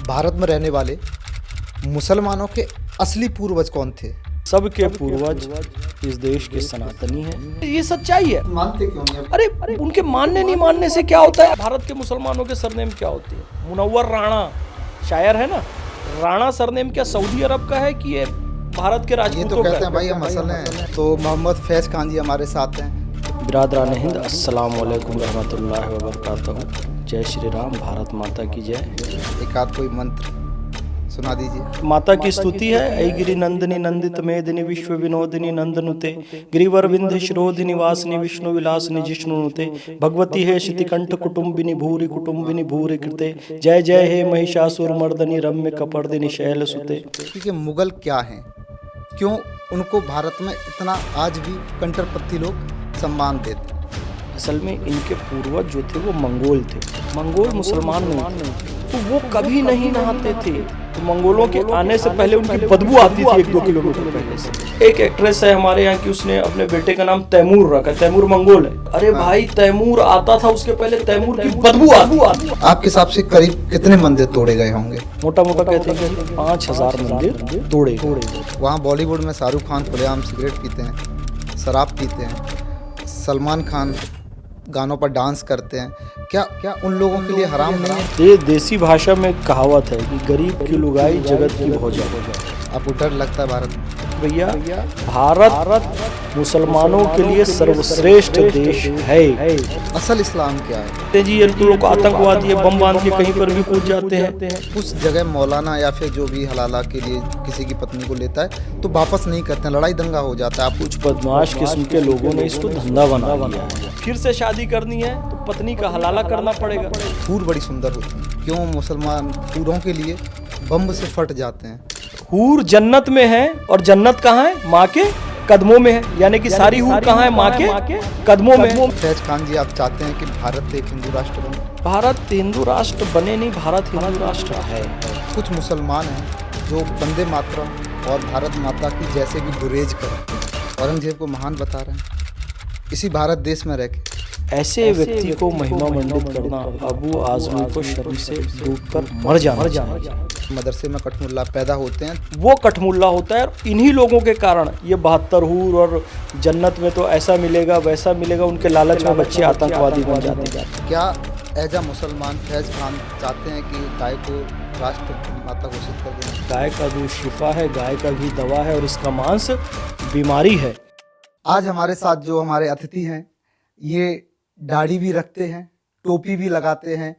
भारत में रहने वाले मुसलमानों के असली पूर्वज कौन थे? सबके पूर्वज इस देश के सनातनी हैं। ये सच्चाई है। मानते क्यों नहीं? अरे उनके मानने नहीं मानने से क्या होता है? भारत के मुसलमानों के सरनेम क्या होते हैं? मुनव्वर राणा शायर है ना, राणा सरनेम क्या सऊदी अरब का है कि ये भारत के ये राजपूतों तो का कहते है? हैं भाई हम असल हैं। तो मोहम्मद फैज खान जी हमारे साथ हैं। बिरादरान हिंद, अस्सलाम वालेकुम रहमतुल्लाहि व बरकातहू। जय श्री राम, भारत माता की जय। एक आध कोई मंत्र सुना दीजिए। माता की स्तुति है। ऐ गिरि नंदिनी नंदित मेदिनी विश्व विनोदिनी नंदनुते गिरिवर विंध्य शिरोधिनी वासिनी विष्णु विलासिनी जिष्णुनुते भगवती है शितिकंठ कुटुंबिनी भूरि कृते जय जय हे महिषासुर मर्दनी रम्य कपर्दिनी शैल सुते। क्योंकि मुगल क्या हैं, क्यों उनको भारत में इतना आज भी कंटरपत्ति लोग सम्मान देते हैं? असल में इनके पूर्वज जो थे वो मंगोल थे। मंगोल मुसलमान नहीं थे, तो वो कभी नहीं नहाते थे। तो मंगोलों के आने से पहले उनकी बदबू आती थी 1-2 किलोमीटर पहले से। एक एक्ट्रेस है हमारे यहाँ की, उसने अपने बेटे का नाम तैमूर रखा। तैमूर मंगोल है। अरे भाई, तैमूर आता था, उसके पहले तैमूर की बदबू आती। आपके हिसाब से करीब कितने मंदिर तोड़े गए होंगे? मोटा मोटा कहते हैं कि 5000 मंदिर तोड़े। वहाँ बॉलीवुड में शाहरुख खान खुलेआम सिगरेट पीते हैं, शराब पीते हैं, सलमान खान गानों पर डांस करते हैं। क्या क्या उन लोगों के लिए हराम नहीं है? ये देसी भाषा में कहावत है कि गरीब की लुगाई जगत की भोजन। आपको डर लगता है भारत में? भैया, भारत मुसलमानों के लिए सर्वश्रेष्ठ देश है। असल इस्लाम क्या है? जी, ये तो लोग आतंकवादी है, बम बांध के कहीं पर भी कूद जाते हैं। उस जगह मौलाना या फिर जो भी हलाला के लिए किसी की पत्नी को लेता है तो वापस नहीं करते हैं, लड़ाई दंगा हो जाता है। आप कुछ बदमाश किस्म के लोगों ने इसको धंधा बना लिया है। फिर से शादी करनी है तो पत्नी का हलाला करना पड़ेगा। हूर बड़ी सुंदर होती है, क्यों मुसलमान हूरों के लिए बम से फट जाते हैं? हूर जन्नत में है, और जन्नत कहाँ है? माँ के कदमों में है। यानी कि सारी हूर कहाँ है? माँ के कदमों में। फैज खान जी, आप चाहते हैं कि भारत एक हिंदू राष्ट्र बने? भारत हिंदू राष्ट्र बने नहीं, भारत हिंदू राष्ट्र है। कुछ मुसलमान हैं जो वंदे मातरम और भारत माता की जैसे भी गुरेज कर औरंगजेब को महान बता रहे हैं इसी भारत देश में रह के। ऐसे व्यक्ति को महिमा मंडित करना, अबू आजमी को शर्म से डूबकर मर जाना। मदरसे में कठमुल्ला पैदा होते हैं, वो कठमुल्ला होता है, और इन्हीं लोगों के कारण ये 72 हूर और जन्नत में तो ऐसा मिलेगा वैसा मिलेगा, उनके लालच में बच्चे आतंकवादी बन जाते हैं। क्या एज अ मुसलमान फैज खान चाहते हैं कि गाय को राष्ट्र माता घोषित कर दें? गाय का दूध शिफा है, गाय का घी दवा है, और इसका मांस बीमारी है। आज हमारे साथ जो हमारे अतिथि हैं, ये दाढ़ी भी रखते हैं, टोपी भी लगाते हैं,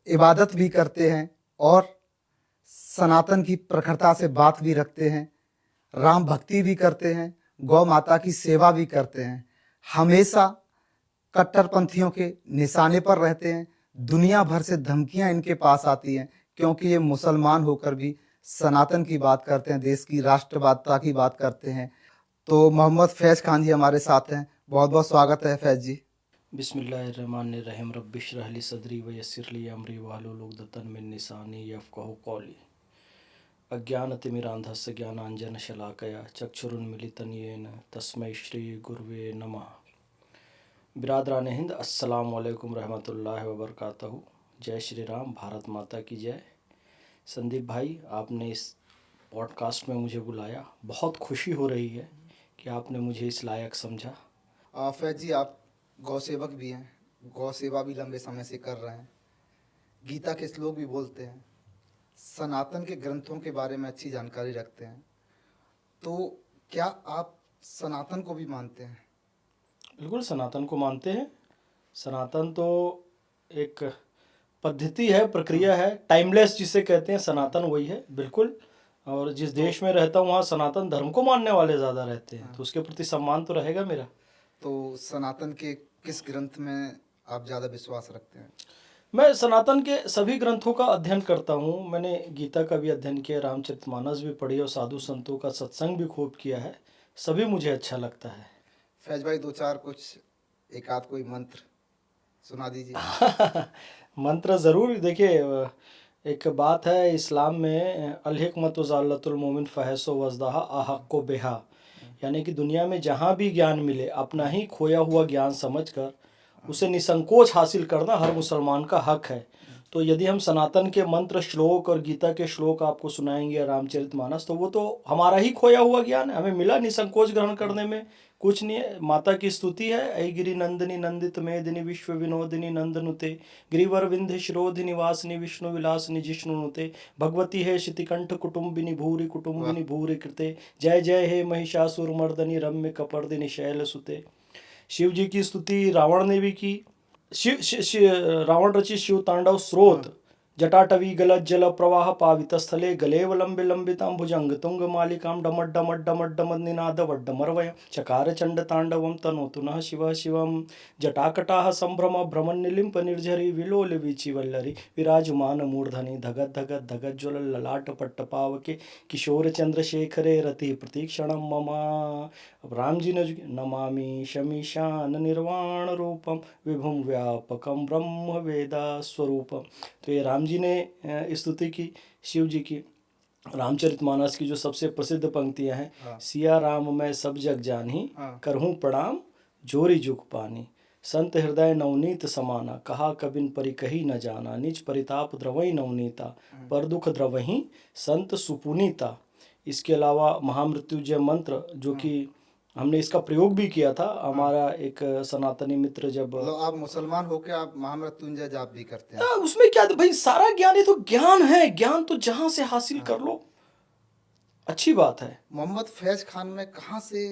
इबादत भी करते हैं और सनातन की प्रखरता से बात भी रखते हैं, राम भक्ति भी करते हैं, गौ माता की सेवा भी करते हैं, हमेशा कट्टरपंथियों के निशाने पर रहते हैं। दुनिया भर से धमकियां इनके पास आती हैं क्योंकि ये मुसलमान होकर भी सनातन की बात करते हैं, देश की राष्ट्रवादता की बात करते हैं। तो मोहम्मद फैज खान जी हमारे साथ हैं। बहुत बहुत स्वागत है फैज जी। बिस्मिल्लाहिर्रहमानिर्रहीम। रब्बि इश्रह ली सदरी व यस्सिर ली अमरी वाहलुल उक़दतन मिन लिसानी यफ़क़हू क़ौली। अज्ञानतिमिरान्धस्य ज्ञानांजन शलाकया चक्षुरुन्मीलितं येन तस्मै श्री गुरुवे नमः। बिरादरान हिंद, अस्सलाम वालेकुम रहमतुल्लाहि व बरकातहू। जय श्री राम, भारत माता की जय। संदीप भाई, आपने इस पॉडकास्ट में मुझे बुलाया, बहुत खुशी हो रही है कि आपने मुझे इस लायक समझा। फैज जी, आप गौ सेवक भी हैं, गौ सेवा भी लंबे समय से कर रहे हैं, गीता के श्लोक भी बोलते हैं, सनातन के ग्रंथों के बारे में अच्छी जानकारी रखते हैं। तो क्या आप सनातन को भी मानते हैं? बिल्कुल सनातन को मानते हैं। सनातन तो एक पद्धति है, प्रक्रिया है, टाइमलेस जिसे कहते हैं, सनातन वही है बिल्कुल। और जिस देश में रहता हूँ वहाँ सनातन धर्म को मानने वाले ज़्यादा रहते हैं, तो उसके प्रति सम्मान तो रहेगा मेरा। तो सनातन के किस ग्रंथ में आप ज़्यादा विश्वास रखते हैं? मैं सनातन के सभी ग्रंथों का अध्ययन करता हूँ। मैंने गीता का भी अध्ययन किया, रामचरितमानस भी पढ़ी और साधु संतों का सत्संग भी खूब किया है। सभी मुझे अच्छा लगता है। फैज भाई, दो चार कुछ एक आध कोई मंत्र सुना दीजिए। मंत्र ज़रूर। देखिए, एक बात है इस्लाम में, अल-हिकमतु ज़ालतुल मोमिन फ़हसो वज़दाहा अहक्को बिहा। यानी कि दुनिया में जहाँ भी ज्ञान मिले, अपना ही खोया हुआ ज्ञान समझकर उसे निसंकोच हासिल करना हर मुसलमान का हक है। तो यदि हम सनातन के मंत्र श्लोक और गीता के श्लोक आपको सुनाएंगे रामचरितमानस, तो वो तो हमारा ही खोया हुआ ज्ञान है, हमें मिला निसंकोच ग्रहण करने में कुछ नहीं है। माता की स्तुति है, ऐ गिरि नंदिनी नंदित मेदिनी विश्व विनोदिनी नंदनुते, गिरिवर विंध्य शिरोधि निवासिनी विष्णु विलासिनी जिष्णुनुते, भगवती है शितिकंठ कुटुंबिनी भूरि कृते, जय जय हे महिषासुर मर्दनी रम्य कपर्दिनी शैल सुते। शिव जी की स्तुति रावण ने भी की। रावण रचित शिव तांडव स्रोत, जटाटवी गलत जल प्रवाह पावित स्थले, गलेव लंबे लंबितां भुजंग तुंग मालिकां डमड डमड डमड डमड निनाद वड्डमर्वयं, चकार चंड तांडवं तनोतु नः शिवः शिवं, जटाकटाह संभ्रम भ्रमण निलिंप निर्झरी, विलोल वीचि वल्लरी, विराजमान मूर्धनि, धगत धगत धगत ज्वल ललाट पट्ट पावके, किशोर चंद्रशेखरे रति प्रतीक्षणं मम। अब राम जी ने नमामि शमीशान निर्वाण रूपम विभुम व्यापकम ब्रह्म वेदा स्वरूपम। तो ये राम जी ने स्तुति की शिव जी की। रामचरितमानस की जो सबसे प्रसिद्ध पंक्तियां हैं, सिया राम मैं सब जग जानी, करहूँ प्रणाम जोरी जुग पानी, संत हृदय नवनीत समाना, कहा कबिन परि कही न जाना, निज परिताप द्रवई नवनीता, पर दुख द्रवही संत सुपुनीता। इसके अलावा महामृत्युंजय मंत्र, जो कि हमने इसका प्रयोग भी किया था, हमारा एक सनातनी मित्र जब मतलब आप मुसलमान होके आप महामृत्युंजय जाप भी करते हैं? उसमें क्या भाई, सारा ज्ञान ही तो ज्ञान है, ज्ञान तो जहां से हासिल कर लो अच्छी बात है। मोहम्मद फैज खान में कहाँ से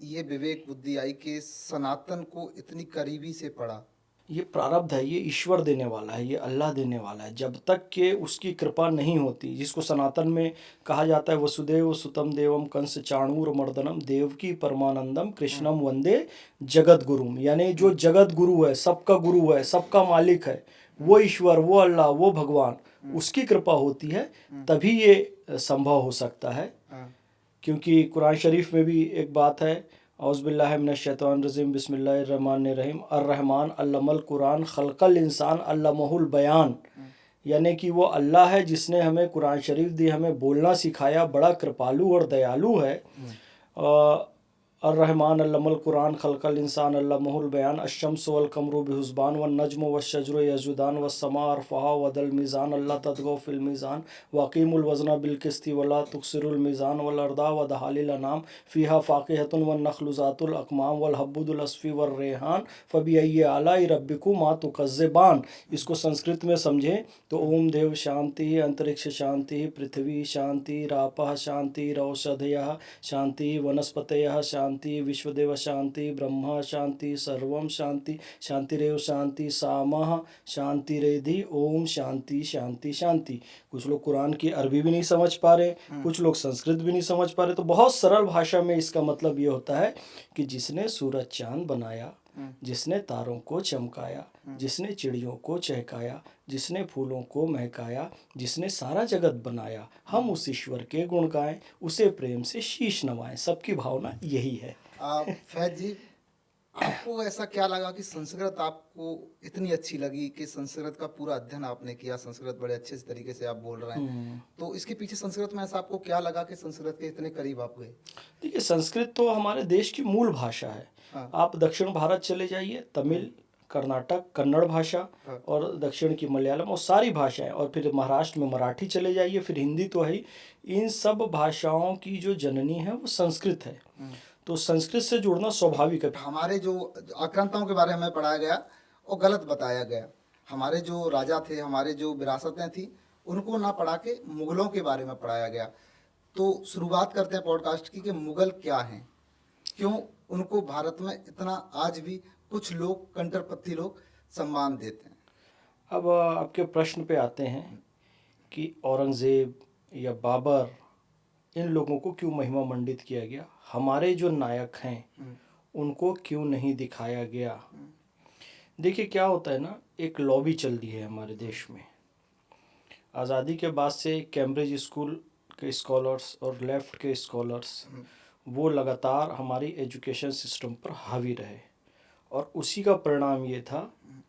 ये विवेक बुद्धि आई कि सनातन को इतनी करीबी से पढ़ा? ये प्रारब्ध है, ये ईश्वर देने वाला है, ये अल्लाह देने वाला है। जब तक कि उसकी कृपा नहीं होती, जिसको सनातन में कहा जाता है वसुदेव सुतम देवम कंस चाणूर मर्दनम देवकी परमानंदम कृष्णम वंदे जगत गुरुम, यानी जो जगत गुरु है, सबका गुरु है, सबका मालिक है, वो ईश्वर, वो अल्लाह, वो भगवान, उसकी कृपा होती है तभी ये संभव हो सकता है। क्योंकि कुरान शरीफ में भी एक बात है, औज़ुबिल्लाहि मिनश्शैतानिर्रजीम बिस्मिल्लाहिर्रहमानिर्रहीम, अर्रहमान अल्लमल कुरान खल्क़ल इंसान अल्लमहुल बयान, यानी कि वो अल्लाह है जिसने हमें कुरान शरीफ दी, हमें बोलना सिखाया, बड़ा कृपालु और दयालु है। अर्रहमान अल्लमल कुरान खल्क़ल इंसान अल्लमहुल बयान, अश्शम्सु वल कमरु बिहुस्बान वन नज्मु वश्शजरु यस्जुदान वस्समा रफ़अहा वदल मीज़ान अल्ला ततगौ फ़िल मीज़ान वक़ीमुल वज़न बिल क़िस्ति वला तुक़सिरुल मीज़ान वल अर्दा वदहालिल अनाम फ़ीहा फ़ाक़िहतुन वन नख़्लु ज़ातुल अक़माम वल हब्बुल अस्फ़ी वर रेहान फ़बिअय्यि आलाइ रब्बिकुमा तुकज़्ज़िबान। इसको संस्कृत में समझें तो ओम देव शांति, अंतरिक्ष शांति, पृथ्वी शांति, रापः शांति, रौषधयः शांति, वनस्पतयः शांति, विश्वदेव शांति, ब्रह्मा शांति, सर्वम शांति, शांतिरेव शांति, सामः शांतिरेधि, ओम शांति शांति शांति। कुछ लोग कुरान की अरबी भी नहीं समझ पा रहे, कुछ लोग संस्कृत भी नहीं समझ पा रहे, तो बहुत सरल भाषा में इसका मतलब ये होता है कि जिसने सूरज चांद बनाया, जिसने तारों को चमकाया, जिसने चिड़ियों को चहकाया, जिसने फूलों को महकाया, जिसने सारा जगत बनाया, हम उस ईश्वर के गुण गाएं, उसे प्रेम से शीश नवाएं। सबकी भावना यही है। फैज जी, आपको ऐसा क्या लगा कि संस्कृत आपको इतनी अच्छी लगी कि संस्कृत का पूरा अध्ययन आपने किया, संस्कृत बड़े अच्छे तरीके से आप बोल रहे हैं, तो इसके पीछे संस्कृत में ऐसा आपको क्या लगा कि संस्कृत के इतने करीब आप गए? देखिए, संस्कृत तो हमारे देश की मूल भाषा है। आप दक्षिण भारत चले जाइए, तमिल, कर्नाटक, कन्नड़ भाषा, और दक्षिण की मलयालम, और सारी भाषाएं, और फिर महाराष्ट्र में मराठी चले जाइए, फिर हिंदी तो है ही। इन सब भाषाओं की जो जननी है वो संस्कृत है, तो संस्कृत से जुड़ना स्वाभाविक है। हमारे जो आक्रांताओं के बारे में पढ़ाया गया वो गलत बताया गया। हमारे जो राजा थे, हमारे जो विरासतें थी, उनको ना पढ़ा के मुगलों के बारे में पढ़ाया गया। तो शुरुआत करते हैं पॉडकास्ट की कि मुगल क्या हैं, क्यों उनको भारत में इतना आज भी कुछ लोग, कंट्रपंथी लोग सम्मान देते हैं। अब आपके प्रश्न पे आते हैं कि औरंगज़ेब या बाबर, इन लोगों को क्यों महिमा मंडित किया गया, हमारे जो नायक हैं उनको क्यों नहीं दिखाया गया। देखिए क्या होता है ना, एक लॉबी चल रही है हमारे देश में। आज़ादी के बाद से कैम्ब्रिज स्कूल के स्कॉलर्स और लेफ़्ट के स्कॉलर्स वो लगातार हमारी एजुकेशन सिस्टम पर हावी रहे, और उसी का परिणाम ये था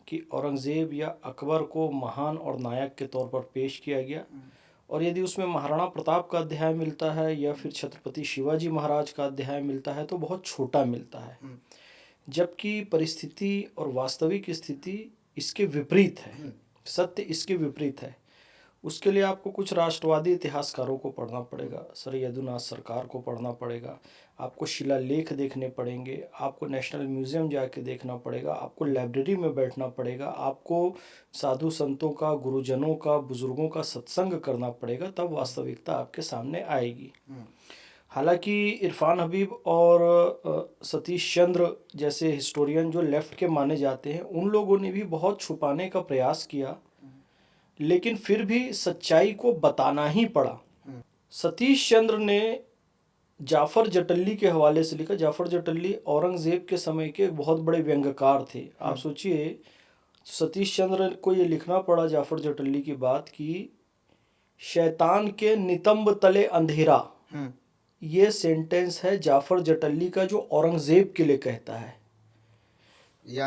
कि औरंगज़ेब या अकबर को महान और नायक के तौर पर पेश किया गया, और यदि उसमें महाराणा प्रताप का अध्याय मिलता है या फिर छत्रपति शिवाजी महाराज का अध्याय मिलता है तो बहुत छोटा मिलता है, जबकि परिस्थिति और वास्तविक स्थिति इसके विपरीत है। सत्य इसके विपरीत है। उसके लिए आपको कुछ राष्ट्रवादी इतिहासकारों को पढ़ना पड़ेगा, सर यदुनाथ सरकार को पढ़ना पड़ेगा, आपको शिलालेख देखने पड़ेंगे, आपको नेशनल म्यूजियम जाके देखना पड़ेगा, आपको लाइब्रेरी में बैठना पड़ेगा, आपको साधु संतों का, गुरुजनों का, बुजुर्गों का सत्संग करना पड़ेगा, तब वास्तविकता आपके सामने आएगी। हालांकि इरफान हबीब और सतीश चंद्र जैसे हिस्टोरियन जो लेफ्ट के माने जाते हैं, उन लोगों ने भी बहुत छुपाने का प्रयास किया, लेकिन फिर भी सच्चाई को बताना ही पड़ा। सतीश चंद्र ने जाफर जटल्ली के हवाले से लिखा। जाफर जटल्ली औरंगजेब के समय के बहुत बड़े व्यंग्यकार थे। आप सोचिए, सतीश चंद्र को ये लिखना पड़ा जाफर जटल्ली की बात कि शैतान के नितंब तले अंधेरा, ये सेंटेंस है जाफर जटल्ली का, जो औरंगजेब के लिए कहता है।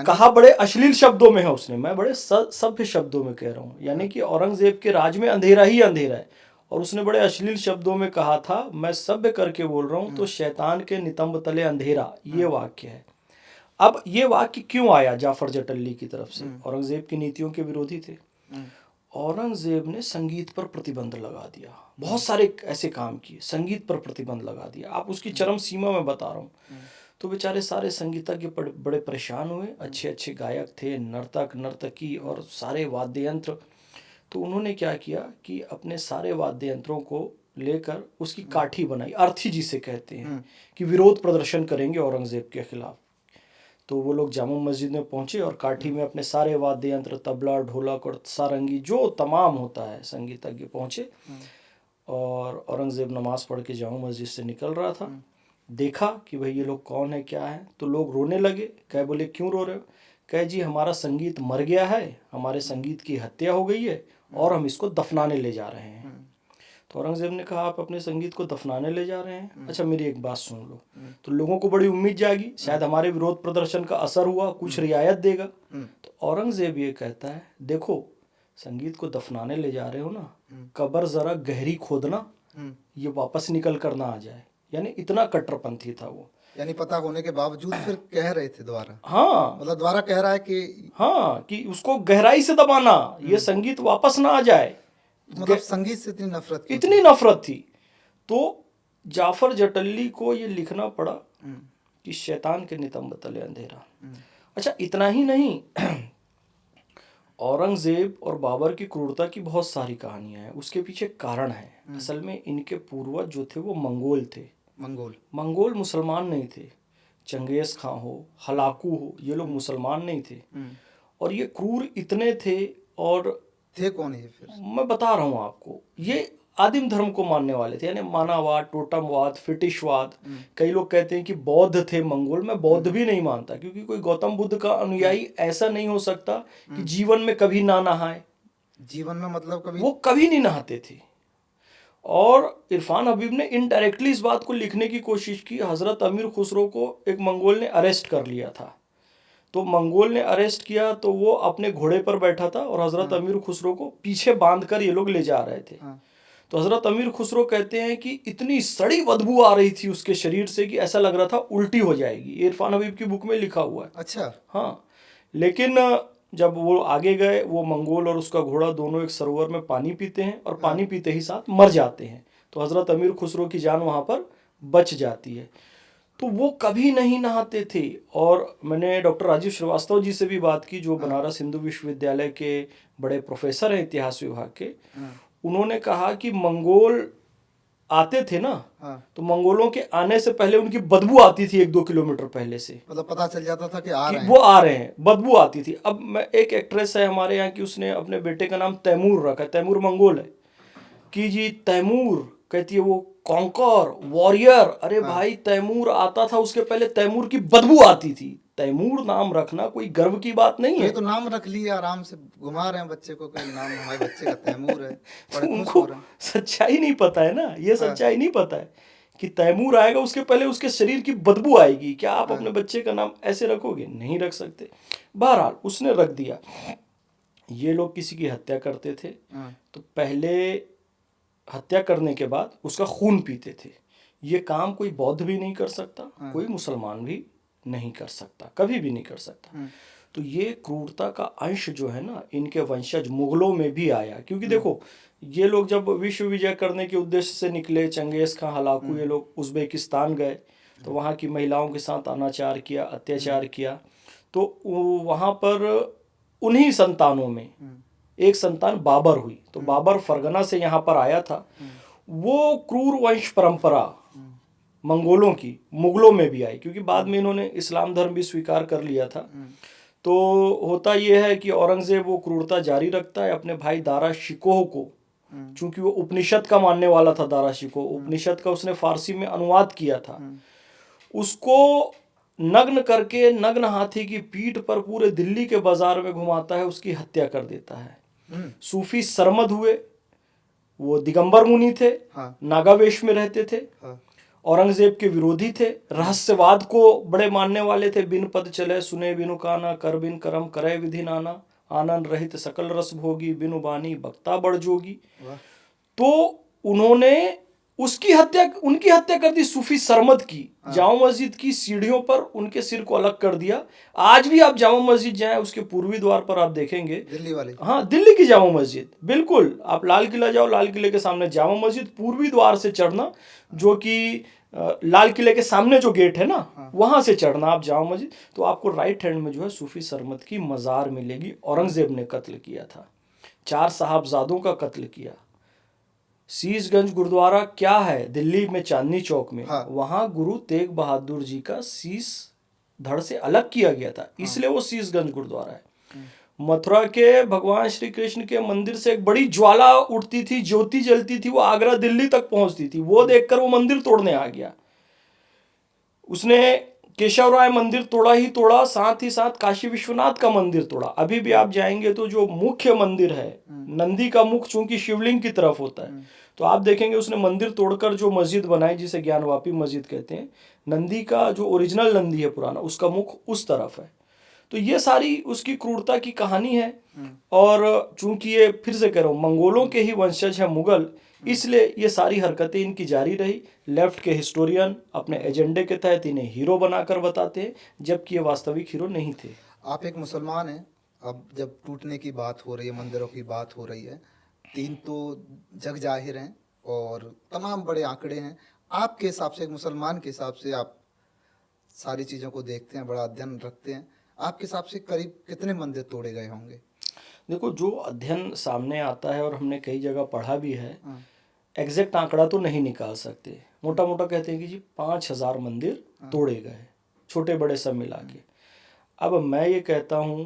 कहा बड़े अश्लील शब्दों में है उसने, मैं बड़े सभ्य शब्दों में कह रहा हूँ, यानी कि औरंगजेब के राज में अंधेरा ही अंधेरा है, और उसने बड़े अश्लील शब्दों में कहा था, मैं सभ्य करके बोल रहा हूँ, तो शैतान के नितंब तले अंधेरा, ये वाक्य है। अब ये वाक्य क्यों आया जाफर जटल्ली की तरफ से? औरंगजेब की नीतियों के विरोधी थे। औरंगजेब ने संगीत पर प्रतिबंध लगा दिया, बहुत सारे ऐसे काम किए, संगीत पर प्रतिबंध लगा दिया। आप उसकी चरम सीमा में बता रहा हूँ। तो बेचारे सारे संगीतज्ञ बड़े परेशान हुए। अच्छे अच्छे गायक थे, नर्तक नर्तकी और सारे वाद्य यंत्र। तो उन्होंने क्या किया कि अपने सारे वाद्य यंत्रों को लेकर उसकी काठी बनाई, अर्थी जिसे कहते हैं, कि विरोध प्रदर्शन करेंगे औरंगजेब के खिलाफ। तो वो लोग जामा मस्जिद में पहुंचे और काठी में अपने सारे वाद्य यंत्र, तबला, ढोलक और सारंगी, जो तमाम होता है, संगीतज्ञ पहुंचे। और औरंगजेब नमाज पढ़ के जामा मस्जिद से निकल रहा था। देखा कि भाई ये लोग कौन है, क्या है, तो लोग रोने लगे। कहे बोले क्यों रो रहे हो? कहे जी हमारा संगीत मर गया है, हमारे संगीत की हत्या हो गई है और हम इसको दफनाने ले जा रहे हैं। तो औरंगजेब ने कहा आप अपने संगीत को दफनाने ले जा रहे हैं? अच्छा मेरी एक बात सुन लो। तो लोगों को बड़ी उम्मीद जागी, शायद हमारे विरोध प्रदर्शन का असर हुआ, कुछ रियायत देगा। तो औरंगजेब ये कहता है, देखो संगीत को दफनाने ले जा रहे हो ना, कब्र जरा गहरी खोदना, ये वापस निकल कर ना आ जाए। यानी इतना कट्टरपंथी था वो। यानी पता होने के बावजूद फिर कह रहे थे दोबारा। हाँ, मतलब दोबारा कह रहा है कि हाँ, कि उसको गहराई से दबाना, ये संगीत वापस ना आ जाए। मतलब संगीत से इतनी नफरत क्यों इतनी नफरत थी। तो जाफर जटल्ली को ये लिखना पड़ा कि शैतान के नितंब तले अंधेरा। अच्छा इतना ही नहीं, औरंगजेब और बाबर की क्रूरता की बहुत सारी कहानियां हैं, उसके पीछे कारण है। असल में इनके पूर्वज जो थे वो मंगोल थे। मंगोल मुसलमान नहीं थे। चंगेज खां हो, हलाकू हो, ये लोग मुसलमान नहीं थे। और ये क्रूर इतने थे। और थे कौन ये फिर? मैं बता रहा हूँ आपको, ये आदिम धर्म को मानने वाले थे, यानी मानववाद, टोटमवाद, फिटिशवाद। कई लोग कहते हैं कि बौद्ध थे मंगोल। मैं बौद्ध भी नहीं मानता, क्योंकि कोई गौतम बुद्ध का अनुयायी ऐसा नहीं हो सकता कि जीवन में कभी ना नहाए। जीवन में मतलब कभी, वो कभी नहीं नहाते थे। और इरफान हबीब ने इनडायरेक्टली इस बात को लिखने की कोशिश की। हजरत अमीर खुसरो को एक मंगोल ने अरेस्ट कर लिया था। तो मंगोल ने अरेस्ट किया तो वो अपने घोड़े पर बैठा था और हजरत अमीर खुसरो को पीछे बांध कर ये लोग ले जा रहे थे। तो हजरत अमीर खुसरो कहते हैं कि इतनी सड़ी बदबू आ रही थी उसके शरीर से कि ऐसा लग रहा था उल्टी हो जाएगी। इरफान हबीब की बुक में लिखा हुआ है। अच्छा, हाँ, लेकिन जब वो आगे गए, वो मंगोल और उसका घोड़ा दोनों एक सरोवर में पानी पीते हैं और पानी पीते ही साथ मर जाते हैं। तो हजरत अमीर खुसरो की जान वहाँ पर बच जाती है। तो वो कभी नहीं नहाते थे। और मैंने डॉक्टर राजीव श्रीवास्तव जी से भी बात की, जो बनारस हिंदू विश्वविद्यालय के बड़े प्रोफेसर हैं इतिहास विभाग के। उन्होंने कहा कि मंगोल आते थे ना, तो मंगोलों के आने से पहले उनकी बदबू आती थी 1-2 किलोमीटर पहले से। मतलब पता चल जाता था कि आ रहे हैं, वो आ रहे हैं, बदबू आती थी। अब मैं, एक एक्ट्रेस है हमारे यहाँ की, उसने अपने बेटे का नाम तैमूर रखा। तैमूर मंगोल है कि जी तैमूर, कहती है वो कॉन्कर वॉरियर। अरे भाई, तैमूर आता था, उसके पहले तैमूर की बदबू आती थी। तैमूर नाम रखना कोई गर्व की बात नहीं है। ये तो नाम रख लिया, आराम से घुमा रहे हैं बच्चे को, कोई नाम हमारे बच्चे का तैमूर है, बड़े खुश उनको हो रहे हैं। सच्चाई नहीं पता है ना, ये सच्चाई नहीं पता है कि तैमूर आएगा, उसके पहले उसके शरीर की बदबू आएगी। क्या आप अपने बच्चे का नाम ऐसे रखोगे? नहीं रख सकते। बहरहाल उसने रख दिया। ये लोग किसी की हत्या करते थे तो पहले हत्या करने के बाद उसका खून पीते थे। ये काम कोई बौद्ध भी नहीं कर सकता, कोई मुसलमान भी नहीं कर सकता, कभी भी नहीं कर सकता। तो ये क्रूरता का अंश जो है ना इनके वंशज मुगलों में भी आया, क्योंकि देखो ये लोग जब विश्व विजय करने के उद्देश्य से निकले, चंगेज खां हलाकू ये लोग उज्बेकिस्तान गए तो वहाँ की महिलाओं के साथ अनाचार किया, अत्याचार किया। तो वहाँ पर उन्हीं संतानों में एक संतान बाबर हुई। तो बाबर फरगना से यहाँ पर आया था। वो क्रूर वंश परंपरा मंगोलों की मुगलों में भी आई, क्योंकि बाद में इन्होंने इस्लाम धर्म भी स्वीकार कर लिया था। तो होता यह है कि औरंगजेब वो क्रूरता जारी रखता है अपने भाई दारा शिकोह को, चूंकि वो उपनिषद का मानने वाला था। दारा शिकोह उपनिषद का उसने फारसी में अनुवाद किया था। उसको नग्न करके नग्न हाथी की पीठ पर पूरे दिल्ली के बाजार में घुमाता है, उसकी हत्या कर देता है। सूफी सरमद हुए, वो दिगंबर मुनि थे, नागावेश में रहते थे, औरंगजेब के विरोधी थे, रहस्यवाद को बड़े मानने वाले थे। बिन पद चले सुने बिनु काना, कर बिन करम करे विधि नाना, आनंद रहित सकल रस भोगी, बिनु बानी बक्ता बड़ जोगी। तो उन्होंने उनकी हत्या कर दी सूफी सरमद की। जामा मस्जिद की सीढ़ियों पर उनके सिर को अलग कर दिया। आज भी आप जामा मस्जिद जाएं, उसके पूर्वी द्वार पर आप देखेंगे, दिल्ली वाले, हाँ दिल्ली की जामा मस्जिद, बिल्कुल। आप लाल किला जाओ, लाल किले के सामने जामा मस्जिद, पूर्वी द्वार से चढ़ना, जो कि लाल किले के सामने जो गेट है ना, वहां से चढ़ना आप जामा मस्जिद, तो आपको राइट हैंड में जो है सूफी सरमद की मजार मिलेगी। औरंगजेब ने कत्ल किया था, 4 साहबजादों का कत्ल किया। शीशगंज गुरुद्वारा क्या है दिल्ली में चांदनी चौक में, वहां गुरु तेग बहादुर जी का शीश धड़ से अलग किया गया था, इसलिए वो शीशगंज गुरुद्वारा है। मथुरा के भगवान श्री कृष्ण के मंदिर से एक बड़ी ज्वाला उठती थी, ज्योति जलती थी, वो आगरा दिल्ली तक पहुंचती थी। वो देखकर वो मंदिर तोड़ने आ गया। उसने केशव राय मंदिर तोड़ा ही तोड़ा, साथ ही साथ काशी विश्वनाथ का मंदिर तोड़ा। अभी भी आप जाएंगे तो जो मुख्य मंदिर है, नंदी का मुख चूंकि शिवलिंग की तरफ होता है, तो आप देखेंगे उसने मंदिर तोड़कर जो मस्जिद बनाई, जिसे ज्ञानवापी मस्जिद कहते हैं, नंदी का जो ओरिजिनल नंदी है पुराना, उसका मुख उस तरफ है। तो ये सारी उसकी क्रूरता की कहानी है। और चूंकि ये, फिर से कह रहा हूँ, मंगोलों के ही वंशज है मुगल, इसलिए ये सारी हरकतें इनकी जारी रही। लेफ्ट के हिस्टोरियन अपने एजेंडे के तहत इन्हें हीरो बनाकर बताते हैं, जबकि ये वास्तविक हीरो नहीं थे। आप एक मुसलमान हैं, अब जब टूटने की बात हो रही है, मंदिरों की बात हो रही है, 3 तो जग जाहिर हैं और तमाम बड़े आंकड़े हैं। आपके हिसाब से, एक मुसलमान के हिसाब से, आप सारी चीज़ों को देखते हैं, बड़ा अध्ययन रखते हैं, आपके हिसाब से करीब कितने मंदिर तोड़े गए होंगे? देखो, जो अध्ययन सामने आता है और हमने कई जगह पढ़ा भी है, एग्जैक्ट आंकड़ा तो नहीं निकाल सकते। मोटा मोटा कहते हैं कि जी 5000 मंदिर तोड़े गए, छोटे बड़े सब मिला के। अब मैं ये कहता हूँ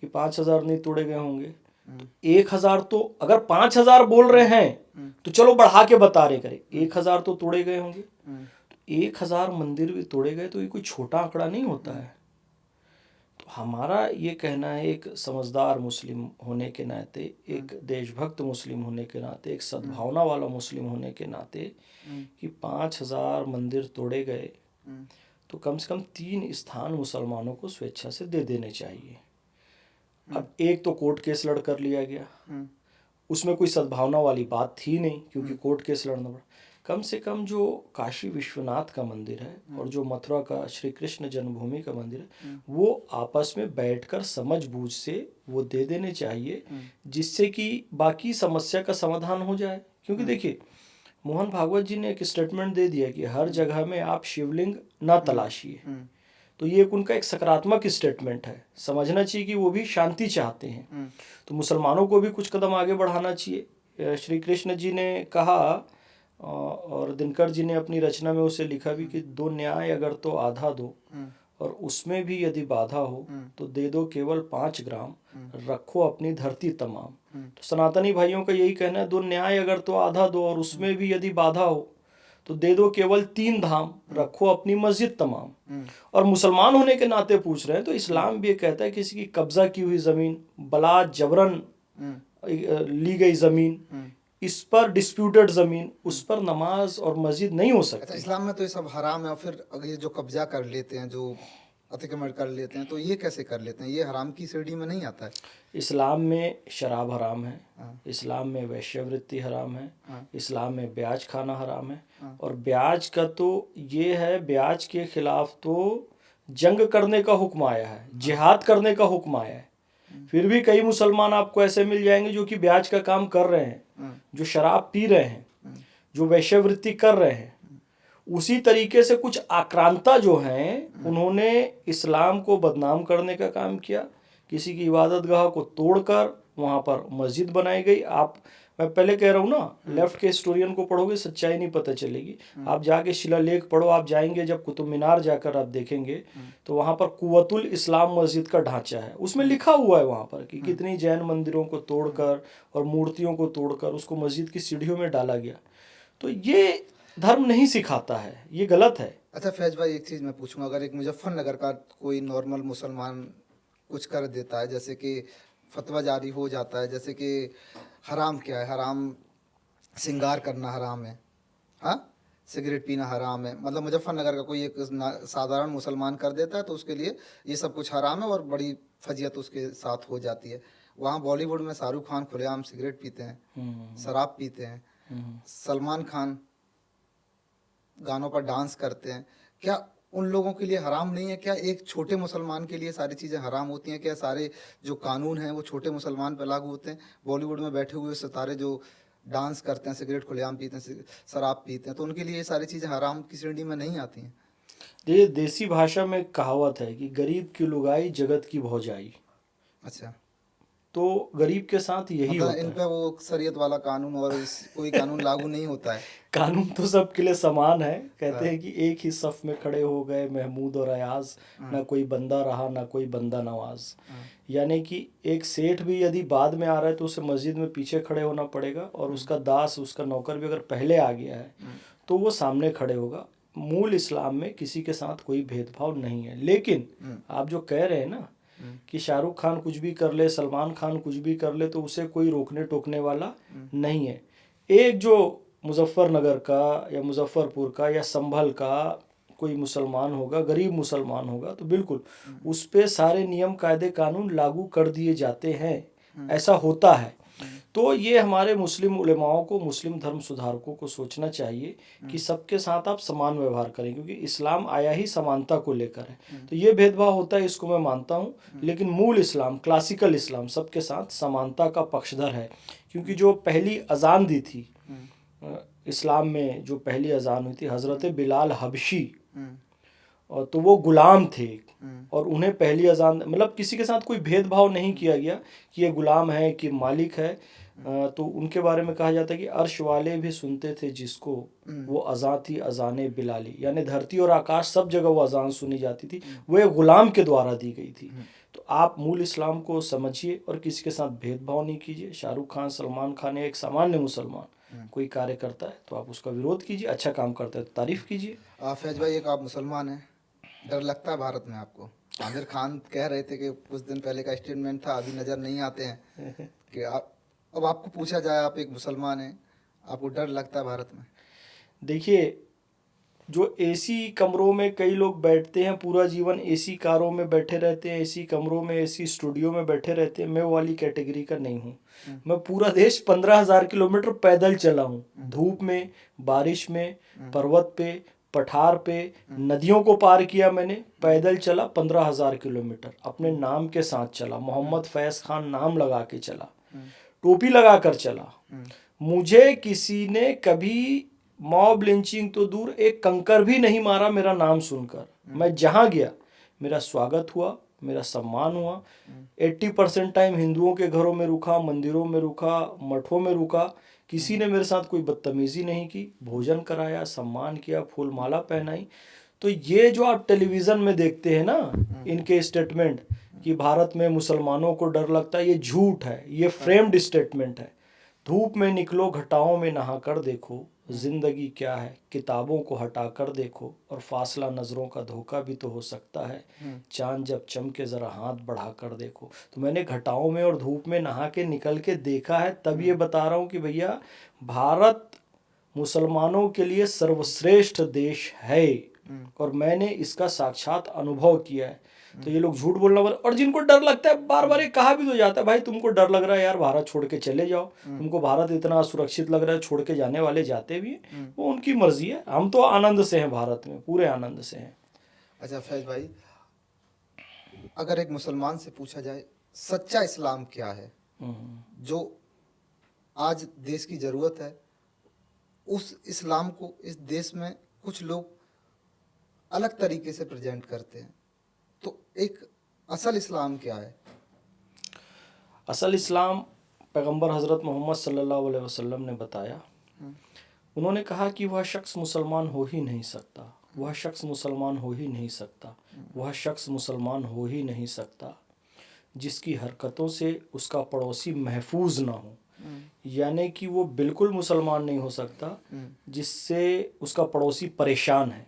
कि 5000 नहीं तोड़े गए होंगे, 1000 तो, अगर 5000 बोल रहे हैं तो चलो बढ़ा के बता रहे करें, 1000 तो तोड़े गए होंगे। 1000 मंदिर भी तोड़े गए तो ये कोई छोटा आंकड़ा नहीं होता है। तो हमारा ये कहना है, एक समझदार मुस्लिम होने के नाते, एक देशभक्त मुस्लिम होने के नाते, एक सद्भावना वाला मुस्लिम होने के नाते, कि 5000 मंदिर तोड़े गए तो कम से कम 3 स्थान मुसलमानों को स्वेच्छा से दे देने चाहिए। अब एक तो कोर्ट केस लड़ कर लिया गया, उसमें कोई सद्भावना वाली बात थी नहीं, क्योंकि कोर्ट केस लड़ना पड़ा। कम से कम जो काशी विश्वनाथ का मंदिर है और जो मथुरा का श्री कृष्ण जन्मभूमि का मंदिर है, वो आपस में बैठकर समझ बूझ से वो दे देने चाहिए, जिससे कि बाकी समस्या का समाधान हो जाए। क्योंकि देखिए, मोहन भागवत जी ने एक स्टेटमेंट दे दिया कि हर जगह में आप शिवलिंग ना तलाशिए। तो ये उनका एक सकारात्मक स्टेटमेंट है। समझना चाहिए कि वो भी शांति चाहते हैं, तो मुसलमानों को भी कुछ कदम आगे बढ़ाना चाहिए। श्री कृष्ण जी ने कहा, और दिनकर जी ने अपनी रचना में उसे लिखा भी, कि 2 न्याय अगर तो आधा दो, और उसमें भी यदि बाधा हो तो दे दो केवल 5 ग्राम, रखो अपनी धरती तमाम। तो सनातनी भाइयों का यही कहना है, 2 न्याय अगर तो आधा दो, और उसमें भी यदि बाधा हो तो दे दो केवल 3 धाम, रखो अपनी मस्जिद तमाम। और मुसलमान होने के नाते पूछ रहे हैं, तो इस्लाम भी ये कहता है, किसी की कब्जा की हुई जमीन, बला जबरन ली गई जमीन, इस पर डिस्प्यूटेड जमीन, उस पर नमाज और मस्जिद नहीं हो सकती। इस्लाम में तो ये सब हराम है, और फिर अगर ये जो कब्जा कर लेते हैं, जो अतिक्रमण कर लेते हैं, तो ये कैसे कर लेते हैं? ये हराम की श्रेणी में नहीं आता है? इस्लाम में शराब हराम है, इस्लाम में वैश्यवृत्ति हराम है, इस्लाम में ब्याज खाना हराम है। और ब्याज का तो ये है, ब्याज के खिलाफ तो जंग करने का हुक्म आया है, जिहाद करने का हुक्म आया है, फिर भी कई मुसलमान आपको ऐसे मिल जाएंगे जो कि ब्याज का काम कर रहे हैं, जो शराब पी रहे हैं, जो वैश्यवृत्ति कर रहे हैं। उसी तरीके से कुछ आक्रांता जो हैं उन्होंने इस्लाम को बदनाम करने का काम किया। किसी की इबादत गाह को तोड़कर वहाँ पर मस्जिद बनाई गई। मैं पहले कह रहा हूँ ना, लेफ्ट के हिस्टोरियन को पढ़ोगे सच्चाई नहीं पता चलेगी। आप जाके शिलालेख पढ़ो, आप जाएंगे जब कुतुब मीनार जाकर आप देखेंगे तो वहाँ पर कुव्वतुल इस्लाम मस्जिद का ढांचा है, उसमें लिखा हुआ है वहाँ पर कि कितनी जैन मंदिरों को तोड़कर और मूर्तियों को तोड़कर उसको मस्जिद की सीढ़ियों में डाला गया। तो ये धर्म नहीं सिखाता है, ये गलत है। अच्छा फैज भाई, एक चीज़ मैं पूछूंगा, अगर एक मुजफ्फरनगर का कोई नॉर्मल मुसलमान कुछ कर देता है, जैसे कि फतवा जारी हो जाता है, जैसे कि हराम क्या है, हराम श्रृंगार करना हराम है, हाँ, सिगरेट पीना हराम है, मतलब मुजफ्फरनगर का कोई एक साधारण मुसलमान कर देता है तो उसके लिए ये सब कुछ हराम है और बड़ी फजीयत उसके साथ हो जाती है। वहाँ बॉलीवुड में शाहरुख खान खुलेआम सिगरेट पीते हैं, शराब पीते हैं, सलमान खान गानों पर डांस करते हैं, क्या उन लोगों के लिए हराम नहीं है? क्या एक छोटे मुसलमान के लिए सारी चीज़ें हराम होती हैं? क्या सारे जो कानून हैं वो छोटे मुसलमान पर लागू होते हैं? बॉलीवुड में बैठे हुए सितारे जो डांस करते हैं, सिगरेट खुलेआम पीते हैं, शराब पीते हैं, तो उनके लिए ये सारी चीज़ें हराम की श्रेणी में नहीं आती हैं? देसी भाषा में कहावत है कि गरीब की लुगाई जगत की भौजाई। अच्छा, तो गरीब के साथ यही मतलब होता इन है। पे वो शरीयत वाला कानून और कोई कानून लागू नहीं होता है? कानून तो सबके लिए समान है। कहते हैं कि एक ही सफ में खड़े हो गए महमूद और अयाज, ना कोई बंदा रहा ना कोई बंदा नवाज। यानी कि एक सेठ भी यदि बाद में आ रहा है तो उसे मस्जिद में पीछे खड़े होना पड़ेगा, और उसका दास, उसका नौकर भी अगर पहले आ गया है तो वो सामने खड़े होगा। मूल इस्लाम में किसी के साथ कोई भेदभाव नहीं है। लेकिन आप जो कह रहे हैं ना कि शाहरुख खान कुछ भी कर ले, सलमान खान कुछ भी कर ले, तो उसे कोई रोकने टोकने वाला नहीं है। एक जो मुजफ्फरनगर का या मुजफ्फरपुर का या संभल का कोई मुसलमान होगा, गरीब मुसलमान होगा, तो बिल्कुल उस पे सारे नियम कायदे कानून लागू कर दिए जाते हैं, ऐसा होता है। तो ये हमारे मुस्लिम उलेमाओं को, मुस्लिम धर्म सुधारकों को सोचना चाहिए कि सबके साथ आप समान व्यवहार करें, क्योंकि इस्लाम आया ही समानता को लेकर है। तो ये भेदभाव होता है, इसको मैं मानता हूँ, लेकिन मूल इस्लाम, क्लासिकल इस्लाम सबके साथ समानता का पक्षधर है। क्योंकि जो पहली अजान दी थी इस्लाम में, जो पहली अजान हुई थी, हज़रत बिलाल हबशी, और तो वो गुलाम थे और उन्हें पहली अजान, मतलब किसी के साथ कोई भेदभाव नहीं किया गया कि ये गुलाम है कि मालिक है। तो उनके बारे में कहा जाता है कि अर्श वाले भी सुनते थे जिसको, वो अजान थी अजाने बिलाली, यानी धरती और आकाश सब जगह वो अजान सुनी जाती थी, वो एक गुलाम के द्वारा दी गई थी। तो आप मूल इस्लाम को समझिए और किसी के साथ भेदभाव नहीं कीजिए। शाहरुख खान, सलमान खान एक सामान्य मुसलमान कोई कार्य करता है तो आप उसका विरोध कीजिए, अच्छा काम करता है तो तारीफ कीजिए। फैज भाई, एक आप मुसलमान हैं, डर लगता है भारत में आपको? आमिर खान कह रहे थे कि कुछ दिन पहले का स्टेटमेंट था, अभी नज़र नहीं आते हैं कि आप, अब आपको पूछा जाए, आप एक मुसलमान हैं, आपको डर लगता है भारत में? देखिए, जो एसी कमरों में कई लोग बैठते हैं, पूरा जीवन एसी कारों में बैठे रहते हैं, एसी कमरों में, एसी स्टूडियो में बैठे रहते हैं, मैं वो वाली कैटेगरी का नहीं हूँ। मैं पूरा देश 15,000 किलोमीटर पैदल चला हूँ, धूप में, बारिश में, पर्वत पे, पठार पे, नदियों को पार किया मैंने, पैदल चला 15,000 किलोमीटर, अपने नाम के साथ चला, मोहम्मद फैज़ खान नाम लगा के चला, टोपी लगा कर चला। मुझे किसी ने कभी मॉब लिंचिंग तो दूर, एक कंकर भी नहीं मारा मेरा नाम सुनकर। मैं जहाँ गया मेरा स्वागत हुआ, मेरा सम्मान हुआ। 80% टाइम हिंदुओं के घरों में रुका, मंदिरों में रुका, मठों में रुका, किसी ने मेरे साथ कोई बदतमीजी नहीं की, भोजन कराया, सम्मान किया, फूल माला पहनाई। तो ये जो आप टेलीविज़न में देखते हैं ना, इनके स्टेटमेंट कि भारत में मुसलमानों को डर लगता है, ये झूठ है, ये फ्रेम्ड स्टेटमेंट है। धूप में निकलो, घटाओं में नहा कर देखो, जिंदगी क्या है, किताबों को हटा कर देखो, और फासला नज़रों का धोखा भी तो हो सकता है, चांद जब चमके ज़रा हाथ बढ़ा कर देखो। तो मैंने घटाओं में और धूप में नहा के निकल के देखा है, तब ये बता रहा हूँ कि भैया भारत मुसलमानों के लिए सर्वश्रेष्ठ देश है, और मैंने इसका साक्षात अनुभव किया है। तो ये लोग झूठ बोलना बंद, और जिनको डर लगता है, बार बार ये कहा भी तो जाता है, भाई तुमको डर लग रहा है यार, भारत छोड़ के चले जाओ, तुमको भारत इतना सुरक्षित लग रहा है, छोड़ के जाने वाले जाते भी हैं, वो उनकी मर्जी है। हम तो आनंद से हैं, भारत में पूरे आनंद से हैं। अच्छा फैज भाई, अगर एक मुसलमान से पूछा जाए सच्चा इस्लाम क्या है, जो आज देश की जरूरत है, उस इस्लाम को इस देश में कुछ लोग अलग तरीके से प्रेजेंट करते हैं। तो एक असल इस्लाम क्या है? असल इस्लाम पैगंबर हज़रत मोहम्मद सल्लल्लाहु अलैहि वसल्लम ने बताया। उन्होंने कहा कि वह शख्स मुसलमान हो ही नहीं सकता, वह शख्स मुसलमान हो ही नहीं सकता, वह शख्स मुसलमान हो ही नहीं सकता जिसकी हरकतों से उसका पड़ोसी महफूज ना हो। यानी कि वो बिल्कुल मुसलमान नहीं हो सकता जिससे उसका पड़ोसी परेशान है।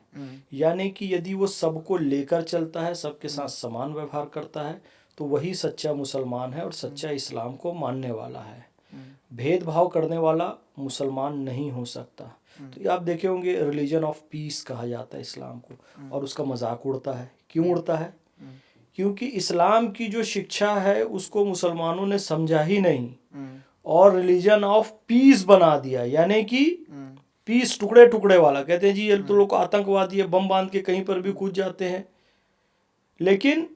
यानी कि यदि वो सबको लेकर चलता है, सबके साथ समान व्यवहार करता है, तो वही सच्चा मुसलमान है और सच्चा इस्लाम को मानने वाला है। भेदभाव करने वाला मुसलमान नहीं हो सकता। तो ये आप देखे होंगे रिलीजन ऑफ पीस कहा जाता है इस्लाम को, और उसका मजाक उड़ता है। क्यों उड़ता है? क्योंकि इस्लाम की जो शिक्षा है उसको मुसलमानों ने समझा ही नहीं और रिलीजन ऑफ पीस बना दिया। यानी कि पीस टुकड़े टुकड़े वाला, कहते हैं जी ये तो लोग आतंकवादी है, बम बांध के कहीं पर भी कूद जाते हैं। लेकिन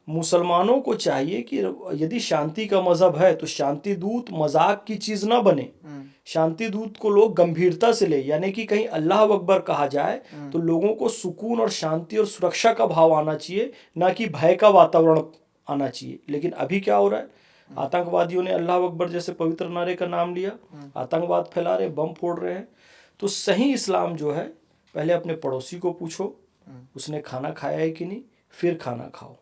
मुसलमानों को चाहिए कि यदि शांति का मजहब है तो शांति दूत मजाक की चीज ना बने। शांति दूत को लोग गंभीरता से ले, यानी कि कहीं अल्लाह अकबर कहा जाए तो लोगों को सुकून और शांति और सुरक्षा का भाव आना चाहिए, ना कि भय का वातावरण आना चाहिए। लेकिन अभी क्या हो रहा है, आतंकवादियों ने अल्लाह अकबर जैसे पवित्र नारे का नाम लिया, आतंकवाद फैला रहे, बम फोड़ रहे हैं। तो सही इस्लाम जो है, पहले अपने पड़ोसी को पूछो उसने खाना खाया है कि नहीं, फिर खाना खाओ।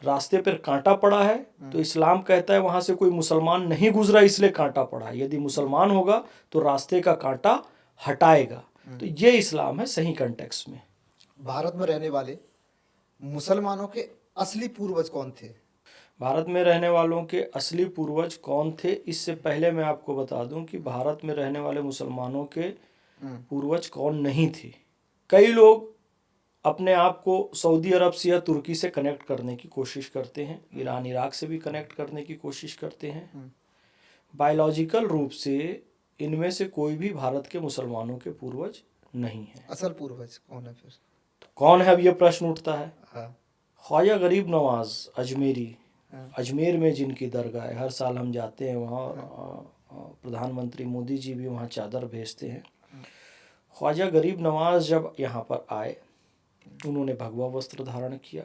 रास्ते पर कांटा पड़ा है तो इस्लाम कहता है वहां से कोई मुसलमान नहीं गुजरा इसलिए कांटा पड़ा है। यदि मुसलमान होगा तो रास्ते का कांटा हटाएगा। तो ये इस्लाम है सही कंटेक्स्ट में। भारत में रहने वाले मुसलमानों के असली पूर्वज कौन थे? भारत में रहने वालों के असली पूर्वज कौन थे, इससे पहले मैं आपको बता दूं कि भारत में रहने वाले मुसलमानों के पूर्वज कौन नहीं थे। कई लोग अपने आप को सऊदी अरब से या तुर्की से कनेक्ट करने की कोशिश करते हैं, ईरान इराक से भी कनेक्ट करने की कोशिश करते हैं। बायोलॉजिकल रूप से इनमें से कोई भी भारत के मुसलमानों के पूर्वज नहीं है। असल पूर्वज कौन है फिर? तो कौन है, अब ये प्रश्न उठता है। हाँ। ख्वाजा गरीब नवाज अजमेरी, अजमेर में जिनकी दरगाह है, हर साल हम जाते हैं वहाँ, प्रधानमंत्री मोदी जी भी वहाँ चादर भेजते हैं। ख्वाजा गरीब नवाज जब यहाँ पर आए, उन्होंने भगवा वस्त्र धारण किया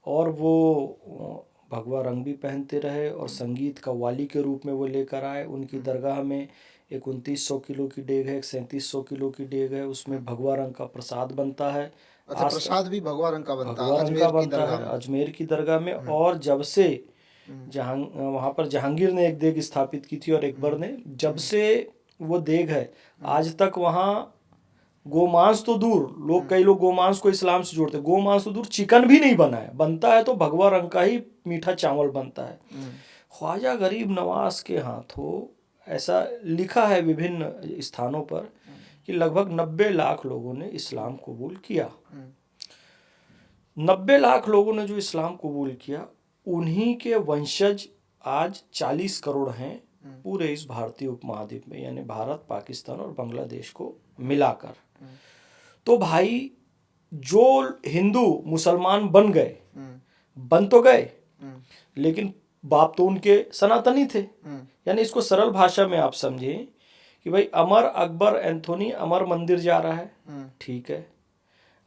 और वो भगवा रंग भी पहनते रहे और संगीत का वाली के रूप में वो लेकर आए। उनकी दरगाह में एक 2900 किलो की डेग है, एक 3700 किलो की डेग है, उसमें भगवा रंग का प्रसाद बनता है। अच्छा, प्रसाद भी भगवा रंग का बनता है भगवा रंग का बनता है अजमेर की दरगाह में। और जब से वहाँ पर जहांगीर ने एक देग स्थापित की थी और अकबर ने, जब से वो देग है आज तक वहाँ गोमांस तो दूर, लोग कई लोग गोमांस को इस्लाम से जोड़ते, गोमांस तो दूर चिकन भी नहीं बना है, बनता है तो भगवा रंग का ही मीठा चावल बनता है। ख्वाजा गरीब नवाज के हाथों ऐसा लिखा है विभिन्न स्थानों पर कि लगभग 90 लाख लोगों ने इस्लाम कबूल किया। 90 लाख लोगों ने जो इस्लाम कबूल किया, उन्हीं के वंशज आज 40 करोड़ हैं पूरे इस भारतीय उपमहाद्वीप में, यानी भारत, पाकिस्तान और बांग्लादेश को मिलाकर। तो भाई जो हिंदू मुसलमान बन गए, बन तो गए, लेकिन बाप तो उनके सनातनी थे। यानी इसको सरल भाषा में आप समझें कि भाई अमर अकबर एंथोनी अमर मंदिर जा रहा है, ठीक है,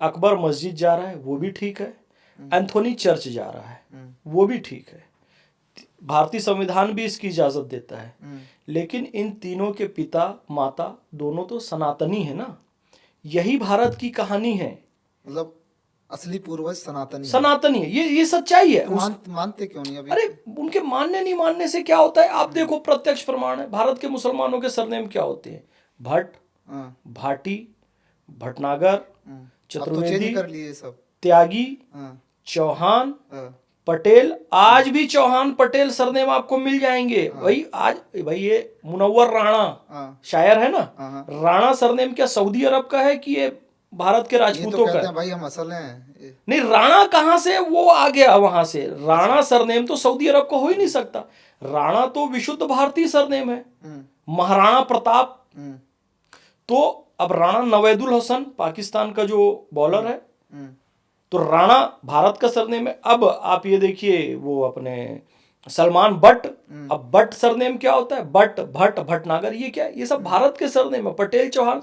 अकबर मस्जिद जा रहा है, वो भी ठीक है, एंथोनी चर्च जा रहा है, वो भी ठीक है, भारतीय संविधान भी इसकी इजाजत देता है। लेकिन इन तीनों के पिता माता दोनों तो सनातनी है ना। यही भारत की कहानी है। मतलब असली पूर्वज सनातनी है, ये सच्चाई है। तो मानते क्यों नहीं अभी? अरे उनके मानने नहीं मानने से क्या होता है, आप देखो, प्रत्यक्ष प्रमाण है। भारत के मुसलमानों के सरनेम क्या होते हैं? भट्ट, भाटी, भटनागर, चतुर्वेदी, कर लिए सब, त्यागी, चौहान, पटेल। आज भी चौहान पटेल सरनेम आपको मिल जाएंगे। भाई आज भाई ये मुनव्वर राणा शायर है ना, राणा सरनेम क्या सऊदी अरब का है कि ये भारत के राजपूतों का है? भाई हम असल हैं। नहीं, राणा कहां से वो आ गया वहां से? राणा सरनेम तो सऊदी अरब का हो ही नहीं सकता। राणा तो विशुद्ध भारतीय सरनेम है, महाराणा प्रताप। तो अब राणा नवेदुल हसन पाकिस्तान का जो बॉलर है, तो राणा भारत का सरनेम है। अब आप ये देखिए वो अपने सलमान बट, अब बट सरनेम क्या होता है, बट भट्ट भटनागर, ये क्या है, ये सब भारत के सरनेम है, पटेल चौहान।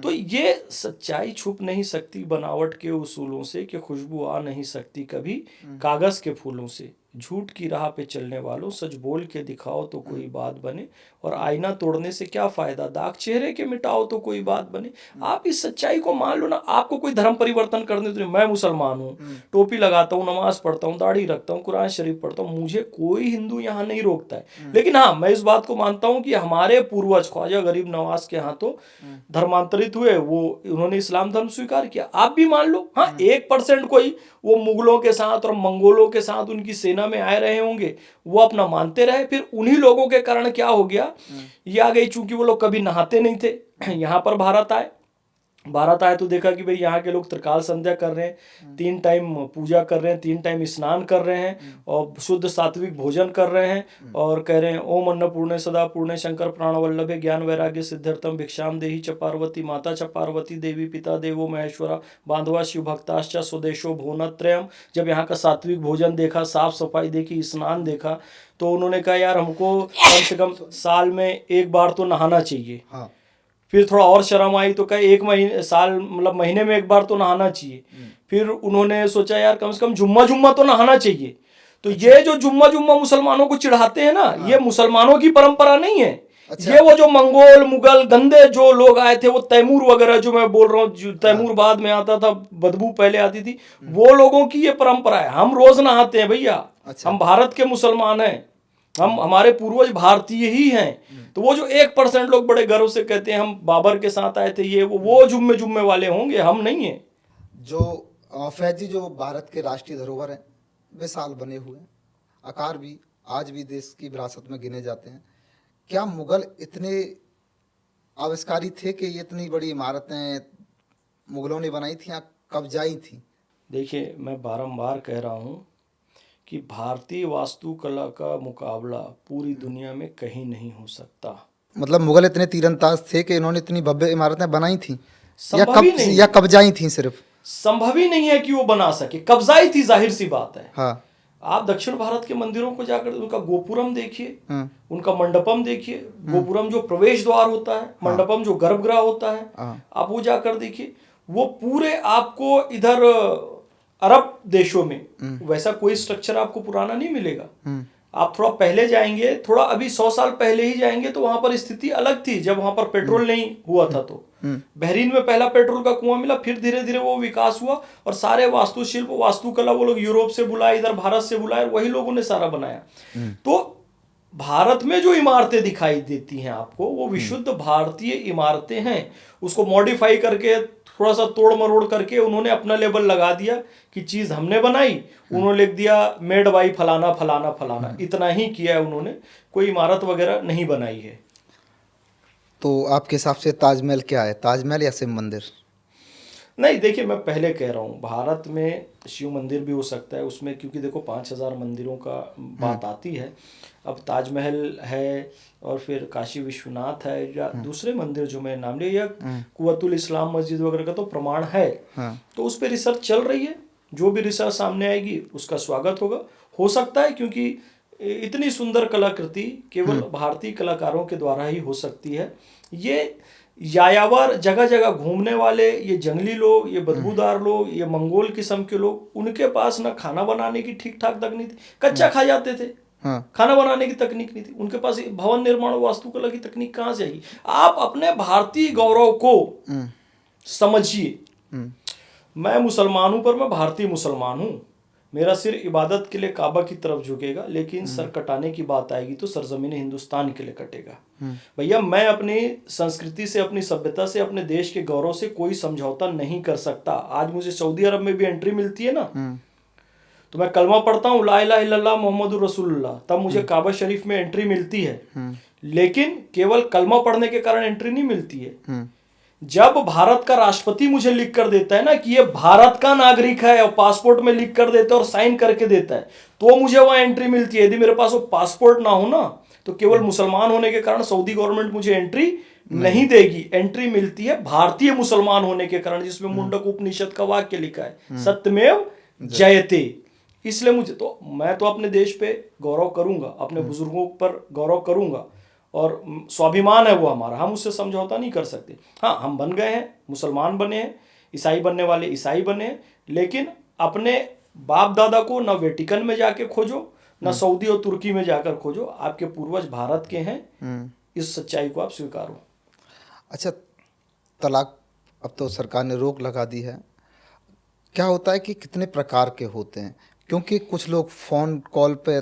तो ये सच्चाई छुप नहीं सकती बनावट के उसूलों से, कि खुशबू आ नहीं सकती कभी कागज के फूलों से। झूठ की राह पे चलने वालों, सच बोल के दिखाओ तो कोई बात बने, और आईना तोड़ने से क्या फायदा, दाग चेहरे के मिटाओ तो कोई बात बने। आप इस सच्चाई को मान लो ना। आपको कोई धर्म परिवर्तन करने तो नहीं, मैं मुसलमान हूँ, टोपी लगाता हूँ, नमाज पढ़ता हूँ, दाढ़ी रखता हूँ, कुरान शरीफ पढ़ता हूँ, मुझे कोई हिंदू यहाँ नहीं रोकता है। लेकिन हाँ, मैं इस बात को मानता हूँ कि हमारे पूर्वज ख्वाजा गरीब नवाज के यहाँ तो धर्मांतरित हुए, वो उन्होंने इस्लाम धर्म स्वीकार किया, आप भी मान लो। हाँ, 1% कोई वो मुगलों के साथ और मंगोलों के साथ उनकी सेना में आए रहे होंगे, वो अपना मानते रहे। फिर उन्हीं लोगों के कारण क्या हो गया, ये आ गई, चूंकि वो लोग कभी नहाते नहीं थे, यहाँ पर भारत आए तो देखा कि भाई यहाँ के लोग त्रिकाल संध्या कर रहे हैं, 3 टाइम पूजा कर रहे हैं, 3 टाइम स्नान कर रहे हैं, और शुद्ध सात्विक भोजन कर रहे हैं, और कह रहे हैं ओम अन्नपूर्णे सदा पूर्णे शंकर प्राणवल्लभे ज्ञान वैराग्य सिद्ध्यर्थम भिक्षाम देहि च पार्वती माता च पार्वती देवी पिता देवो महेश्वरा बांधवा शिव भक्ताश्च स्वदेशो भुवनत्रयम्। जब यहाँ का सात्विक भोजन देखा, साफ सफाई देखी, स्नान देखा, तो उन्होंने कहा यार हमको कम से कम साल में एक बार तो नहाना चाहिए। हाँ। फिर थोड़ा और शर्म आई तो कहे 1 महीने साल मतलब महीने में 1 बार तो नहाना चाहिए। फिर उन्होंने सोचा यार कम से कम जुम्मा तो नहाना चाहिए। तो ये जो जुम्मा मुसलमानों को चिढ़ाते हैं ना, ये मुसलमानों की परंपरा नहीं है। ये वो जो मंगोल मुगल गंदे जो लोग आए थे, वो तैमूर वगैरह जो मैं बोल रहा हूँ, तैमूर बाद में आता था, बदबू पहले आती थी, वो लोगों की ये परंपरा है। हम रोज नहाते हैं भैया, हम भारत के मुसलमान हैं, हमारे पूर्वज भारतीय ही हैं। तो वो जो 1% लोग बड़े गर्व से कहते हैं हम बाबर के साथ आए थे, ये वो जुम्मे वाले होंगे, हम नहीं है। जो फैज जी, जो भारत के राष्ट्रीय धरोहर हैं, विशाल बने हुए हैं, आकार भी आज भी देश की विरासत में गिने जाते हैं। क्या मुगल इतने आविष्कारी थे कि ये इतनी बड़ी इमारतें मुगलों ने बनाई थी या कब्जाई थी? देखिए, मैं बारंबार कह रहा हूँ कि भारतीय वास्तुकला का मुकाबला पूरी दुनिया में कहीं नहीं हो सकता। मतलब मुगल इतने तीरंदाज थे कि इन्होंने इतनी भव्य इमारतें बनाई थी या कब्जाई थी? सिर्फ संभव ही नहीं है कि वो बना सके, कब्जाई थी, जाहिर सी बात है। हाँ। आप दक्षिण भारत के मंदिरों को जाकर उनका गोपुरम देखिए, उनका मंडपम देखिए। गोपुरम जो प्रवेश द्वार होता है, मंडपम जो गर्भगृह होता है, आप वो जाकर देखिए। वो पूरे आपको इधर अरब देशों में वैसा कोई स्ट्रक्चर आपको पुराना नहीं मिलेगा। आप थोड़ा पहले जाएंगे, थोड़ा अभी 100 साल पहले ही जाएंगे, तो वहां पर स्थिति अलग थी, जब वहां पर पेट्रोल नहीं हुआ था। तो बहरीन में पहला पेट्रोल का कुआं मिला, फिर धीरे धीरे वो विकास हुआ, और सारे वास्तुशिल्प वास्तुकला वो लोग यूरोप से बुलाए, इधर भारत से बुलाए, वही लोगों ने सारा बनाया। तो भारत में जो इमारतें दिखाई देती हैं आपको, वो विशुद्ध भारतीय इमारतें हैं। उसको मॉडिफाई करके, थोड़ा सा तोड़ मरोड़ करके उन्होंने अपना लेबल लगा दिया कि चीज हमने बनाई, उन्होंने लिख दिया मेड बाई फलाना फलाना फलाना, इतना ही किया है उन्होंने, कोई इमारत वगैरह नहीं बनाई है। तो आपके हिसाब से ताजमहल क्या है, ताजमहल या शिव मंदिर? नहीं, देखिए, मैं पहले कह रहा हूँ, भारत में शिव मंदिर भी हो सकता है उसमें, क्योंकि देखो 5000 मंदिरों का बात आती है। अब ताजमहल है, और फिर काशी विश्वनाथ है, या दूसरे मंदिर जो मैं नाम लिया, या कुवतुल इस्लाम मस्जिद वगैरह का तो प्रमाण है। तो उस पर रिसर्च चल रही है, जो भी रिसर्च सामने आएगी उसका स्वागत होगा। हो सकता है, क्योंकि इतनी सुंदर कलाकृति केवल भारतीय कलाकारों के द्वारा ही हो सकती है। ये यायावर जगह जगह घूमने वाले ये जंगली लोग, ये बदबूदार लोग, ये मंगोल किस्म के लोग, उनके पास ना खाना बनाने की ठीक ठाक तकनीक थी, कच्चा खा जाते थे। खाना बनाने की तकनीक नहीं थी उनके पास। भवन निर्माण वास्तुकला की तकनीक कहाँ से आएगी? आप अपने भारतीय गौरव को समझिए। मैं मुसलमान हूं, पर मैं भारतीय मुसलमान हूं। मेरा सिर इबादत के लिए काबा की तरफ झुकेगा, लेकिन सर कटाने की बात आएगी तो सरजमीन हिंदुस्तान के लिए कटेगा। भैया, मैं अपनी संस्कृति से, अपनी सभ्यता से, अपने देश के गौरव से कोई समझौता नहीं कर सकता। आज मुझे सऊदी अरब में भी एंट्री मिलती है ना, तो मैं कलमा पढ़ता हूँ ला इलाहा इल्लल्लाह मोहम्मदुर रसूलुल्लाह, तब मुझे काबा शरीफ में एंट्री मिलती है। लेकिन केवल कलमा पढ़ने के कारण एंट्री नहीं मिलती है। जब भारत का राष्ट्रपति मुझे लिख कर देता है ना कि ये भारत का नागरिक है, और पासपोर्ट में लिख कर देता है और साइन करके देता है, तो मुझे वहां एंट्री मिलती है। यदि मेरे पास वो पासपोर्ट ना हो ना, तो केवल मुसलमान होने के कारण सऊदी गवर्नमेंट मुझे एंट्री नहीं देगी। एंट्री मिलती है भारतीय मुसलमान होने के कारण, जिसमें मुंडक उपनिषद का वाक्य लिखा है, सत्यमेव जयते। इसलिए मैं तो अपने देश पे गौरव करूंगा, अपने बुजुर्गों पर गौरव करूंगा, और स्वाभिमान है वो हमारा, हम उससे समझौता नहीं कर सकते। हाँ, हम बन गए हैं, मुसलमान बने हैं, ईसाई बनने वाले ईसाई बने हैं, लेकिन अपने बाप दादा को न वेटिकन में जाके खोजो, न सऊदी और तुर्की में जाकर खोजो, आपके पूर्वज भारत के हैं। इस सच्चाई को आप स्वीकारो। अच्छा, तलाक अब तो सरकार ने रोक लगा दी है, क्या होता है कि कितने प्रकार के होते हैं? क्योंकि कुछ लोग फ़ोन कॉल पे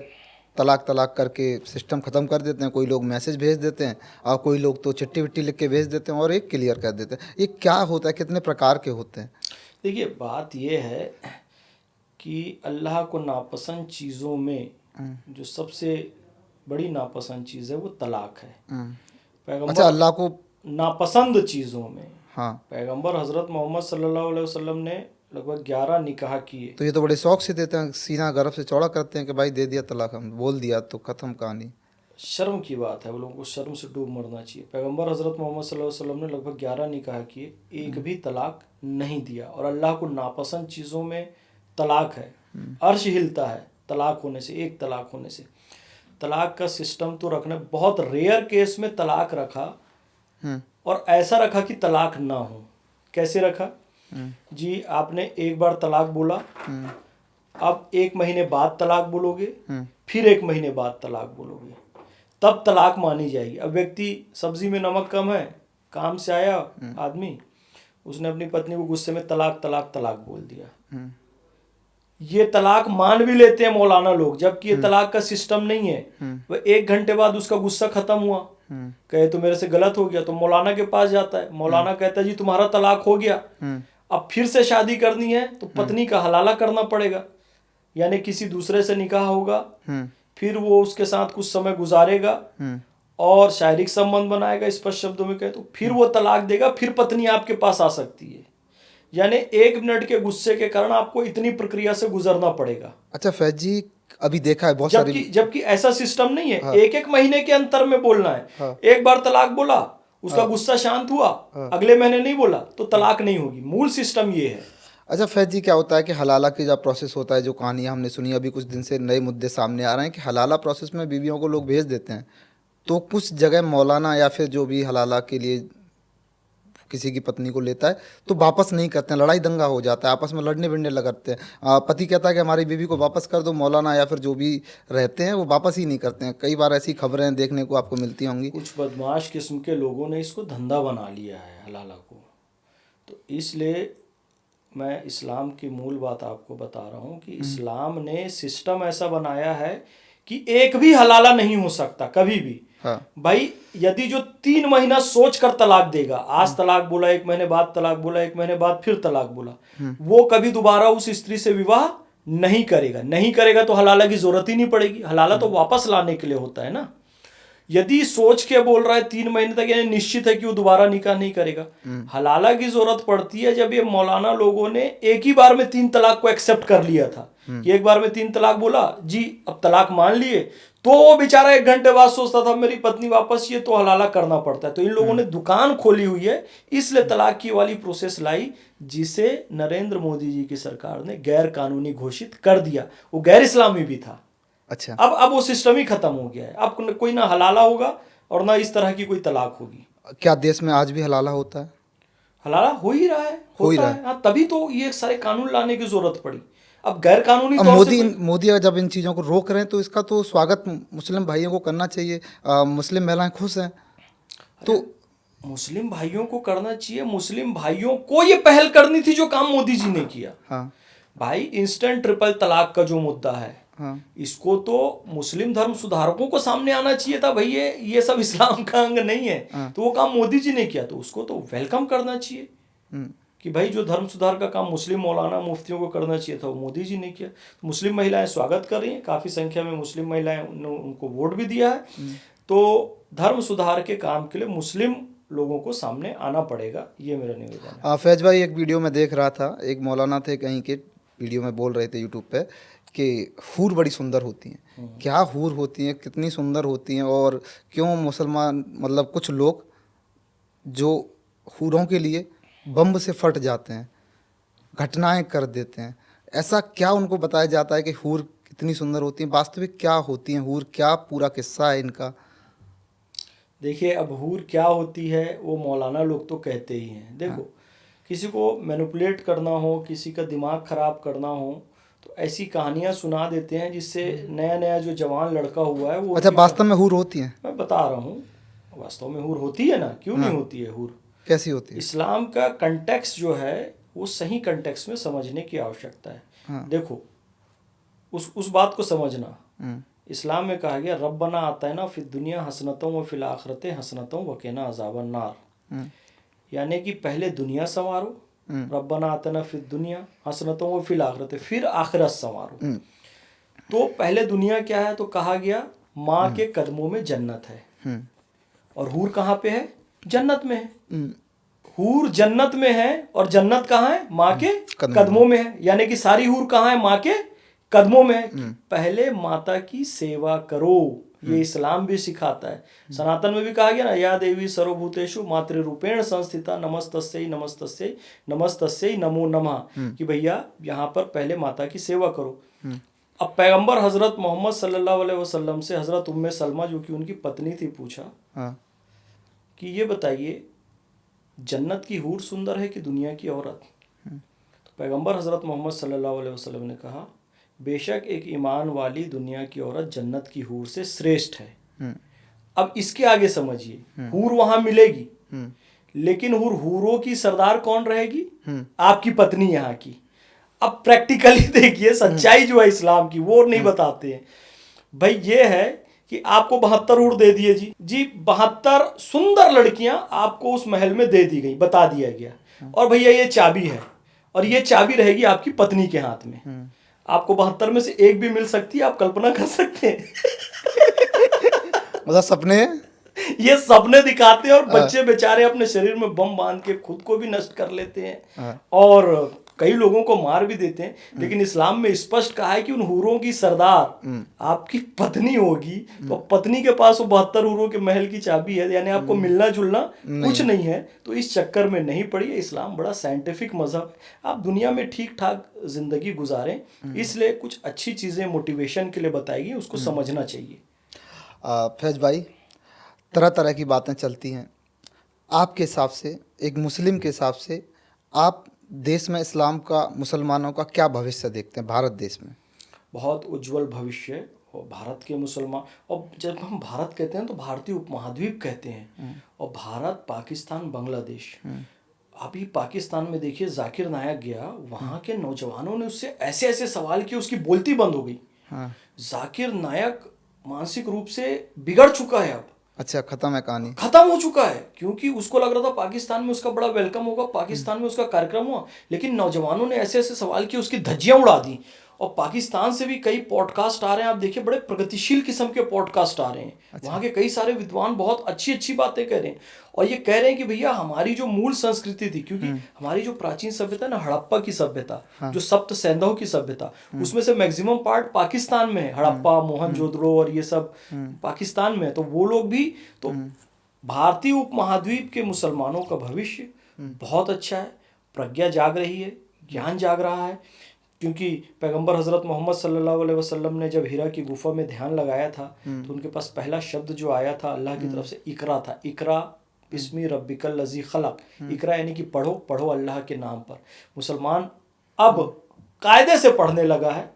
तलाक तलाक करके सिस्टम ख़त्म कर देते हैं, कोई लोग मैसेज भेज देते हैं, और कोई लोग तो चिट्ठी विट्ठी लिख के भेज देते हैं और एक क्लियर कर देते हैं। ये क्या होता है, कितने प्रकार के होते हैं? देखिए, बात यह है कि अल्लाह को नापसंद चीज़ों में जो सबसे बड़ी नापसंद चीज़ है वो तलाक है। अच्छा, अल्लाह को नापसंद चीज़ों में, हाँ, पैगंबर हज़रत मोहम्मद सल्लल्लाहु अलैहि वसल्लम ने लगभग 11 निकाह किए। तो ये तो बड़े शौक से देते हैं, सीना गर्भ से चौड़ा करते हैं कि भाई दे दिया तलाक, हम बोल दिया तो ख़त्म कहानी। शर्म की बात है, वो लोगों को शर्म से डूब मरना चाहिए। पैगंबर हज़रत मोहम्मद सल्लल्लाहु अलैहि वसल्लम ने लगभग 11 निकाह किए, एक भी तलाक नहीं दिया। और अल्लाह को नापसंद चीज़ों में तलाक है। अर्श हिलता है तलाक होने से, एक तलाक होने से। तलाक का सिस्टम तो रखना, बहुत रेयर केस में तलाक रखा, और ऐसा रखा कि तलाक ना हो। कैसे रखा जी? आपने एक बार तलाक बोला, अब 1 महीने बाद तलाक बोलोगे, फिर 1 महीने बाद तलाक बोलोगे, तब तलाक मानी जाएगी। अब व्यक्ति, सब्जी में नमक कम है, काम से आया आदमी, उसने अपनी पत्नी को गुस्से में तलाक तलाक तलाक बोल दिया। ये तलाक मान भी लेते हैं मौलाना लोग, जबकि ये तलाक का सिस्टम नहीं है। वह 1 घंटे बाद उसका गुस्सा खत्म हुआ, कहे तो मेरे से गलत हो गया, तो मौलाना के पास जाता है। मौलाना कहता है जी तुम्हारा तलाक हो गया, अब फिर से शादी करनी है तो पत्नी का हलाला करना पड़ेगा, यानी किसी दूसरे से निकाह होगा, फिर वो उसके साथ कुछ समय गुजारेगा और शारीरिक संबंध बनाएगा, स्पष्ट शब्दों में कहे तो, फिर वो तलाक देगा, फिर पत्नी आपके पास आ सकती है। यानी 1 मिनट के गुस्से के कारण आपको इतनी प्रक्रिया से गुजरना पड़ेगा। अच्छा फैज जी, अभी देखा है बहुत सारी, जबकि ऐसा सिस्टम नहीं है। 1-1 महीने के अंतर में बोलना है। एक बार तलाक बोला, उसका गुस्सा शांत हुआ, अगले महीने नहीं बोला तो तलाक नहीं होगी। मूल सिस्टम ये है। अच्छा फैज जी, क्या होता है कि हलाला की जो प्रोसेस होता है, जो कहानियाँ हमने सुनी, अभी कुछ दिन से नए मुद्दे सामने आ रहे हैं कि हलाला प्रोसेस में बीवियों को लोग भेज देते हैं, तो कुछ जगह मौलाना या फिर जो भी हलाला के लिए किसी की पत्नी को लेता है तो वापस नहीं करते हैं, लड़ाई दंगा हो जाता है, आपस में लड़ने भिड़ने लगते हैं। पति कहता है कि हमारी बीवी को वापस कर दो, मौलाना या फिर जो भी रहते हैं वो वापस ही नहीं करते हैं। कई बार ऐसी खबरें देखने को आपको मिलती होंगी। कुछ बदमाश किस्म के लोगों ने इसको धंधा बना लिया है हलाला को। तो इसलिए मैं इस्लाम की मूल बात आपको बता रहा हूँ कि इस्लाम ने सिस्टम ऐसा बनाया है कि एक भी हलाला नहीं हो सकता कभी भी। हाँ। भाई यदि जो 3 महीना सोच कर तलाक देगा, आज तलाक बोला, 1 महीने बाद तलाक बोला, 1 महीने बाद फिर तलाक बोला, वो कभी दोबारा उस स्त्री से विवाह नहीं करेगा तो हलाला की जरूरत ही नहीं पड़ेगी। हलाला तो वापस लाने के लिए होता है ना। यदि सोच के बोल रहा है 3 महीने तक, यानी निश्चित है कि वो दोबारा निकाह नहीं करेगा। हलाला की जरूरत पड़ती है जब ये मौलाना लोगों ने एक ही बार में 3 तलाक को एक्सेप्ट कर लिया था कि एक बार में 3 तलाक बोला जी, अब तलाक मान लिए, तो वो बेचारा 1 घंटे बाद सोचता था मेरी पत्नी वापस चाहिए, तो हलाला करना पड़ता है। तो इन लोगों ने दुकान खोली हुई है, इसलिए तलाक की वाली प्रोसेस लाई, जिसे नरेंद्र मोदी जी की सरकार ने गैर कानूनी घोषित कर दिया। वो गैर इस्लामी भी था। अच्छा, अब वो सिस्टम ही खत्म हो गया है। अब कोई ना हलाला होगा और ना इस तरह की कोई तलाक होगी। क्या देश में आज भी हलाला होता है? हलाला हो ही रहा है, होता है। हाँ, तभी तो ये सारे कानून लाने की जरूरत पड़ी। अब गैर कानूनी अब तौर से मोदी जब इन चीज़ों को रोक रहे हैं तो इसका तो स्वागत मुस्लिम भाइयों को करना चाहिए। मुस्लिम महिलाएं खुश हैं तो मुस्लिम भाइयों को करना चाहिए। मुस्लिम भाइयों को ये पहल करनी थी जो काम मोदी जी ने किया। हाँ, भाई इंस्टेंट ट्रिपल तलाक का जो मुद्दा है, हाँ, इसको तो मुस्लिम धर्म सुधारकों को सामने आना चाहिए था। भाई ये सब इस्लाम का अंग नहीं है। तो वो काम मोदी जी ने किया, तो उसको तो वेलकम करना चाहिए कि भाई जो धर्म सुधार का काम मुस्लिम मौलाना मुफ्तियों को करना चाहिए था वो मोदी जी ने किया। तो मुस्लिम महिलाएं स्वागत कर रही हैं, काफ़ी संख्या में मुस्लिम महिलाएं, उनको वोट भी दिया है। तो धर्म सुधार के काम के लिए मुस्लिम लोगों को सामने आना पड़ेगा, ये मेरा निवेदन है। फैज भाई, एक वीडियो में देख रहा था, एक मौलाना थे कहीं के, वीडियो में बोल रहे थे यूट्यूब पे कि हूर बड़ी सुंदर होती हैं। क्या हूर होती हैं, कितनी सुंदर होती हैं, और क्यों मुसलमान, मतलब कुछ लोग जो हूरों के लिए बम से फट जाते हैं, घटनाएं कर देते हैं। ऐसा क्या उनको बताया जाता है कि हूर कितनी सुंदर होती हैं, वास्तविक क्या होती हैं हूर, क्या पूरा किस्सा है इनका? देखिए, अब हूर क्या होती है वो मौलाना लोग तो कहते ही हैं। देखो, किसी को मैनिपुलेट करना हो, किसी का दिमाग खराब करना हो, तो ऐसी कहानियां सुना देते हैं जिससे नया नया जो जवान लड़का हुआ है वो अच्छा, भी वास्तव में हूर होती हैं? मैं बता रहा हूँ, वास्तव में हूर होती है ना, क्यों नहीं होती है हूर। कैसी होती है? इस्लाम का कंटेक्स्ट जो है वो सही कंटेक्स्ट में समझने की आवश्यकता है। देखो, उस बात को समझना। इस्लाम में कहा गया रब्बना आतना फिद दुनिया हसनतों व फिल आखिरते हसनतों वक़िना अज़ाबन नार, यानी कि पहले दुनिया संवारो, रब्बना आतना फिद दुनिया हसनतों व फिल आखिरते, फिर आखिरत संवारो। तो पहले दुनिया क्या है, तो कहा गया माँ के कदमों में जन्नत है। और हूर कहाँ पे है? जन्नत में है। हूर जन्नत में है और जन्नत कहाँ है? माँ के कदमों में है। यानी कि सारी हूर कहाँ है? माँ के कदमों में है। पहले माता की सेवा करो, ये इस्लाम भी सिखाता है। सनातन में भी कहा गया ना, या देवी सर्वभूतेषु मातृरूपेण संस्थिता नमस्तस्यै नमस्तस्यै नमस्तस्यै नमो नमः, कि भैया यहाँ पर पहले माता की सेवा करो। अब पैगंबर हजरत मोहम्मद सल्लल्लाहु अलैहि वसल्लम से हजरत उम्मे सलमा, जो कि उनकी पत्नी थी, पूछा कि ये बताइए जन्नत की हूर सुंदर है कि दुनिया की औरत? तो पैगंबर हजरत मोहम्मद सल्लल्लाहु अलैहि वसल्लम ने कहा, बेशक एक ईमान वाली दुनिया की औरत जन्नत की हूर से श्रेष्ठ है। अब इसके आगे समझिए, हूर वहां मिलेगी, लेकिन हूरों की सरदार कौन रहेगी? आपकी पत्नी यहाँ की। अब प्रैक्टिकली देखिए, सच्चाई जो है इस्लाम की वो नहीं बताते हैं भाई। ये है कि आपको 72 ऊँट दे दिए जी 72 सुंदर लड़कियां आपको उस महल में दे दी गई, बता दिया गया, और भैया ये चाबी है और ये चाबी रहेगी आपकी पत्नी के हाथ में। आपको 72 में से एक भी मिल सकती है, आप कल्पना कर सकते हैं? मतलब सपने, ये सपने दिखाते हैं, और बच्चे बेचारे अपने शरीर में बम बांध के खुद को भी नष्ट कर लेते हैं और कई लोगों को मार भी देते हैं। लेकिन इस्लाम में स्पष्ट कहा है कि उन हूरों की सरदार आपकी पत्नी होगी। तो पत्नी के पास वो 72 हूरों के महल की चाबी है, यानी आपको मिलना जुलना कुछ नहीं है। तो इस चक्कर में नहीं पड़िए। इस्लाम बड़ा साइंटिफिक मजहब है। आप दुनिया में ठीक ठाक जिंदगी गुजारें, इसलिए कुछ अच्छी चीजें मोटिवेशन के लिए बताएगी, उसको समझना चाहिए। फैज भाई, तरह तरह की बातें चलती हैं। आपके हिसाब से, एक मुस्लिम के हिसाब से, आप देश में इस्लाम का, मुसलमानों का क्या भविष्य देखते हैं भारत देश में? बहुत उज्जवल भविष्य। और भारत के मुसलमान, और जब हम भारत कहते हैं तो भारतीय उपमहाद्वीप कहते हैं। और भारत, पाकिस्तान, बांग्लादेश। अभी पाकिस्तान में देखिए, जाकिर नायक गया, वहाँ के नौजवानों ने उससे ऐसे ऐसे सवाल किए, उसकी बोलती बंद हो गई। जाकिर नायक मानसिक रूप से बिगड़ चुका है अब। अच्छा, खत्म है कहानी? खत्म हो चुका है, क्योंकि उसको लग रहा था पाकिस्तान में उसका बड़ा वेलकम होगा, पाकिस्तान में उसका कार्यक्रम हुआ, लेकिन नौजवानों ने ऐसे ऐसे सवाल किए, उसकी धज्जियां उड़ा दी। और पाकिस्तान से भी कई पॉडकास्ट आ रहे हैं, आप देखिए, बड़े प्रगतिशील किस्म के पॉडकास्ट आ रहे हैं। अच्छा। वहाँ के कई सारे विद्वान बहुत अच्छी अच्छी बातें कह रहे हैं, और ये कह रहे हैं कि भैया हमारी जो मूल संस्कृति थी, क्योंकि हमारी जो प्राचीन सभ्यता ना, हड़प्पा की सभ्यता, जो सप्त सैंधव की सभ्यता, उसमें से मैक्सिमम पार्ट पाकिस्तान में है। हड़प्पा, मोहनजोदड़ो और ये सब पाकिस्तान में है। तो वो लोग भी, तो भारतीय उपमहाद्वीप के मुसलमानों का भविष्य बहुत अच्छा है। प्रज्ञा जाग रही है, ज्ञान जाग रहा है, क्योंकि पैगंबर हजरत मोहम्मद सल्लल्लाहु अलैहि वसल्लम ने जब हीरा की गुफा में ध्यान लगाया था, तो उनके पास पहला शब्द जो आया था अल्लाह की तरफ से, इकरा था। इकरा बिस्मी रब्बिकल लज़ी खलक। इकरा यानी कि पढ़ो, पढ़ो अल्लाह के नाम पर। मुसलमान अब कायदे से पढ़ने लगा है,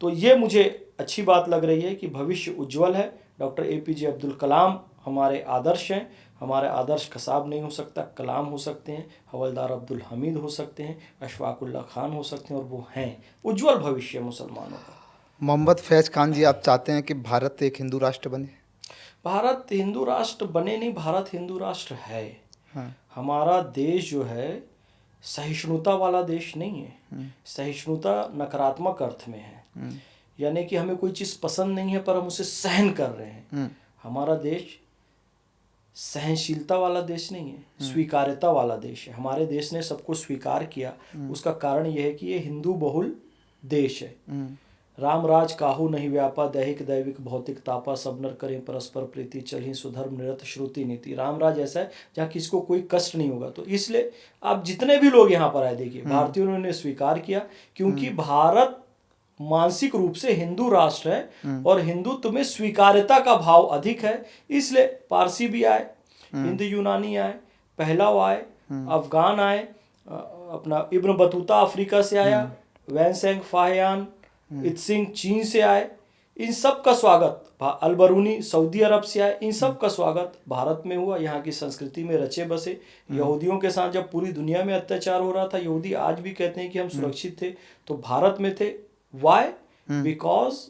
तो ये मुझे अच्छी बात लग रही है कि भविष्य उज्जवल है। डॉक्टर APJ अब्दुल कलाम हमारे आदर्श हैं। हमारे आदर्श कसाब नहीं हो सकता, कलाम हो सकते हैं, हवलदार अब्दुल हमीद हो सकते हैं, अशफाकुल्ला खान हो सकते हैं, और वो हैं। उज्जवल भविष्य मुसलमानों का। मोहम्मद फैज खान जी, आप चाहते हैं कि भारत एक हिंदू राष्ट्र बने? भारत हिंदू राष्ट्र बने नहीं, भारत हिंदू राष्ट्र है। हमारा देश जो है सहिष्णुता वाला देश नहीं है। सहिष्णुता नकारात्मक अर्थ में है, यानी कि हमें कोई चीज़ पसंद नहीं है पर हम उसे सहन कर रहे हैं। हमारा देश सहनशीलता वाला देश नहीं है, स्वीकार्यता वाला देश है। हमारे देश ने सबको स्वीकार किया। उसका कारण यह है कि ये हिंदू बहुल देश है। राम राज काहू नहीं व्यापा, दैहिक दैविक भौतिक तापा, सब नर करें परस्पर प्रीति, चलहि सुधर्म निरत श्रुति नीति। राम राज ऐसा है जहाँ किसी को कोई कष्ट नहीं होगा। तो इसलिए आप जितने भी लोग यहाँ पर आए, देखिए भारतीयों ने स्वीकार किया, क्योंकि भारत मानसिक रूप से हिंदू राष्ट्र है और हिंदुत्व में स्वीकार्यता का भाव अधिक है। इसलिए पारसी भी आए, हिंद यूनानी आए, पहलव आए, अफगान आए, अपना इब्न बतूता अफ्रीका से आया, वैनसेंग फाहियान इत्सिंग चीन से आए, इन सब का स्वागत, अलबरूनी सऊदी अरब से आए, इन सब का स्वागत भारत में हुआ। यहाँ की संस्कृति में रचे बसे। यहूदियों के साथ जब पूरी दुनिया में अत्याचार हो रहा था, यहूदी आज भी कहते हैं कि हम सुरक्षित थे, तो भारत में थे। Why? Because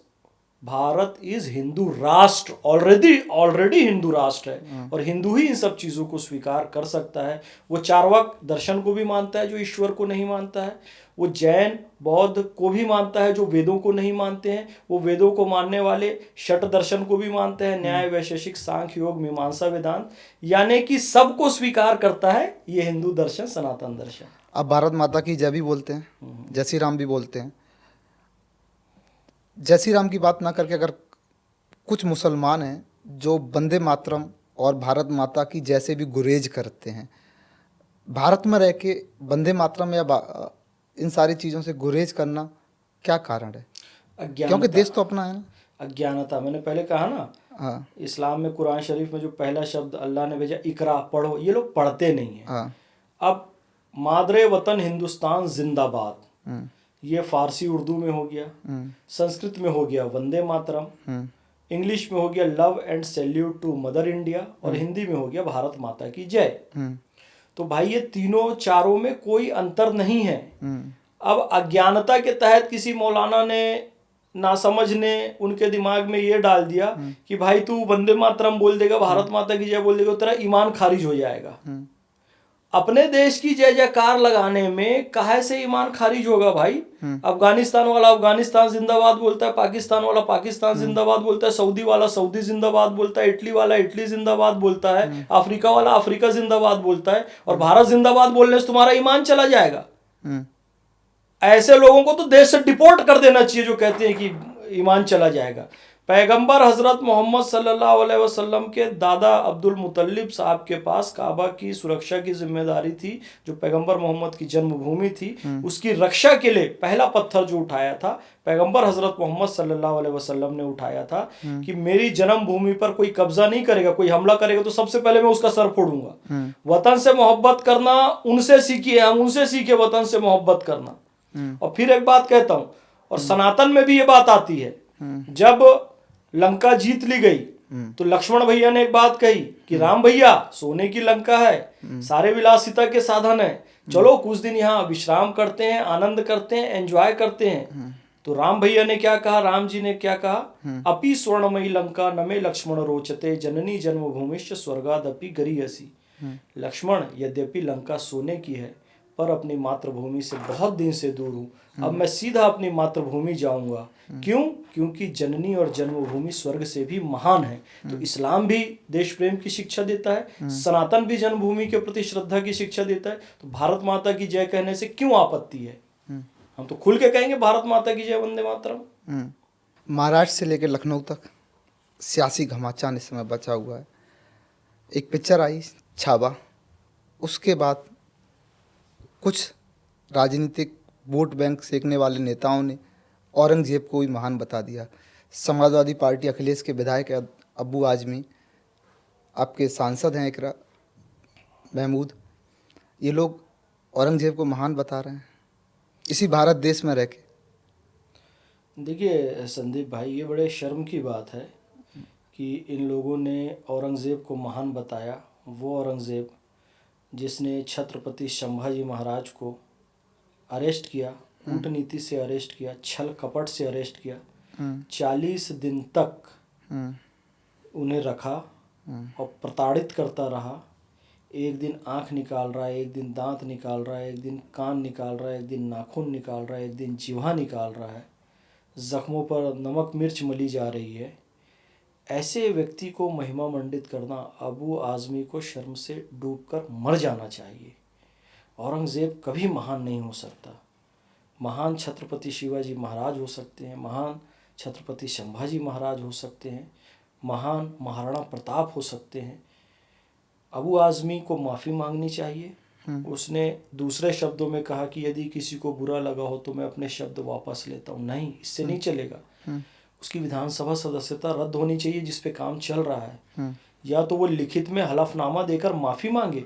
Bharat is Hindu Rashtra, already Hindu राष्ट्र है, और हिंदू ही इन सब चीजों को स्वीकार कर सकता है। वो चार्वाक दर्शन को भी मानता है जो ईश्वर को नहीं मानता है, वो जैन बौद्ध को भी मानता है जो वेदों को नहीं मानते हैं, वो वेदों को मानने वाले षट दर्शन को भी मानते हैं, न्याय वैशेषिक सांख्य योग मीमांसा वेदांत, यानी कि सबको स्वीकार करता है ये हिंदू दर्शन, सनातन दर्शन। अब भारत माता की जय भी बोलते हैं, जय श्री राम भी बोलते हैं। जय श्री राम की बात ना करके अगर कुछ मुसलमान हैं जो वंदे मातरम और भारत माता की जैसे भी गुरेज करते हैं, भारत में रह के वंदे मातरम या इन सारी चीज़ों से गुरेज करना क्या कारण है? क्योंकि देश तो अपना है ना। अज्ञानता, मैंने पहले कहा ना। हाँ। इस्लाम में कुरान शरीफ में जो पहला शब्द अल्लाह ने भेजा, इकरा, पढ़ो, ये लोग पढ़ते नहीं है। हाँ। अब मादरे वतन हिंदुस्तान जिंदाबाद, ये फारसी उर्दू में हो गया, संस्कृत में हो गया वंदे मातरम, इंग्लिश में हो गया love and salute to mother India, और हिंदी में हो गया भारत माता की जय। तो भाई ये तीनों चारों में कोई अंतर नहीं है। अब अज्ञानता के तहत किसी मौलाना ने, नासमझ ने उनके दिमाग में ये डाल दिया कि भाई तू वंदे मातरम बोल देगा, भारत माता की जय बोल देगा, तेरा ईमान खारिज हो जाएगा। अपने देश की जय जयकार लगाने में काहे से ईमान खारिज होगा भाई? अफगानिस्तान वाला अफगानिस्तान जिंदाबाद बोलता है, पाकिस्तान वाला पाकिस्तान जिंदाबाद बोलता है, सऊदी वाला सऊदी जिंदाबाद बोलता है, इटली वाला इटली जिंदाबाद बोलता है, अफ्रीका वाला अफ्रीका जिंदाबाद बोलता है, और भारत जिंदाबाद बोलने से तुम्हारा ईमान चला जाएगा। ऐसे लोगों को तो देश से डिपोर्ट कर देना चाहिए जो कहते हैं कि ईमान चला जाएगा। पैगंबर हजरत मोहम्मद सल्लल्लाहु अलैहि वसल्लम के दादा अब्दुल मुतल्लिब साहब के पास काबा की सुरक्षा की जिम्मेदारी थी, जो पैगंबर मोहम्मद की जन्मभूमि थी, उसकी रक्षा के लिए पहला पत्थर जो उठाया था पैगंबर हजरत मोहम्मद सल्लल्लाहु अलैहि वसल्लम ने उठाया था कि मेरी जन्मभूमि पर कोई कब्जा नहीं करेगा, कोई हमला करेगा तो सबसे पहले मैं उसका सर फोड़ूंगा। वतन से मोहब्बत करना उनसे सीखिए, हम उनसे सीखे वतन से मोहब्बत करना। और फिर एक बात कहता हूं, और सनातन में भी ये बात आती है, जब लंका जीत ली गई तो लक्ष्मण भैया ने एक बात कही कि राम भैया सोने की लंका है, सारे विलासिता के साधन है, चलो कुछ दिन यहाँ विश्राम करते हैं, आनंद करते हैं, एंजॉय करते हैं। तो राम भैया ने क्या कहा, राम जी ने क्या कहा, अपि स्वर्णमयी लंका नमे लक्ष्मण रोचते, जननी जन्मभूमिश्च स्वर्गादपि गरीयसी। लक्ष्मण, यद्यपि लंका सोने की है पर अपनी मातृभूमि से बहुत दिन से दूर हूँ, अब मैं सीधा अपनी मातृभूमि जाऊंगा। क्यों? क्योंकि जननी और जन्मभूमि स्वर्ग से भी महान है। तो इस्लाम भी देश प्रेम की शिक्षा देता है, सनातन भी जन्मभूमि के प्रति श्रद्धा की शिक्षा देता है। तो भारत माता की जय कहने से क्यों आपत्ति है? हम तो खुल के कहेंगे भारत माता की जय, वंदे मातरम। महाराष्ट्र से लेकर लखनऊ तक सियासी घमासान इस समय बचा हुआ है। एक पिक्चर आई छावा, उसके बाद कुछ राजनीतिक वोट बैंक सेकने वाले नेताओं ने औरंगजेब को भी महान बता दिया। समाजवादी पार्टी अखिलेश के विधायक अब्बू आजमी, आपके सांसद हैं इकरा महमूद, ये लोग औरंगजेब को महान बता रहे हैं इसी भारत देश में रह के। देखिए संदीप भाई, ये बड़े शर्म की बात है कि इन लोगों ने औरंगजेब को महान बताया। वो औरंगजेब जिसने छत्रपति संभाजी महाराज को अरेस्ट किया, कूटनीति से अरेस्ट किया, छल कपट से अरेस्ट किया, 40 दिन तक उन्हें रखा और प्रताड़ित करता रहा। एक दिन आँख निकाल रहा है, एक दिन दांत निकाल रहा है, एक दिन कान निकाल रहा है, एक दिन नाखून निकाल रहा है, एक दिन जिह्वा निकाल रहा है, जख्मों पर नमक मिर्च मली जा रही है। ऐसे व्यक्ति को महिमा मंडित करना, अबू आज़मी को शर्म से डूबकर मर जाना चाहिए। औरंगज़ेब कभी महान नहीं हो सकता। महान छत्रपति शिवाजी महाराज हो सकते हैं, महान छत्रपति संभाजी महाराज हो सकते हैं, महान महाराणा प्रताप हो सकते हैं। अबू आज़मी को माफ़ी मांगनी चाहिए। उसने दूसरे शब्दों में कहा कि यदि किसी को बुरा लगा हो तो मैं अपने शब्द वापस लेता हूँ। नहीं, इससे नहीं चलेगा। उसकी विधानसभा सदस्यता रद्द होनी चाहिए जिस पे काम चल रहा है, या तो वो लिखित में हलफनामा देकर माफी मांगे।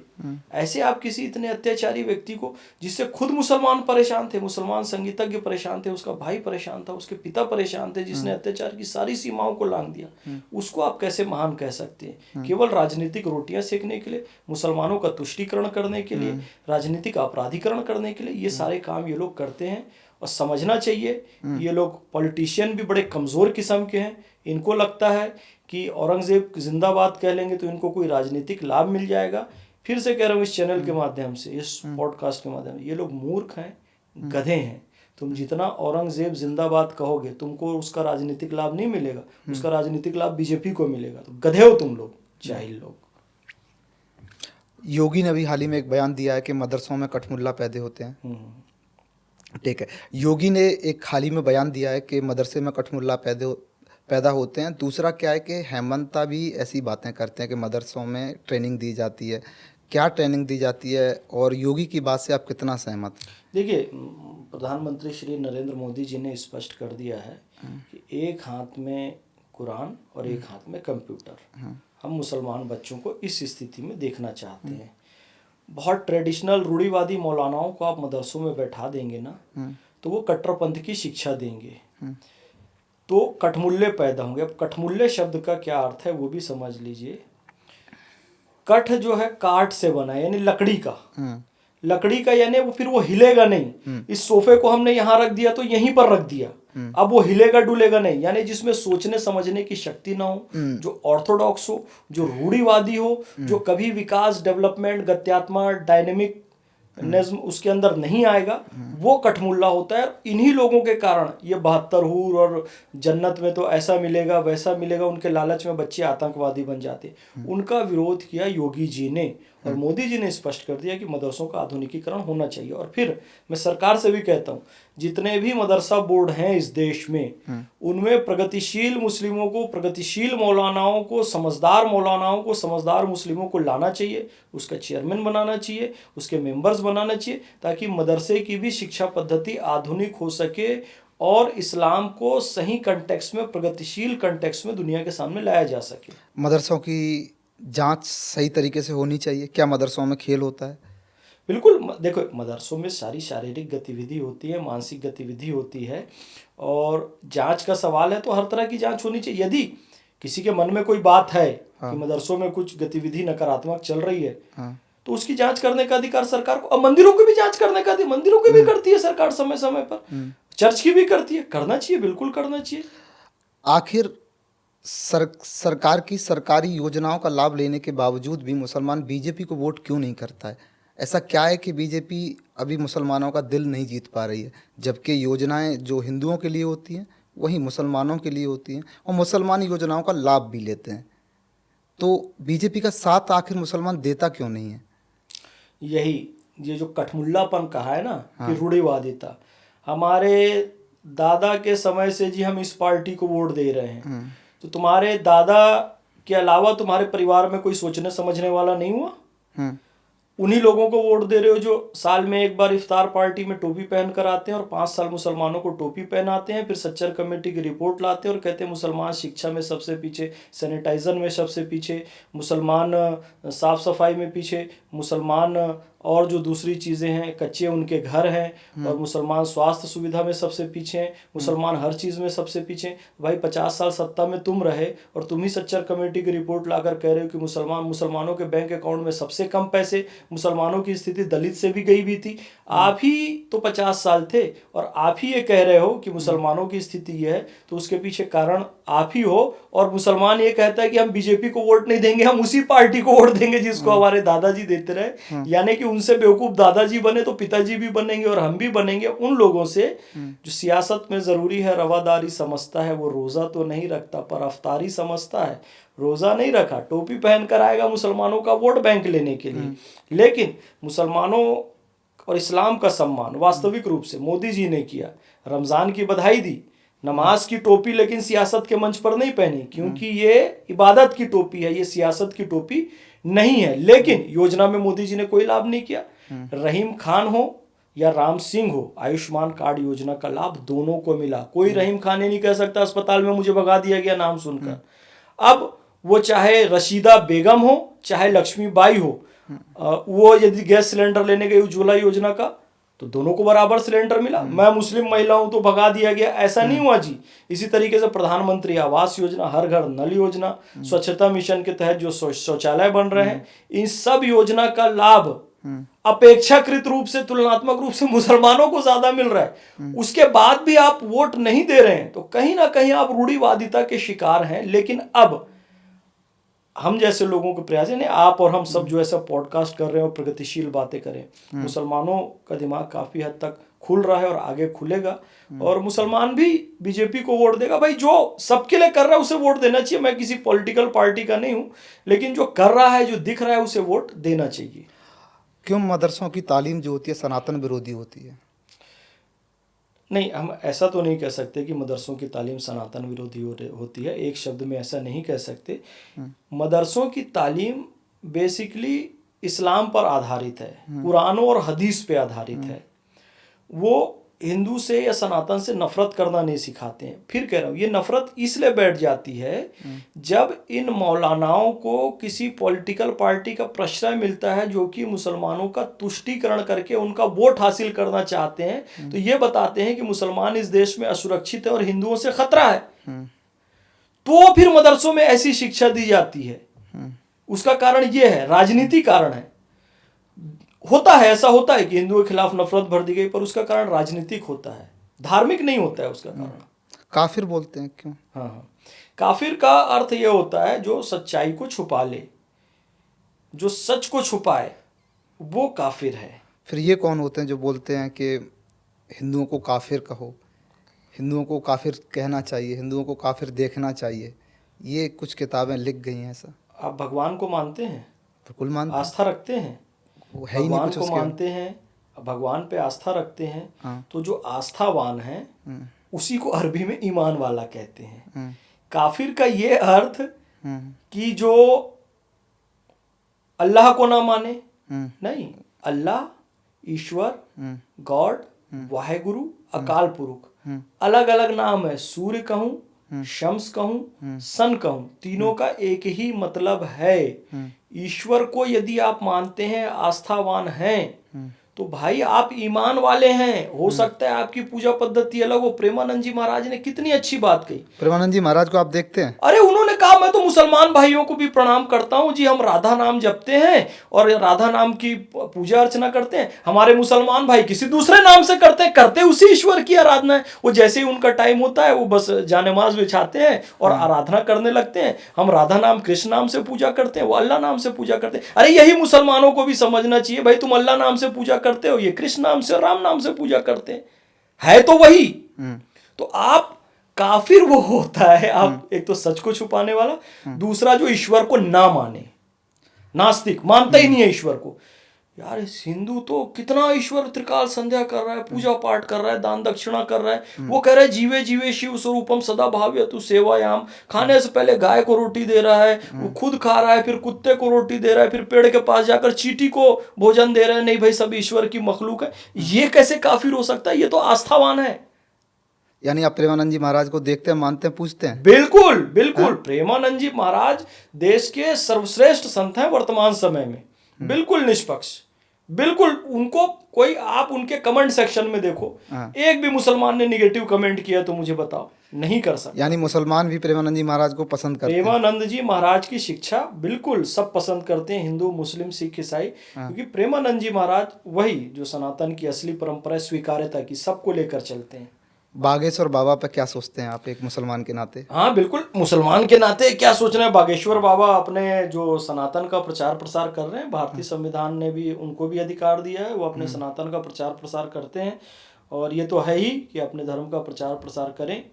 ऐसे आप किसी इतने अत्याचारी व्यक्ति को, जिससे खुद मुसलमान परेशान थे, मुसलमान संगीतज्ञ परेशान थे, उसका भाई परेशान था, उसके पिता परेशान थे, जिसने अत्याचार की सारी सीमाओं को लांघ दिया, उसको आप कैसे महान कह सकते हैं? केवल राजनीतिक रोटियां सेकने के लिए, मुसलमानों का तुष्टीकरण करने के लिए, राजनीतिक अपराधीकरण करने के लिए ये सारे काम ये लोग करते हैं। और समझना चाहिए ये लोग पॉलिटिशियन भी बड़े कमज़ोर किस्म के हैं। इनको लगता है कि औरंगज़ेब जिंदाबाद कह लेंगे तो इनको कोई राजनीतिक लाभ मिल जाएगा। फिर से कह रहा हूँ इस चैनल के माध्यम से, इस पॉडकास्ट के माध्यम से, ये लोग मूर्ख हैं, गधे हैं। तुम जितना औरंगज़ेब जिंदाबाद कहोगे तुमको उसका राजनीतिक लाभ नहीं मिलेगा, उसका राजनीतिक लाभ बीजेपी को मिलेगा। तो गधे हो तुम लोग, जाहिल लोग। योगी ने अभी हाल ही में एक बयान दिया है कि मदरसों में कठमुल्ला पैदा होते हैं। ठीक है, योगी ने एक हाल ही में बयान दिया है कि मदरसे में कठमुल्ला पैदा होते हैं। दूसरा क्या है कि हेमंता भी ऐसी बातें करते हैं कि मदरसों में ट्रेनिंग दी जाती है। क्या ट्रेनिंग दी जाती है और योगी की बात से आप कितना सहमत हैं? देखिए, प्रधानमंत्री श्री नरेंद्र मोदी जी ने स्पष्ट कर दिया है कि एक हाथ में कुरान और एक हाथ में कंप्यूटर। हम मुसलमान बच्चों को इस स्थिति में देखना चाहते हैं। बहुत ट्रेडिशनल रूढ़िवादी मौलानाओं को आप मदरसों में बैठा देंगे ना, तो वो कट्टरपंथ की शिक्षा देंगे, तो कठमुल्ले पैदा होंगे। अब कठमुल्ले शब्द का क्या अर्थ है वो भी समझ लीजिए। कठ जो है काठ से बना है, यानी लकड़ी का, लकड़ी का, यानी वो फिर वो हिलेगा नहीं। इस सोफे को हमने यहाँ रख दिया तो यहीं पर रख दिया, अब वो हिलेगा डुलेगा नहीं। यानी जिसमें सोचने समझने की शक्ति ना हो, जो ऑर्थोडॉक्स हो, जो रूढ़िवादी हो, जो कभी विकास, डेवलपमेंट, गत्यात्मा, डायनेमिक नज्म उसके अंदर नहीं आएगा, वो कठमुल्ला होता है। इन्हीं लोगों के कारण ये 72 हूर और जन्नत में तो ऐसा मिलेगा वैसा मिलेगा, उनके लालच में बच्चे आतंकवादी बन जाते। उनका विरोध किया योगी जी ने, और मोदी जी ने स्पष्ट कर दिया कि मदरसों का आधुनिकीकरण होना चाहिए। और फिर मैं सरकार से भी कहता हूँ, जितने भी मदरसा बोर्ड हैं इस देश में, उनमें प्रगतिशील मुस्लिमों को, प्रगतिशील मौलानाओं को, समझदार मौलानाओं को, समझदार मुस्लिमों को लाना चाहिए, उसका चेयरमैन बनाना चाहिए, उसके मेंबर्स बनाना चाहिए, ताकि मदरसे की भी शिक्षा पद्धति आधुनिक हो सके और इस्लाम को सही कंटेक्स्ट में, प्रगतिशील कंटेक्स्ट में दुनिया के सामने लाया जा सके। मदरसों की जांच सही तरीके से होनी चाहिए। क्या मदरसों में खेल होता है? बिल्कुल। देखो, मदरसों में सारी शारीरिक गतिविधि होती है, मानसिक गतिविधि होती है, और जांच का सवाल है तो हर तरह की जांच होनी चाहिए। यदि किसी के मन में कोई बात है कि मदरसों में कुछ गतिविधि नकारात्मक चल रही है, तो उसकी जांच करने का अधिकार सरकार को। अब मंदिरों की भी जांच करने का, मंदिरों की भी करती है सरकार समय समय पर, चर्च की भी करती है। करना चाहिए, बिल्कुल करना चाहिए। आखिर सरकार की सरकारी योजनाओं का लाभ लेने के बावजूद भी मुसलमान बीजेपी को वोट क्यों नहीं करता है? ऐसा क्या है कि बीजेपी अभी मुसलमानों का दिल नहीं जीत पा रही है, जबकि योजनाएं जो हिंदुओं के लिए होती हैं वही मुसलमानों के लिए होती हैं, और मुसलमान योजनाओं का लाभ भी लेते हैं। तो बीजेपी का साथ आखिर मुसलमान देता क्यों नहीं है? यही ये जो कठमुल्लापन कहा है ना, कि रूढ़िवादिता, हमारे दादा के समय से जी हम इस पार्टी को वोट दे रहे हैं, तो तुम्हारे दादा के अलावा तुम्हारे परिवार में कोई सोचने समझने वाला नहीं हुआ? उन्हीं लोगों को वोट दे रहे हो जो साल में एक बार इफ्तार पार्टी में टोपी पहन कर आते हैं और 5 साल मुसलमानों को टोपी पहनाते हैं, फिर सच्चर कमेटी की रिपोर्ट लाते हैं और कहते हैं मुसलमान शिक्षा में सबसे पीछे, सैनिटाइजर में सबसे पीछे, मुसलमान साफ सफाई में पीछे, मुसलमान और जो दूसरी चीज़ें हैं, कच्चे उनके घर हैं, और मुसलमान स्वास्थ्य सुविधा में सबसे पीछे हैं, मुसलमान हर चीज़ में सबसे पीछे हैं। भाई 50 साल सत्ता में तुम रहे और तुम ही सच्चर कमेटी की रिपोर्ट लाकर कह रहे हो कि मुसलमानों के बैंक अकाउंट में सबसे कम पैसे, मुसलमानों की स्थिति दलित से भी गई भी थी। आप ही तो 50 साल थे और आप ही ये कह रहे हो कि मुसलमानों की स्थिति ये है, तो उसके पीछे कारण आप ही हो। और मुसलमान ये कहता है कि हम बीजेपी को वोट नहीं देंगे, हम उसी पार्टी को वोट देंगे जिसको हमारे दादाजी देते रहे। यानी कि उनसे बेवकूफ दादाजी बने तो पिताजी भी बनेंगे और हम भी बनेंगे उन लोगों से। जो सियासत में जरूरी है रवादारी समझता है, वो रोजा तो नहीं रखता पर अफ्तारी समझता है। रोजा नहीं रखा, टोपी पहन कर आएगा मुसलमानों का वोट बैंक लेने के लिए, लेकिन मुसलमानों और इस्लाम का सम्मान वास्तविक रूप से मोदी जी ने किया। रमज़ान की बधाई दी, नमाज की टोपी लेकिन सियासत के मंच पर नहीं पहनी, क्योंकि ये इबादत की टोपी है, ये सियासत की टोपी नहीं है। लेकिन योजना में मोदी जी ने कोई लाभ नहीं किया। रहीम खान हो या राम सिंह हो, आयुष्मान कार्ड योजना का लाभ दोनों को मिला। कोई रहीम खान नहीं कह सकता अस्पताल में मुझे भगा दिया गया नाम सुनकर। अब वो चाहे रशीदा बेगम हो चाहे लक्ष्मीबाई हो, वो यदि गैस सिलेंडर लेने गए उज्ज्वला योजना का, तो दोनों को बराबर सिलेंडर मिला। मैं मुस्लिम महिला हूं तो भगा दिया गया, ऐसा नहीं हुआ जी। इसी तरीके से प्रधानमंत्री आवास योजना, हर घर नल योजना, स्वच्छता मिशन के तहत जो शौचालय बन रहे हैं, इन सब योजना का लाभ अपेक्षाकृत रूप से, तुलनात्मक रूप से मुसलमानों को ज्यादा मिल रहा है। उसके बाद भी आप वोट नहीं दे रहे हैं, तो कहीं ना कहीं आप रूढ़िवादिता के शिकार हैं। लेकिन अब हम जैसे लोगों के प्रयास है, आप और हम सब जो ऐसा पॉडकास्ट कर रहे हैं और प्रगतिशील बातें करें, मुसलमानों का दिमाग काफी हद तक खुल रहा है और आगे खुलेगा। और मुसलमान भी बीजेपी को वोट देगा। भाई जो सबके लिए कर रहा है उसे वोट देना चाहिए। मैं किसी पॉलिटिकल पार्टी का नहीं हूं, लेकिन जो कर रहा है, जो दिख रहा है, उसे वोट देना चाहिए। क्यों मदरसों की तालीम जो होती है सनातन विरोधी होती है? नहीं, हम ऐसा तो नहीं कह सकते कि मदरसों की तालीम सनातन विरोधी होती है। एक शब्द में ऐसा नहीं कह सकते। मदरसों की तालीम बेसिकली इस्लाम पर आधारित है, कुरान और हदीस पे आधारित है। वो हिंदू से या सनातन से नफरत करना नहीं सिखाते हैं। फिर कह रहा हूँ, ये नफरत इसलिए बैठ जाती है जब इन मौलानाओं को किसी पॉलिटिकल पार्टी का प्रश्रय मिलता है जो कि मुसलमानों का तुष्टीकरण करके उनका वोट हासिल करना चाहते हैं। तो ये बताते हैं कि मुसलमान इस देश में असुरक्षित है और हिंदुओं से खतरा है, तो फिर मदरसों में ऐसी शिक्षा दी जाती है। उसका कारण ये है, राजनीति कारण है। होता है, ऐसा होता है कि हिंदुओं के खिलाफ नफरत भर दी गई, पर उसका कारण राजनीतिक होता है, धार्मिक नहीं होता है उसका कारण। काफिर बोलते हैं क्यों? हाँ, काफिर का अर्थ यह होता है जो सच्चाई को छुपा ले, जो सच को छुपाए, वो काफिर है। फिर ये कौन होते हैं जो बोलते हैं कि हिंदुओं को काफिर कहो, हिंदुओं को काफिर कहना चाहिए, हिंदुओं को काफिर देखना चाहिए? ये कुछ किताबें लिख गई हैं ऐसा। आप भगवान को मानते हैं? बिल्कुल मानते हैं। आस्था रखते हैं? वो है ही नहीं भगवान कुछ को उसके। मानते हैं, भगवान पे आस्था रखते हैं। हाँ। तो जो आस्थावान है उसी को अरबी में ईमान वाला कहते हैं। काफिर का ये अर्थ कि जो अल्लाह को ना माने, नहीं, अल्लाह, ईश्वर, गॉड, वाहेगुरु, अकाल पुरुष, अलग अलग नाम है। सूर्य कहूं, शम्स कहूं, सन कहूं, तीनों का एक ही मतलब है। ईश्वर को यदि आप मानते हैं, आस्थावान हैं, तो भाई आप ईमान वाले हैं। हो सकता है आपकी पूजा पद्धति अलग हो। प्रेमानंद जी महाराज ने कितनी अच्छी बात कही। प्रेमानंद जी महाराज को आप देखते हैं? अरे उन्होंने कहा, मैं तो मुसलमान भाइयों को भी प्रणाम करता हूं जी, हम राधा नाम जपते हैं और राधा नाम की पूजा अर्चना करते हैं। हमारे मुसलमान भाई किसी दूसरे नाम से करते उसी ईश्वर की आराधना है। वो जैसे ही उनका टाइम होता है वो बस जानेमाज बिछाते हैं और आराधना करने लगते हैं। हम राधा नाम, कृष्ण नाम से पूजा करते हैं, वो अल्लाह नाम से पूजा करते हैं। अरे यही मुसलमानों को भी समझना चाहिए, भाई तुम अल्लाह नाम से पूजा करते हो, ये कृष्ण नाम से और राम नाम से पूजा करते हैं, है तो वही। तो आप काफिर वो होता है, आप एक तो सच को छुपाने वाला, दूसरा जो ईश्वर को ना माने, नास्तिक, मानता ही नहीं है ईश्वर को। यार इस हिंदू तो कितना ईश्वर त्रिकाल संध्या कर रहा है, पूजा पाठ कर रहा है, दान दक्षिणा कर रहा है। वो कह रहा है जीवे जीवे शिव स्वरूपम सदा भाव्यतु सेवायाम। खाने से पहले गाय को रोटी दे रहा है, वो खुद खा रहा है, फिर कुत्ते को रोटी दे रहा है, फिर पेड़ के पास जाकर चींटी को भोजन दे रहा है। नहीं भाई, सब ईश्वर की मखलूक है। ये कैसे काफिर हो सकता है? ये तो आस्थावान है। यानी आप प्रेमानंद जी महाराज को देखते हैं, मानते हैं, पूछते हैं? बिल्कुल बिल्कुल। प्रेमानंद जी महाराज देश के सर्वश्रेष्ठ संत हैं वर्तमान समय में, बिल्कुल निष्पक्ष, बिल्कुल। उनको कोई, आप उनके कमेंट सेक्शन में देखो, एक भी मुसलमान ने निगेटिव कमेंट किया तो मुझे बताओ, नहीं कर सकता। यानी मुसलमान भी प्रेमानंद जी महाराज को पसंद करते हैं? प्रेमानंद जी महाराज की शिक्षा बिल्कुल सब पसंद करते हैं, हिंदू, मुस्लिम, सिख, ईसाई। क्योंकि प्रेमानंद जी महाराज वही जो सनातन की असली परंपरा, स्वीकार्यता की, सबको लेकर चलते हैं। बागेश्वर बाबा पे क्या सोचते हैं आप एक मुसलमान के नाते? हाँ बिल्कुल, मुसलमान के नाते क्या सोचना है। बागेश्वर बाबा अपने जो सनातन का प्रचार प्रसार कर रहे हैं, भारतीय संविधान ने भी उनको भी अधिकार दिया है, वो अपने सनातन का प्रचार प्रसार करते हैं। और ये तो है ही कि अपने धर्म का प्रचार प्रसार करें,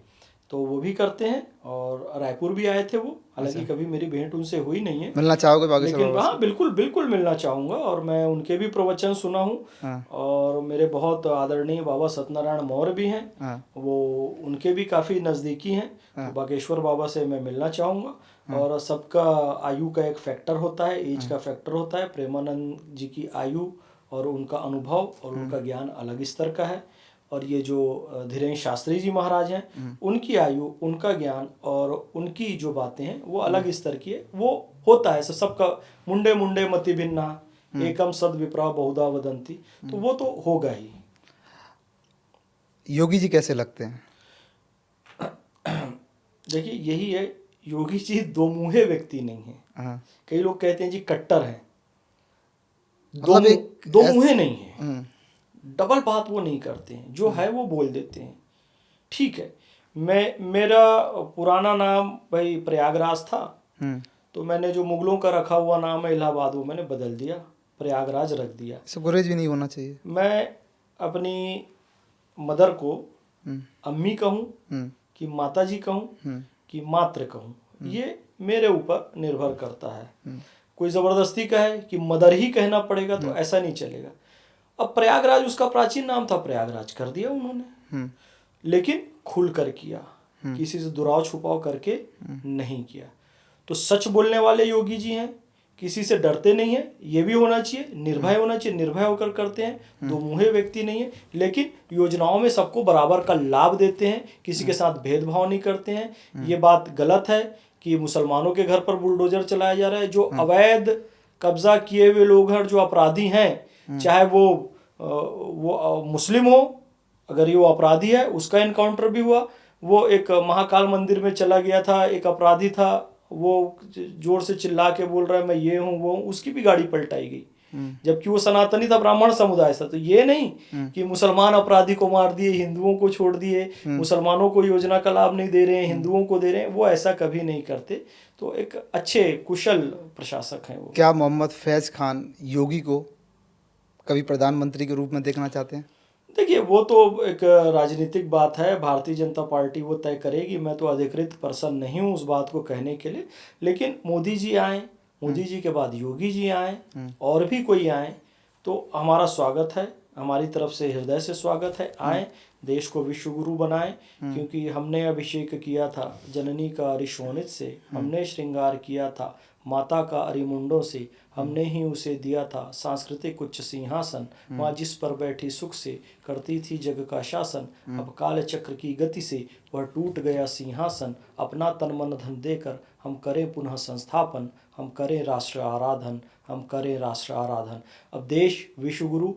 तो वो भी करते हैं। और रायपुर भी आए थे वो, हालांकि कभी मेरी भेंट उनसे हुई नहीं है, मिलना चाहोगे बागेश्वर लेकिन बाबा हाँ बिल्कुल बिल्कुल मिलना चाहूँगा। और मैं उनके भी प्रवचन सुना हूँ। हाँ। और मेरे बहुत आदरणीय बाबा सत्यनारायण मौर्य भी हैं, हाँ। वो उनके भी काफ़ी नज़दीकी हैं। तो बागेश्वर बाबा से मैं मिलना चाहूँगा। और सबका आयु का एक फैक्टर होता है, एज का फैक्टर होता है। प्रेमानंद जी की आयु और उनका अनुभव और उनका ज्ञान अलग स्तर का है। और ये जो धीरेन्द्र शास्त्री जी महाराज हैं, उनकी आयु, उनका ज्ञान और उनकी जो बातें हैं वो अलग स्तर की है। वो होता है सबका, मुंडे मुंडे मति भिन्ना एकम सद विप्रा बहुधा वदंती, तो वो तो होगा ही। योगी जी कैसे लगते हैं? देखिए यही है, योगी जी दो मुँहे व्यक्ति नहीं है। हाँ। कई लोग कहते हैं जी कट्टर है, मतलब एक दो मुँहे नहीं है, डबल बात वो नहीं करते हैं, जो है वो बोल देते हैं। ठीक है, मेरा पुराना नाम भाई प्रयागराज था, तो मैंने जो मुगलों का रखा हुआ नाम है इलाहाबाद, वो मैंने बदल दिया, प्रयागराज रख दिया। इससे गुरेज भी नहीं होना चाहिए। मैं अपनी मदर को अम्मी कहूँ कि माता जी कहूँ कि मात्र कहूँ, ये मेरे ऊपर निर्भर करता है। कोई ज़बरदस्ती कहे कि मदर ही कहना पड़ेगा तो ऐसा नहीं चलेगा। अब प्रयागराज उसका प्राचीन नाम था, प्रयागराज कर दिया उन्होंने, लेकिन खुल कर किया, किसी से दुराव छुपाव करके नहीं किया। तो सच बोलने वाले योगी जी हैं, किसी से डरते नहीं है, ये भी होना चाहिए, निर्भय होना चाहिए, निर्भय होकर करते हैं, दो मुँहे व्यक्ति नहीं है, लेकिन योजनाओं में सबको बराबर का लाभ देते हैं, किसी के साथ भेदभाव नहीं करते हैं। ये बात गलत है कि मुसलमानों के घर पर बुलडोजर चलाया जा रहा है। जो अवैध कब्जा किए हुए लोग हैं, जो अपराधी हैं, चाहे वो मुस्लिम हो, अगर ये वो अपराधी है, उसका इनकाउंटर भी हुआ। वो एक महाकाल मंदिर में चला गया था, एक अपराधी था, वो जोर से चिल्ला के बोल रहा है मैं ये हूँ वो हूँ, उसकी भी गाड़ी पलटाई गई, जबकि वो सनातनी था, ब्राह्मण समुदाय था। तो ये नहीं कि मुसलमान अपराधी को मार दिए, हिंदुओं को छोड़ दिए, मुसलमानों को योजना का लाभ नहीं दे रहे हैं, हिंदुओं को दे रहे हैं, वो ऐसा कभी नहीं करते। तो एक अच्छे कुशल प्रशासक हैं वो। क्या मोहम्मद फैज खान योगी को कभी प्रधानमंत्री के रूप में देखना चाहते हैं? देखिए वो तो एक राजनीतिक बात है, भारतीय जनता पार्टी वो तय करेगी। मैं तो अधिकृत पर्सन नहीं हूँ उस बात को कहने के लिए। लेकिन मोदी जी आए, मोदी जी के बाद योगी जी आए, और भी कोई आए, तो हमारा स्वागत है, हमारी तरफ से हृदय से स्वागत है। आए, देश को विश्व गुरु बनाएं, क्योंकि हमने अभिषेक किया था जननी का अरिशोनित से, हमने श्रृंगार किया था माता का अरिमुंडों से, हमने ही उसे दिया था सांस्कृतिक उच्च सिंहासन, माँ जिस पर बैठी सुख से करती थी जग का शासन। अब काल चक्र की गति से वह टूट गया सिंहासन, अपना तन मन धन देकर हम करें पुनः संस्थापन, हम करें राष्ट्र आराधन, हम करें राष्ट्र आराधन। अब देश विश्व गुरु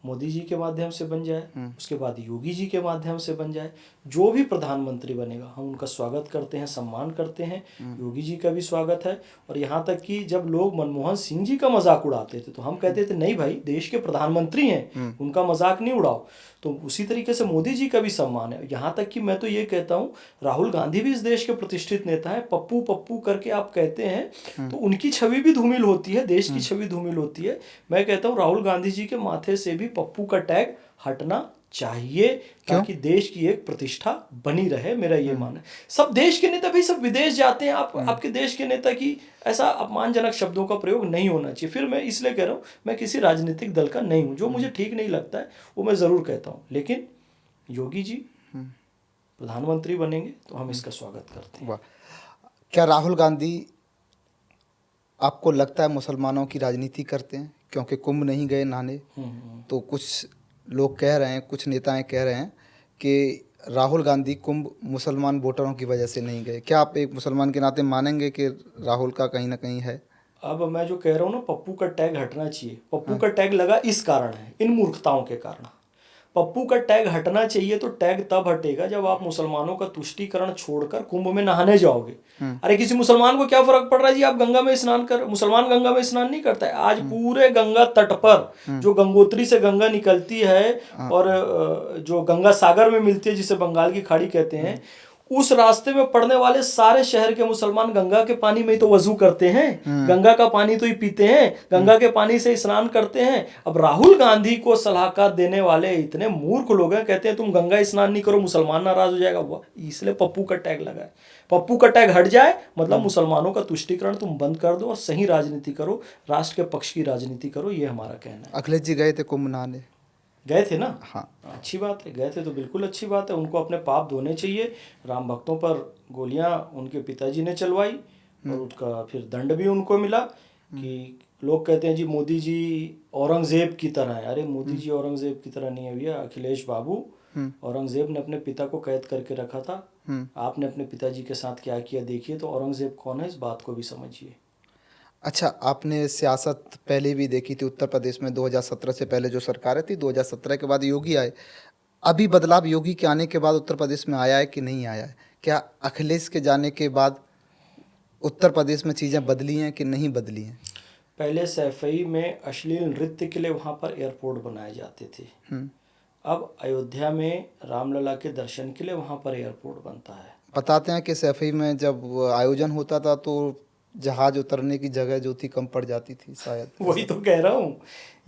मोदी जी के माध्यम से बन जाए, उसके बाद योगी जी के माध्यम से बन जाए। जो भी प्रधानमंत्री बनेगा हम उनका स्वागत करते हैं, सम्मान करते हैं। योगी जी का भी स्वागत है। और यहाँ तक कि जब लोग मनमोहन सिंह जी का मजाक उड़ाते थे तो हम कहते थे नहीं भाई, देश के प्रधानमंत्री हैं, उनका मजाक नहीं उड़ाओ। तो उसी तरीके से मोदी जी का भी सम्मान है। यहाँ तक कि मैं तो ये कहता हूँ, राहुल गांधी भी इस देश के प्रतिष्ठित नेता हैं। पप्पू पप्पू करके आप कहते हैं तो उनकी छवि भी धूमिल होती है, देश की छवि धूमिल होती है। मैं कहता हूँ राहुल गांधी जी के माथे से भी पप्पू का टैग हटना चाहिए, ताकि देश की एक प्रतिष्ठा बनी रहे। मेरा ये मानना है। सब देश के नेता भाई सब विदेश जाते हैं, आपके देश के नेता की ऐसा अपमानजनक शब्दों का प्रयोग नहीं होना चाहिए। फिर मैं इसलिए कह रहा हूँ, मैं किसी राजनीतिक दल का नहीं हूँ, जो मुझे ठीक नहीं लगता है वो मैं ज़रूर कहता हूँ। लेकिन योगी जी प्रधानमंत्री बनेंगे तो हम इसका स्वागत करते हैं। क्या राहुल गांधी आपको लगता है मुसलमानों की राजनीति करते हैं? क्योंकि कुंभ नहीं गए नहाने, तो कुछ लोग कह रहे हैं, कुछ नेताएं कह रहे हैं कि राहुल गांधी कुंभ मुसलमान वोटरों की वजह से नहीं गए। क्या आप एक मुसलमान के नाते मानेंगे कि राहुल का कहीं ना कहीं है? अब मैं जो कह रहा हूँ ना, पप्पू का टैग हटना चाहिए। पप्पू का टैग लगा इस कारण है, इन मूर्खताओं के कारण। पप्पू का टैग हटना चाहिए तो टैग तब हटेगा जब आप मुसलमानों का तुष्टीकरण छोड़कर कुंभ में नहाने जाओगे। अरे किसी मुसलमान को क्या फर्क पड़ रहा है जी, आप गंगा में स्नान कर, मुसलमान गंगा में स्नान नहीं करता है। आज पूरे गंगा तट पर जो गंगोत्री से गंगा निकलती है और जो गंगा सागर में मिलती है, जिसे बंगाल की खाड़ी कहते हैं, उस रास्ते में पड़ने वाले सारे शहर के मुसलमान गंगा के पानी में ही तो वजू करते हैं, गंगा का पानी तो ही पीते हैं, गंगा के पानी से स्नान करते हैं। अब राहुल गांधी को सलाहकार देने वाले इतने मूर्ख लोग हैं, कहते हैं तुम गंगा स्नान नहीं करो मुसलमान नाराज हो जाएगा। वाह, इसलिए पप्पू का टैग लगा है। पप्पू का टैग हट जाए मतलब मुसलमानों का तुष्टीकरण तुम बंद कर दो और सही राजनीति करो, राष्ट्र के पक्ष की राजनीति करो, ये हमारा कहना है। अखिलेश जी गए थे कुंभ नहाने। गए थे ना? हाँ, अच्छी बात है, गए थे तो बिल्कुल अच्छी बात है। उनको अपने पाप धोने चाहिए। राम भक्तों पर गोलियां उनके पिताजी ने चलवाई और उसका फिर दंड भी उनको मिला। कि लोग कहते हैं जी मोदी जी औरंगजेब की तरह है। अरे मोदी जी औरंगजेब की तरह नहीं है भैया। अखिलेश बाबू, औरंगजेब ने अपने पिता को कैद करके रखा था। आपने अपने पिताजी के साथ क्या किया देखिए, तो औरंगजेब कौन है इस बात को भी समझिए। अच्छा, आपने सियासत पहले भी देखी थी उत्तर प्रदेश में। 2017 से पहले जो सरकारें थी, 2017 के बाद योगी आए। अभी बदलाव योगी के आने के बाद उत्तर प्रदेश में आया है कि नहीं आया है? क्या अखिलेश के जाने के बाद उत्तर प्रदेश में चीज़ें बदली हैं कि नहीं बदली हैं? पहले सैफई में अश्लील नृत्य के लिए वहाँ पर एयरपोर्ट बनाए जाते थे। अब अयोध्या में रामलला के दर्शन के लिए वहाँ पर एयरपोर्ट बनता है। बताते हैं कि सैफई में जब आयोजन होता था तो जहाज उतरने की जगह जो थी कम पड़ जाती थी शायद। वही तो कह रहा हूँ,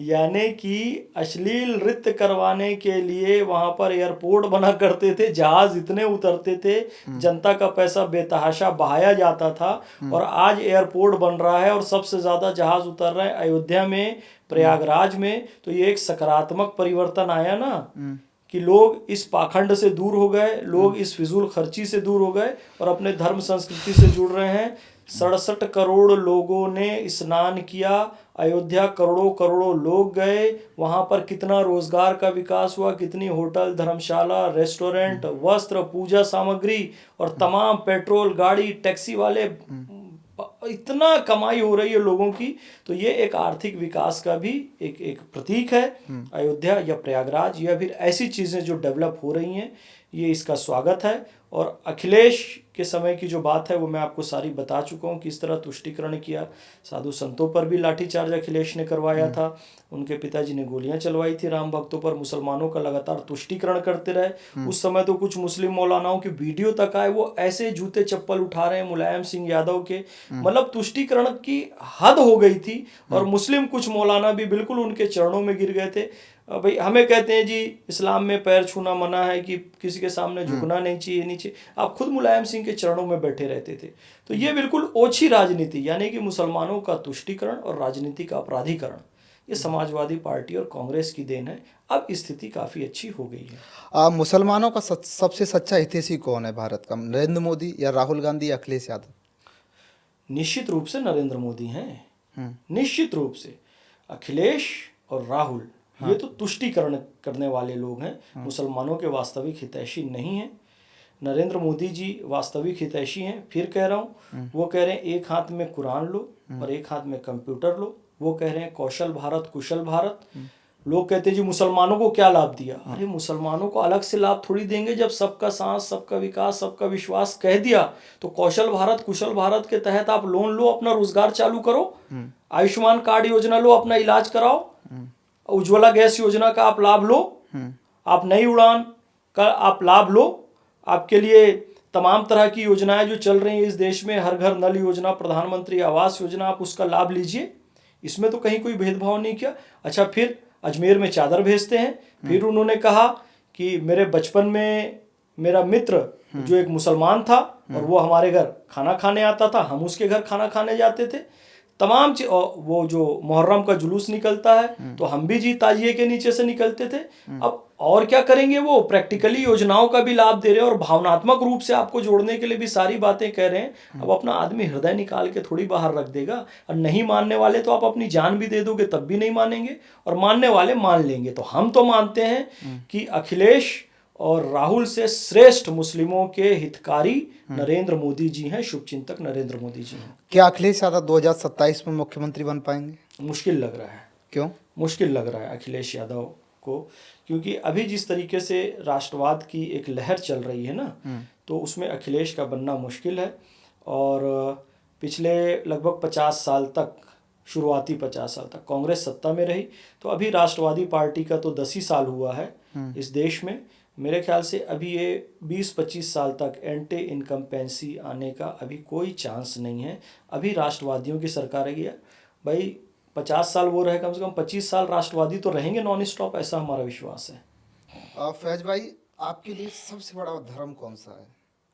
यानी कि अश्लील नृत्य करवाने के लिए वहां पर एयरपोर्ट बना करते थे, जहाज इतने उतरते थे, जनता का पैसा बेतहाशा बहाया जाता था। और आज एयरपोर्ट बन रहा है और सबसे ज्यादा जहाज उतर रहे हैं अयोध्या में, प्रयागराज में। तो ये एक सकारात्मक परिवर्तन आया ना, कि लोग इस पाखंड से दूर हो गए, लोग इस फिजूल खर्ची से दूर हो गए और अपने धर्म संस्कृति से जुड़ रहे हैं। 67 करोड़ लोगों ने स्नान किया, अयोध्या करोड़ों करोड़ों लोग गए, वहां पर कितना रोजगार का विकास हुआ, कितनी होटल, धर्मशाला, रेस्टोरेंट, वस्त्र, पूजा सामग्री और तमाम पेट्रोल गाड़ी, टैक्सी वाले, इतना कमाई हो रही है लोगों की। तो ये एक आर्थिक विकास का भी एक प्रतीक है अयोध्या या प्रयागराज, या फिर ऐसी चीज़ें जो डेवलप हो रही हैं, ये इसका स्वागत है। और अखिलेश के समय की जो बात है वो मैं आपको सारी बता चुका हूँ, किस तरह तुष्टीकरण किया। साधु संतों पर भी लाठीचार्ज अखिलेश ने करवाया था, उनके पिताजी ने गोलियां चलवाई थी राम भक्तों पर, मुसलमानों का लगातार तुष्टीकरण करते रहे। उस समय तो कुछ मुस्लिम मौलानाओं की वीडियो तक आए, वो ऐसे जूते चप्पल उठा रहे हैं मुलायम सिंह यादव के, मतलब तुष्टीकरण की हद हो गई थी। और मुस्लिम कुछ मौलाना भी बिल्कुल उनके चरणों में गिर गए थे। भाई हमें कहते हैं जी इस्लाम में पैर छूना मना है, कि किसी के सामने झुकना नहीं चाहिए नीचे। आप खुद मुलायम सिंह के चरणों में बैठे रहते थे। तो ये बिल्कुल ओछी राजनीति, यानी कि मुसलमानों का तुष्टीकरण और राजनीति का अपराधीकरण, ये समाजवादी पार्टी और कांग्रेस की देन है। अब स्थिति काफ़ी अच्छी हो गई है। मुसलमानों का सबसे सच्चा हितैषी कौन है भारत का? नरेंद्र मोदी या राहुल गांधी या अखिलेश यादव? निश्चित रूप से नरेंद्र मोदी हैं, निश्चित रूप से। अखिलेश और राहुल ये तो तुष्टीकरण करने वाले लोग हैं, मुसलमानों के वास्तविक हितैषी नहीं हैं। नरेंद्र मोदी जी वास्तविक हितैषी हैं। फिर कह रहा हूँ, वो कह रहे हैं एक हाथ में कुरान लो और एक हाथ में कंप्यूटर लो। वो कह रहे हैं कौशल भारत कुशल भारत। लोग कहते हैं जी मुसलमानों को क्या लाभ दिया? अरे मुसलमानों को अलग से लाभ थोड़ी देंगे। जब सबका साथ, सबका विकास, सबका विश्वास कह दिया, तो कौशल भारत कुशल भारत के तहत आप लोन लो, अपना रोजगार चालू करो, आयुष्मान कार्ड योजना लो, अपना इलाज कराओ, उज्ज्वला गैस योजना का आप लाभ लो, आप नई उड़ान का आप लाभ लो। आपके लिए तमाम तरह की योजनाएं जो चल रही हैं इस देश में, हर घर नल योजना, प्रधानमंत्री आवास योजना, आप उसका लाभ लीजिए। इसमें तो कहीं कोई भेदभाव नहीं किया। अच्छा, फिर अजमेर में चादर भेजते हैं। फिर उन्होंने कहा कि मेरे बचपन में मेरा मित्र जो एक मुसलमान था और वो हमारे घर खाना खाने आता था, हम उसके घर खाना खाने जाते थे। तमाम वो जो मुहर्रम का जुलूस निकलता है तो हम भी जी ताजिए के नीचे से निकलते थे। अब और क्या करेंगे, वो प्रैक्टिकली योजनाओं का भी लाभ दे रहे हैं और भावनात्मक रूप से आपको जोड़ने के लिए भी सारी बातें कह रहे हैं। अब अपना आदमी हृदय निकाल के थोड़ी बाहर रख देगा। और नहीं मानने वाले तो आप अपनी जान भी दे दोगे तब भी नहीं मानेंगे, और मानने वाले मान लेंगे। तो हम तो मानते हैं कि अखिलेश और राहुल से श्रेष्ठ मुस्लिमों के हितकारी नरेंद्र मोदी जी हैं, शुभचिंतक नरेंद्र मोदी जी हैं। क्या अखिलेश यादव 2027 में मुख्यमंत्री बन पाएंगे? मुश्किल लग रहा है। क्यों मुश्किल लग रहा है अखिलेश यादव को? क्योंकि अभी जिस तरीके से राष्ट्रवाद की एक लहर चल रही है ना, तो उसमें अखिलेश का बनना मुश्किल है। और पिछले लगभग 50 साल तक, शुरुआती 50 साल तक कांग्रेस सत्ता में रही, तो अभी राष्ट्रवादी पार्टी का तो 10 ही साल हुआ है। इस देश में। मेरे ख्याल से अभी ये 20-25 साल तक एंटी इनकम्पेंसी आने का अभी कोई चांस नहीं है। अभी राष्ट्रवादियों की सरकार है भाई। 50 साल वो रहे, कम से कम 25 साल राष्ट्रवादी तो रहेंगे नॉन स्टॉप, ऐसा हमारा विश्वास है। फैज भाई, आपके लिए सबसे बड़ा धर्म कौन सा है?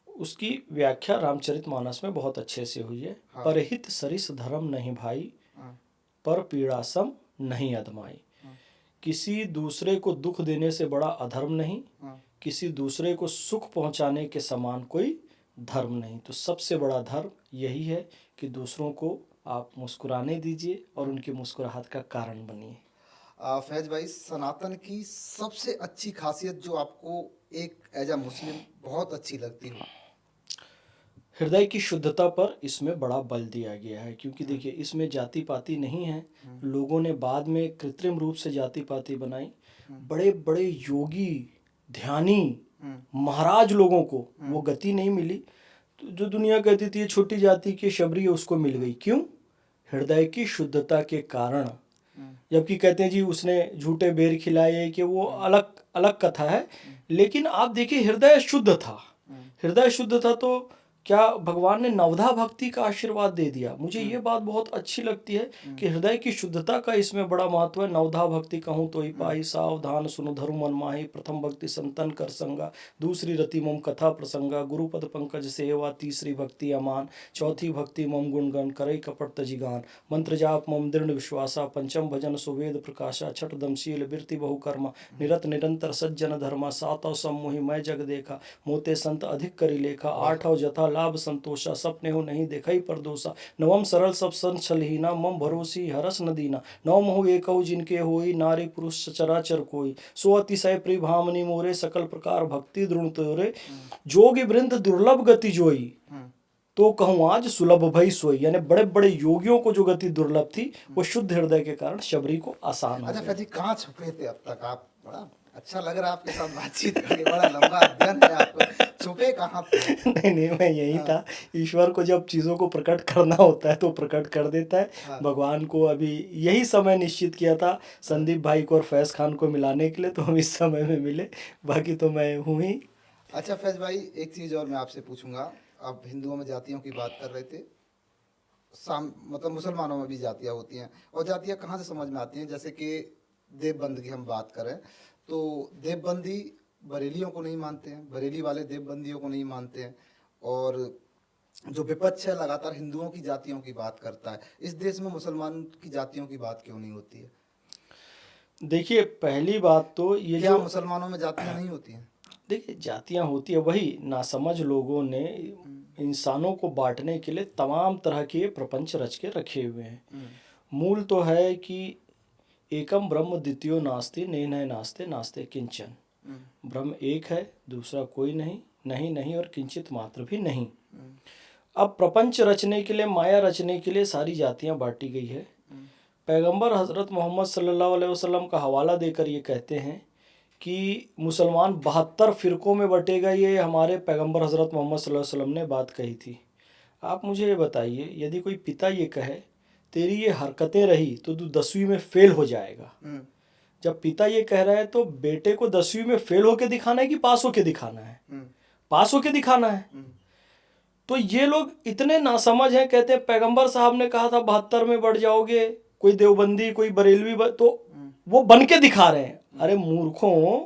उसकी व्याख्या रामचरितमानस में बहुत अच्छे से हुई है। हाँ। परहित सरिस धर्म नहीं भाई, हाँ। पर पीड़ा सम नहीं अधमाई। हाँ। किसी दूसरे को दुख देने से बड़ा अधर्म नहीं, हाँ। किसी दूसरे को सुख पहुंचाने के समान कोई धर्म नहीं। तो सबसे बड़ा धर्म यही है कि दूसरों को आप मुस्कुराने दीजिए और उनकी मुस्कुराहट का कारण बनिए। फैज भाई, सनातन की सबसे अच्छी खासियत जो आपको एक एज अ मुस्लिम बहुत अच्छी लगती हो? हृदय की शुद्धता पर इसमें बड़ा बल दिया गया है, क्योंकि देखिए इसमें जाति पाति नहीं है। लोगों ने बाद में कृत्रिम रूप से जाति पाति बनाई। बड़े बड़े योगी, ध्यानी, महाराज लोगों को वो गति नहीं मिली। तो जो दुनिया कहती थी ये छोटी जाति की शबरी है, उसको मिल गई। क्यों? हृदय की शुद्धता के कारण। जबकि कहते हैं जी उसने झूठे बेर खिलाए, कि वो अलग अलग कथा है। लेकिन आप देखिए हृदय शुद्ध था। हृदय शुद्ध था तो क्या भगवान ने नवधा भक्ति का आशीर्वाद दे दिया। मुझे ये बात बहुत अच्छी लगती है कि हृदय की शुद्धता का इसमें बड़ा महत्व है। नवधा भक्ति कहूँ तो ही पाई, सावधान सुनो धरु मन माही। प्रथम भक्ति संतन कर संगा, दूसरी रति मम कथा प्रसंगा। गुरुपद पंकज सेवा, तीसरी भक्ति अमान। चौथी भक्ति मम गुणगण, करई कपट तजिगान। मंत्र जाप मम दृढ़ विश्वासा, पंचम भजन सुवेद प्रकाशा। छठ दमशील बिरति बहुकर्मा, निरत निरंतर सज्जन धर्मा। सातव सम्मोहि मैं जग देखा, मोते संत अधिक करी लेखा। आठव जथा लाभ संतोषा, सपने हो नहीं देखई परदोषा। नवम सरल सब संचलहीना, मम भरोसी हरस न दीना। नवम हो एकौ जिनके होई, नारी पुरुष सचराचर कोई। सो अतिशय प्रिभामनि मोरे, सकल प्रकार भक्ति द्रुण तोरे। जोगी वृंद दुर्लभ गति जोई, तो कहूँ आज सुलभ भई सोई। यानी बड़े बड़े योगियों को जो गति दुर्लभ थी, वो शुद्ध हृदय के कारण शबरी को आसान हो अच्छा गई। फैज जी, कहाँ छुपे थे अब तक आप? बड़ा अच्छा लग रहा है आपके साथ बातचीत करके, बड़ा लंबा अध्ययन है आपको। छुपे कहाँ थे? नहीं, मैं यही था। ईश्वर को जब चीज़ों को प्रकट करना होता है तो प्रकट कर देता है। भगवान को अभी यही समय निश्चित किया था संदीप भाई को और फैज़ खान को मिलाने के लिए, तो हम इस समय में मिले। बाकी तो मैं हूँ ही। अच्छा फैज भाई, एक चीज़ और मैं आपसे पूछूंगा। आप हिंदुओं में जातियों की बात कर रहे थे, मतलब मुसलमानों में भी जातियाँ होती हैं, और जातियाँ कहाँ से समझ में आती हैं? जैसे कि देवबंद की हम बात करें तो देवबंदी बरेलियों को नहीं मानते हैं, बरेली वाले देवबंदियों को नहीं मानते हैं, और जो विपक्ष है लगातार हिंदुओं की जातियों की बात करता है। इस देश में मुसलमान की जातियों की बात क्यों नहीं होती है? देखिए पहली बात तो ये क्या जो मुसलमानों में जातियाँ नहीं होती हैं? देखिए जातियाँ होती है, वही नासमझ लोगों ने इंसानों को बांटने के लिए तमाम तरह के प्रपंच रच के रखे हुए हैं। मूल तो है कि एकम ब्रह्म द्वितीयो नास्ति, नेह नास्ते नास्ते किंचन। ब्रह्म एक है, दूसरा कोई नहीं, नहीं नहीं और किंचित मात्र भी नहीं। अब प्रपंच रचने के लिए, माया रचने के लिए सारी जातियां बांटी गई है। पैगंबर हजरत मोहम्मद सल्लल्लाहु अलैहि वसल्लम का हवाला देकर ये कहते हैं कि मुसलमान 72 फिरकों में बटेगा। ये हमारे पैगंबर हजरत मोहम्मद सल्लल्लाहु अलैहि वसल्लम ने बात कही थी। आप मुझे ये बताइए, यदि कोई पिता ये कहे तेरी ये हरकतें रही तो तू 10वीं में फेल हो जाएगा। जब पिता ये कह रहा है तो बेटे को 10वीं में फेल होके दिखाना है कि पास होके दिखाना है? पास होके दिखाना है। तो ये लोग इतने नासमझ हैं, कहते हैं पैगंबर साहब ने कहा था 72 में बढ़ जाओगे, कोई देवबंदी कोई बरेलवी तो वो बन के दिखा रहे हैं। अरे मूर्खों,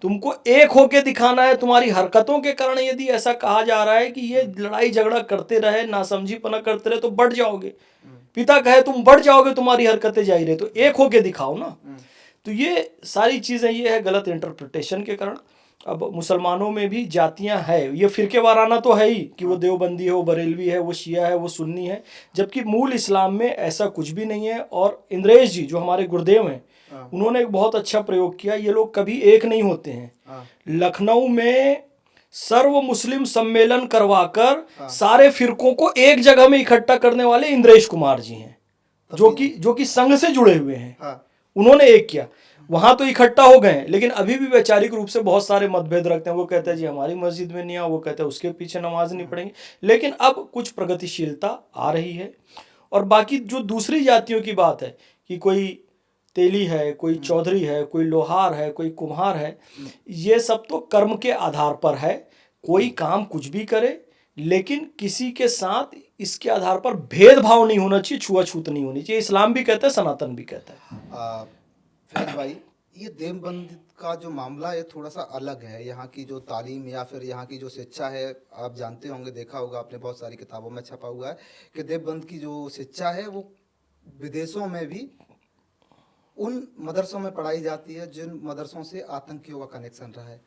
तुमको एक होके दिखाना है। तुम्हारी हरकतों के कारण यदि ऐसा कहा जा रहा है कि ये लड़ाई झगड़ा करते रहे, नासमझीपना करते रहे तो बढ़ जाओगे। पिता कहे तुम बढ़ जाओगे, तुम्हारी हरकतें जारी रहे, तो एक होके दिखाओ ना। तो ये सारी चीज़ें ये है गलत इंटरप्रिटेशन के कारण। अब मुसलमानों में भी जातियां है, ये फिरके वाराना तो है ही कि वो देवबंदी है, वो बरेलवी है, वो शिया है, वो सुन्नी है, जबकि मूल इस्लाम में ऐसा कुछ भी नहीं है। और इंद्रेश जी जो हमारे गुरुदेव हैं, उन्होंने एक बहुत अच्छा प्रयोग किया। ये लोग कभी एक नहीं होते हैं। लखनऊ में सर्व मुस्लिम सम्मेलन करवाकर सारे फिरकों को एक जगह में इकट्ठा करने वाले इंद्रेश कुमार जी हैं, जो कि संघ से जुड़े हुए हैं। उन्होंने एक किया, वहां तो इकट्ठा हो गए, लेकिन अभी भी वैचारिक रूप से बहुत सारे मतभेद रखते हैं। वो कहते हैं जी हमारी मस्जिद में नहीं आ, वो कहते हैं उसके पीछे नमाज नहीं पढ़ेंगे। लेकिन अब कुछ प्रगतिशीलता आ रही है। और बाकी जो दूसरी जातियों की बात है कि कोई तेली है, कोई चौधरी है, कोई लोहार है, कोई कुम्हार है, ये सब तो कर्म के आधार पर है। कोई काम कुछ भी करे, लेकिन किसी के साथ इसके आधार पर भेदभाव नहीं होना चाहिए, छुआछूत नहीं होनी चाहिए। इस्लाम भी कहता है, सनातन भी कहता है। फैज भाई, ये देवबंद का जो मामला है थोड़ा सा अलग है। यहाँ की जो तालीम या फिर यहाँ की जो शिक्षा है, आप जानते होंगे, देखा होगा आपने, बहुत सारी किताबों में छपा हुआ है कि देवबंद की जो शिक्षा है वो विदेशों में भी उन मदरसों में पढ़ाई जाती है जिन मदरसों से आतंकियों का कनेक्शन रहा है।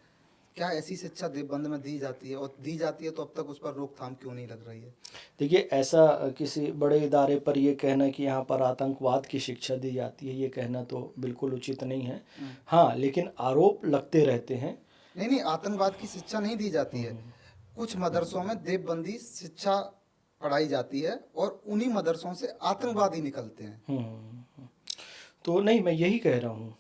क्या ऐसी शिक्षा देवबंद में दी जाती है, और दी जाती है तो अब तक उस पर रोकथाम क्यों नहीं लग रही है? देखिए, ऐसा किसी बड़े इदारे पर ये कहना कि यहाँ पर आतंकवाद की शिक्षा दी जाती है, ये कहना तो बिल्कुल उचित नहीं है। हाँ, लेकिन आरोप लगते रहते हैं। नहीं नहीं, आतंकवाद की शिक्षा नहीं दी जाती है। कुछ मदरसों में देवबंदी शिक्षा पढ़ाई जाती है और उन्हीं मदरसों से आतंकवादी निकलते हैं। तो नहीं, मैं यही कह रहा हूँ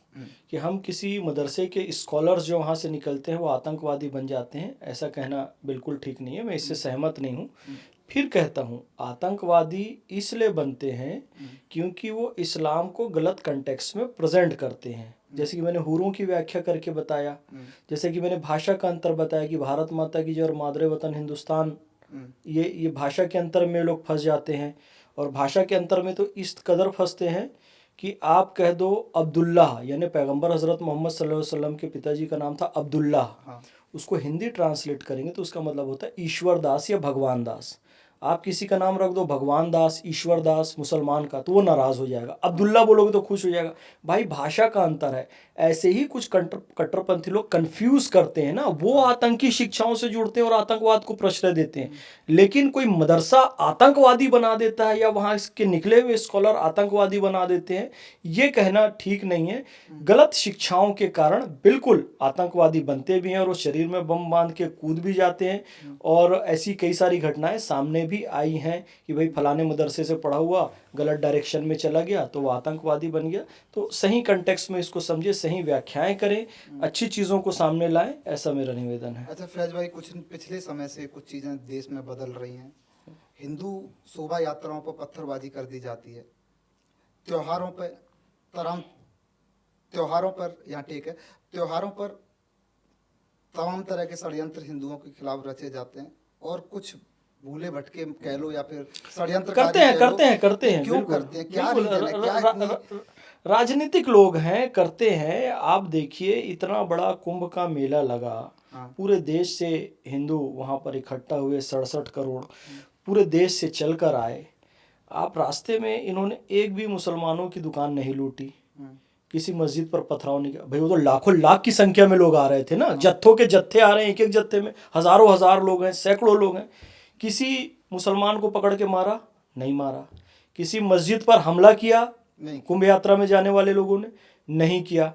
कि हम किसी मदरसे के स्कॉलर्स जो वहाँ से निकलते हैं वो आतंकवादी बन जाते हैं, ऐसा कहना बिल्कुल ठीक नहीं है। मैं इससे सहमत नहीं हूँ। फिर कहता हूँ, आतंकवादी इसलिए बनते हैं क्योंकि वो इस्लाम को गलत कंटेक्स्ट में प्रेजेंट करते हैं। जैसे कि मैंने हुरों की व्याख्या करके बताया, जैसे कि मैंने भाषा का अंतर बताया कि भारत माता की जय और मादरे वतन हिंदुस्तान, ये भाषा के अंतर में लोग फंस जाते हैं। और भाषा के अंतर में तो इस कदर फंसते हैं कि आप कह दो अब्दुल्ला, यानी पैगंबर हज़रत मोहम्मद सल्लल्लाहु अलैहि वसल्लम के पिताजी का नाम था अब्दुल्ला, उसको हिंदी ट्रांसलेट करेंगे तो उसका मतलब होता है ईश्वर दास या भगवान दास। आप किसी का नाम रख दो भगवान दास, ईश्वर दास, मुसलमान का, तो वो नाराज़ हो जाएगा। अब्दुल्ला बोलोगे तो खुश हो जाएगा। भाई, भाषा का अंतर है। ऐसे ही कुछ कट्टरपंथी लोग कंफ्यूज करते हैं ना, वो आतंकी शिक्षाओं से जुड़ते हैं और आतंकवाद को प्रश्रय देते हैं। लेकिन कोई मदरसा आतंकवादी बना देता है या वहाँ के निकले हुए स्कॉलर आतंकवादी बना देते हैं, ये कहना ठीक नहीं है। गलत शिक्षाओं के कारण बिल्कुल आतंकवादी बनते भी हैं और वो शरीर में बम बांध के कूद भी जाते हैं। और ऐसी कई सारी घटनाएं सामने भी आई हैं कि भाई फलाने मदरसे से पढ़ा हुआ गलत डायरेक्शन में चला गया तो वो आतंकवादी बन गया। तो सही कंटेक्स्ट में इसको समझे, सही व्याख्याएं करें, अच्छी चीज़ों को सामने लाएं, ऐसा मेरा निवेदन है। अच्छा फैज भाई, कुछ पिछले समय से कुछ चीज़ें देश में बदल रही हैं। हिंदू शोभा यात्राओं पर पत्थरबाजी कर दी जाती है, त्योहारों पर त्योहारों पर, यहाँ ठीक है, त्योहारों पर तमाम तरह के षड्यंत्र हिंदुओं के खिलाफ रचे जाते हैं। और कुछ भूले भटके कह लो या फिर षड्यंत्र करते हैं क्यों बिल्कुल, करते हैं? क्या बिल्कुल, रीजन है? क्या राजनीतिक लोग हैं, करते हैं। आप देखिए, इतना बड़ा कुंभ का मेला लगा, पूरे देश से हिंदू वहाँ पर इकट्ठा हुए, 67 करोड़ पूरे देश से चल कर आए। आप रास्ते में इन्होंने एक भी मुसलमानों की दुकान नहीं लूटी, किसी मस्जिद पर पथराव नहीं किया। भाई, वो तो लाखों लाख की संख्या में लोग आ रहे थे ना, जत्थों के जत्थे आ रहे हैं, एक एक जत्थे में हजारों हजार लोग हैं, सैकड़ों लोग हैं। किसी मुसलमान को पकड़ के मारा? नहीं मारा। किसी मस्जिद पर हमला किया कुंभ यात्रा में जाने वाले लोगों ने? नहीं किया।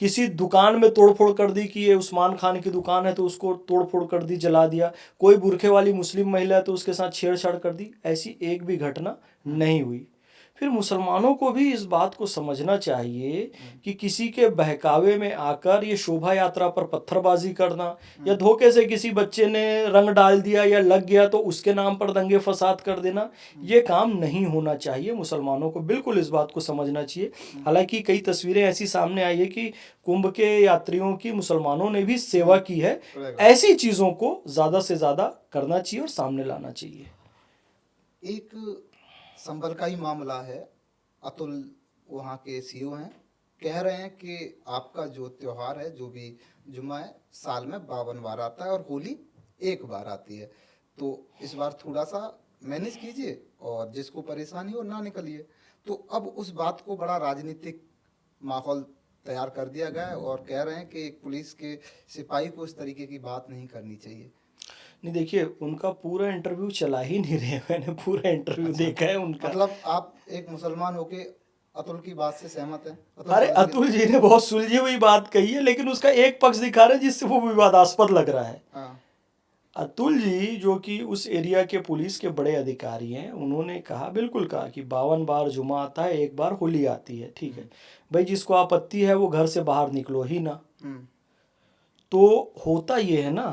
किसी दुकान में तोड़फोड़ कर दी कि ये उस्मान खान की दुकान है तो उसको तोड़फोड़ कर दी, जला दिया। कोई बुरखे वाली मुस्लिम महिला है तो उसके साथ छेड़छाड़ कर दी, ऐसी एक भी घटना नहीं हुई। फिर मुसलमानों को भी इस बात को समझना चाहिए कि किसी के बहकावे में आकर ये शोभा यात्रा पर पत्थरबाजी करना, या धोखे से किसी बच्चे ने रंग डाल दिया या लग गया तो उसके नाम पर दंगे फसाद कर देना, ये काम नहीं होना चाहिए। मुसलमानों को बिल्कुल इस बात को समझना चाहिए। हालांकि कई तस्वीरें ऐसी सामने आई है कि कुंभ के यात्रियों की मुसलमानों ने भी सेवा की है। ऐसी चीज़ों को ज़्यादा से ज़्यादा करना चाहिए और सामने लाना चाहिए। एक संभल का ही मामला है। अतुल वहाँ के सीईओ हैं, कह रहे हैं कि आपका जो त्योहार है, जो भी जुम्मा है, साल में 52 बार आता है और होली एक बार आती है, तो इस बार थोड़ा सा मैनेज कीजिए और जिसको परेशानी हो ना निकलिए। तो अब उस बात को बड़ा राजनीतिक माहौल तैयार कर दिया गया है और कह रहे हैं कि एक पुलिस के सिपाही को इस तरीके की बात नहीं करनी चाहिए। नहीं, देखिए, उनका पूरा इंटरव्यू चला ही नहीं रहे, मैंने पूरा इंटरव्यू देखा है उनका। मतलब आप एक मुसलमान होके अतुल की बात से सहमत हैं? अरे, अतुल जी ने बहुत सुलझी हुई बात कही है, लेकिन उसका एक पक्ष दिखा रहे हैं जिससे वो विवादास्पद लग रहा है। अतुल जी, जो कि उस एरिया के पुलिस के बड़े अधिकारी हैं, उन्होंने कहा, बिल्कुल कहा कि 52 बार जुमा आता है, एक बार होली आती है। ठीक है भाई, जिसको आपत्ति है वो घर से बाहर निकलो ही ना। तो होता ये है ना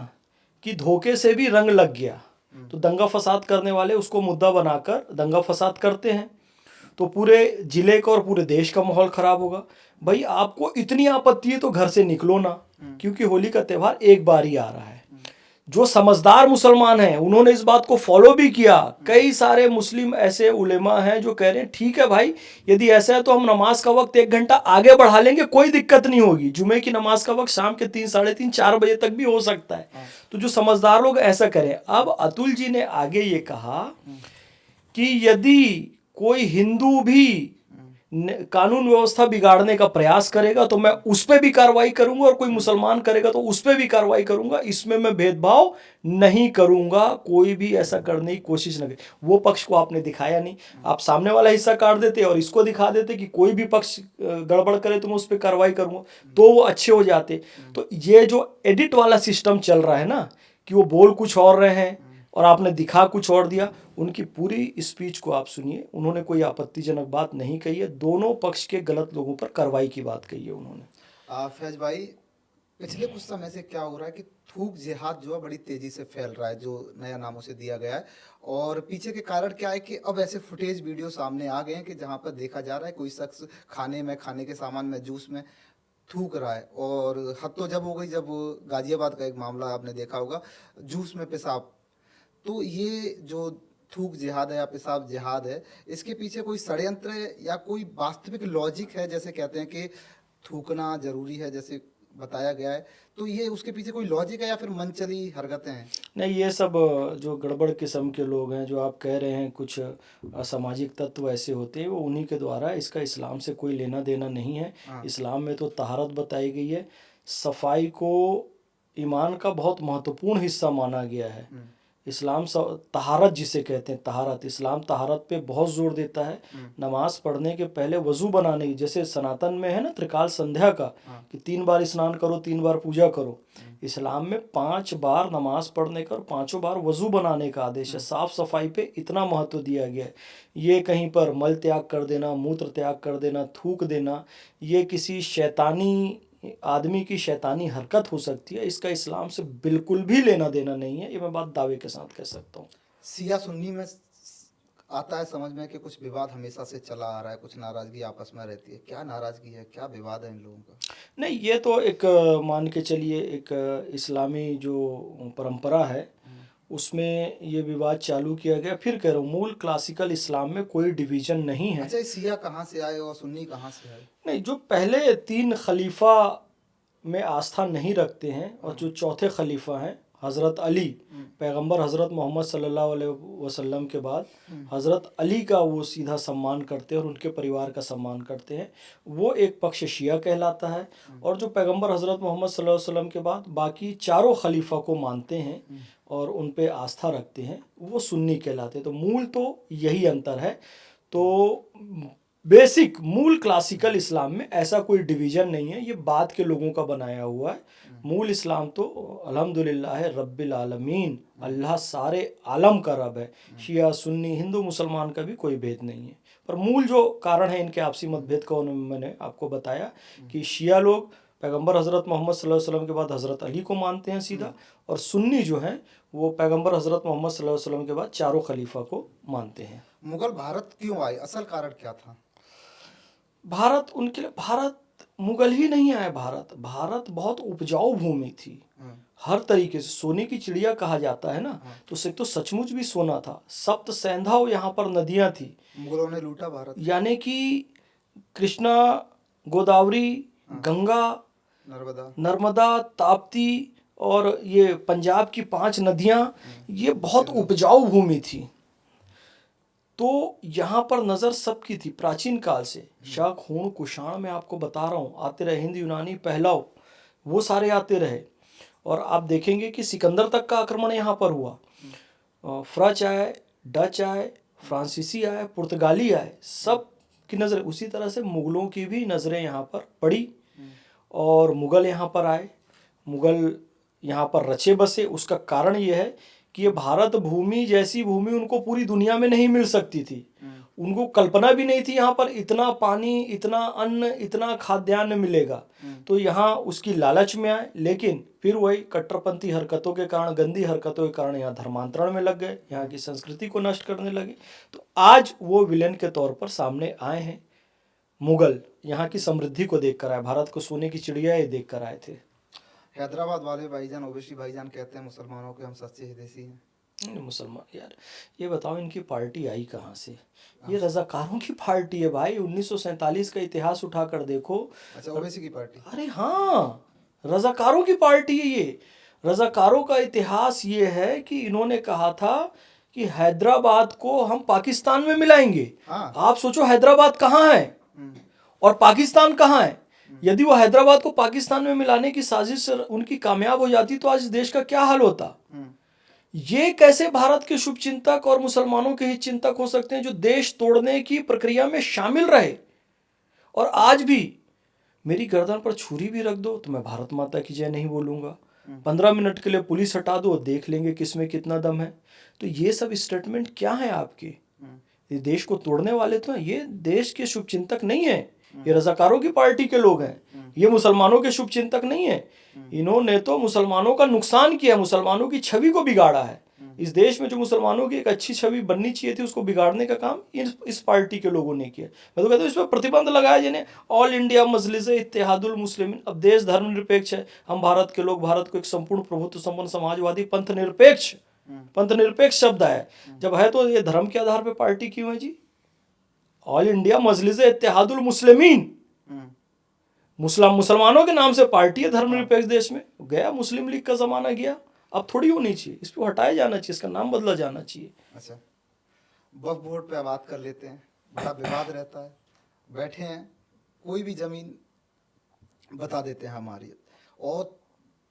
कि धोखे से भी रंग लग गया तो दंगा फसाद करने वाले उसको मुद्दा बनाकर दंगा फसाद करते हैं। तो पूरे जिले का और पूरे देश का माहौल खराब होगा। भाई आपको इतनी आपत्ति है तो घर से निकलो ना, क्योंकि होली का त्यौहार एक बार ही आ रहा है। जो समझदार मुसलमान हैं उन्होंने इस बात को फॉलो भी किया। कई सारे मुस्लिम ऐसे उलेमा हैं जो कह रहे हैं ठीक है भाई, यदि ऐसा है तो हम नमाज का वक्त 1 घंटा आगे बढ़ा लेंगे, कोई दिक्कत नहीं होगी। जुमे की नमाज का वक्त शाम के 3, साढ़े 3, 4 बजे तक भी हो सकता है। तो जो समझदार लोग ऐसा करें। अब अतुल जी ने आगे ये कहा कि यदि कोई हिंदू भी कानून व्यवस्था बिगाड़ने का प्रयास करेगा तो मैं उस पर भी कार्रवाई करूंगा, और कोई मुसलमान करेगा तो उस पर भी कार्रवाई करूंगा। इसमें मैं भेदभाव नहीं करूंगा, कोई भी ऐसा करने की कोशिश न करे। वो पक्ष को आपने दिखाया नहीं, आप सामने वाला हिस्सा काट देते और इसको दिखा देते कि कोई भी पक्ष गड़बड़ करे तो मैं उस पर कार्रवाई करूंगा, तो वो अच्छे हो जाते। तो ये जो एडिट वाला सिस्टम चल रहा है ना, कि वो बोल कुछ और रहे हैं और आपने दिखा कुछ और दिया, उनकी पूरी स्पीच को आप सुनिए। उन्होंने कोई आपत्तिजनक बात नहीं कही है, दोनों पक्ष के गलत लोगों पर कार्रवाई की बात कही है उन्होंने। फैज भाई, पिछले कुछ समय से क्या हो रहा है कि थूक जिहाद जो है बड़ी तेजी से फैल रहा है, जो नया नामों से दिया गया है। और पीछे के कारण क्या है कि अब ऐसे फुटेज वीडियो सामने आ गए हैं कि जहां पर देखा जा रहा है कोई शख्स खाने के सामान में, जूस में थूक रहा है। और हद तो जब हो गई जब गाजियाबाद का एक मामला आपने देखा होगा, जूस में पेशाब। तो ये जो थूक जिहाद है या पेशाब जिहाद है, इसके पीछे कोई षड्यंत्र है या कोई वास्तविक लॉजिक है? जैसे कहते हैं कि थूकना जरूरी है, जैसे बताया गया है, तो ये उसके पीछे कोई लॉजिक है या फिर मनचली हरकतें हैं? नहीं, ये सब जो गड़बड़ किस्म के लोग हैं, जो आप कह रहे हैं कुछ असामाजिक तत्व ऐसे होते हैं, वो उन्हीं के द्वारा। इसका इस्लाम से कोई लेना देना नहीं है। इस्लाम में तो तहारत बताई गई है, सफाई को ईमान का बहुत महत्वपूर्ण हिस्सा माना गया है। इस्लाम तहारत जिसे कहते हैं, तहारत, इस्लाम तहारत पे बहुत जोर देता है। नमाज पढ़ने के पहले वजू बनाने की, जैसे सनातन में है ना त्रिकाल संध्या का, कि 3 बार स्नान करो, 3 बार पूजा करो। इस्लाम में 5 बार नमाज पढ़ने का और 5 बार वजू बनाने का आदेश है। साफ सफाई पे इतना महत्व दिया गया है। ये कहीं पर मल त्याग कर देना, मूत्र त्याग कर देना, थूक देना, ये किसी शैतानी आदमी की शैतानी हरकत हो सकती है। इसका इस्लाम से बिल्कुल भी लेना देना नहीं है, ये मैं बात दावे के साथ कह सकता हूँ। सिया सुन्नी में आता है समझ में कि कुछ विवाद हमेशा से चला आ रहा है, कुछ नाराजगी आपस में रहती है। क्या नाराजगी है, क्या विवाद है इन लोगों का? नहीं, ये तो एक मान के चलिए एक इस्लामी जो परंपरा है उसमें ये विवाद चालू किया गया। फिर कह रहा हूँ, मूल क्लासिकल इस्लाम में कोई डिवीजन नहीं है। अच्छा, सिया कहाँ से आए और सुन्नी कहाँ से आए? नहीं, जो पहले 3 खलीफा में आस्था नहीं रखते हैं और जो चौथे खलीफा हैं हज़रत अली, पैगंबर हज़रत मोहम्मद सल्लल्लाहु अलैहि वसल्लम के बाद हज़रत अली का वो सीधा सम्मान करते हैं और उनके परिवार का सम्मान करते हैं, वो एक पक्ष शिया कहलाता है। और जो पैगंबर हज़रत मोहम्मद सल्लल्लाहु अलैहि वसल्लम के बाद बाकी 4 खलीफा को मानते हैं और उन पे आस्था रखते हैं, वो सुन्नी कहलाते हैं। तो मूल तो यही अंतर है। तो बेसिक मूल क्लासिकल इस्लाम में ऐसा कोई डिवीज़न नहीं है, ये बाद के लोगों का बनाया हुआ है। मूल इस्लाम तो अल्हम्दुलिल्लाह रब्बिल आलमीन, अल्लाह सारे आलम का रब है। शिया सुन्नी हिंदू मुसलमान का भी कोई भेद नहीं है। पर मूल जो कारण है इनके आपसी मतभेद का मैंने आपको बताया कि शिया लोग पैगंबर हज़रत मोहम्मद सल्लल्लाहु अलैहि वसल्लम के बाद हज़रत अली को मानते हैं सीधा, और सुन्नी जो हैं वो पैगंबर हज़रत मोहम्मद सल्लल्लाहु अलैहि वसल्लम के बाद 4 खलीफा को मानते हैं। मुगल भारत क्यों आए, असल कारण क्या था? भारत उनके लिए, भारत मुगल ही नहीं आए, भारत बहुत उपजाऊ भूमि थी हर तरीके से। सोने की चिड़िया कहा जाता है ना, तो तो सचमुच भी सोना था। सप्त सैंधव यहाँ पर नदियाँ थी, मुगलों ने लूटा भारत, यानी कि कृष्णा, गोदावरी, गंगा, नर्मदा, ताप्ती और ये पंजाब की 5 नदियाँ, ये बहुत उपजाऊ भूमि थी। तो यहाँ पर नज़र सबकी थी प्राचीन काल से। शक, हूण, कुषाण में आपको बता रहा हूँ आते रहे, हिंद, यूनानी, पहलव, वो सारे आते रहे। और आप देखेंगे कि सिकंदर तक का आक्रमण यहाँ पर हुआ। फ्रेंच आए, डच आए, फ्रांसीसी आए, पुर्तगाली आए, सब की नज़रें। उसी तरह से मुग़लों की भी नज़रें यहाँ पर पड़ी और मुग़ल यहाँ पर आए। मुग़ल यहाँ पर रचे बसे। उसका कारण ये है कि ये भारत भूमि जैसी भूमि उनको पूरी दुनिया में नहीं मिल सकती थी। उनको कल्पना भी नहीं थी यहाँ पर इतना पानी, इतना अन्न, इतना खाद्यान्न मिलेगा। तो यहाँ उसकी लालच में आए, लेकिन फिर वही कट्टरपंथी हरकतों के कारण, गंदी हरकतों के कारण यहाँ धर्मांतरण में लग गए, यहाँ की संस्कृति को नष्ट करने लगे। तो आज वो विलेन के तौर पर सामने आए हैं। मुगल यहाँ की समृद्धि को देख कर आए, भारत को सोने की चिड़िया ये देख कर आए थे। हैदराबाद वाले भाईजान, ओवैसी भाईजान कहते हैं मुसलमानों के हम सच्चे हितैषी हैं। मुसलमान यार, ये बताओ इनकी पार्टी आई कहाँ से? ये रजाकारों की पार्टी है भाई। 1947 का इतिहास उठाकर देखो। अच्छा, ओवैसी की पार्टी? अरे हाँ, रजाकारों की पार्टी है ये। रजाकारों का इतिहास ये है कि इन्होंने कहा था कि हैदराबाद को हम पाकिस्तान में मिलाएंगे। हाँ। आप सोचो हैदराबाद कहाँ है और पाकिस्तान कहाँ है। यदि वो हैदराबाद को पाकिस्तान में मिलाने की साजिश उनकी कामयाब हो जाती तो आज देश का क्या हाल होता। ये कैसे भारत के शुभचिंतक और मुसलमानों के हित चिंतक हो सकते हैं जो देश तोड़ने की प्रक्रिया में शामिल रहे। और आज भी मेरी गर्दन पर छुरी भी रख दो तो मैं भारत माता की जय नहीं बोलूंगा। 15 मिनट के लिए पुलिस हटा दो, देख लेंगे किसमें कितना दम है। तो ये सब स्टेटमेंट क्या है आपके? ये देश को तोड़ने वाले तो हैं, ये देश के शुभचिंतक नहीं है। ये रजाकारों की पार्टी के लोग हैं, ये मुसलमानों के शुभचिंतक नहीं है। इन्होंने तो मुसलमानों का नुकसान किया, मुसलमानों की छवि को बिगाड़ा है। इस देश में जो मुसलमानों की एक अच्छी छवि बननी चाहिए थी उसको बिगाड़ने का काम इस पार्टी के लोगों ने किया। मैं तो कहता हूँ इस पर प्रतिबंध लगाया जिन्हें ऑल इंडिया मजलिस इत्तेहादुल मुस्लिमीन। अब देश धर्मनिरपेक्ष है, हम भारत के लोग, भारत को एक संपूर्ण प्रभुत्व संपन्न समाजवादी पंथ निरपेक्ष शब्द है। जब है तो ये धर्म के आधार पर पार्टी क्यों है जी? ऑल इंडिया मजलिस इत्तेहादुल मुस्लिमीन, मुसलमानों के नाम से पार्टी है धर्मनिरपेक्ष देश में। गया मुस्लिम लीग का जमाना गया, अब थोड़ी होनी चाहिए, इसको हटाया जाना चाहिए, इसका नाम बदला जाना चाहिए। अच्छा, वक्फ बोर्ड पे बात कर लेते हैं। बड़ा विवाद रहता है, बैठे हैं, कोई भी जमीन बता देते हैं हमारी, और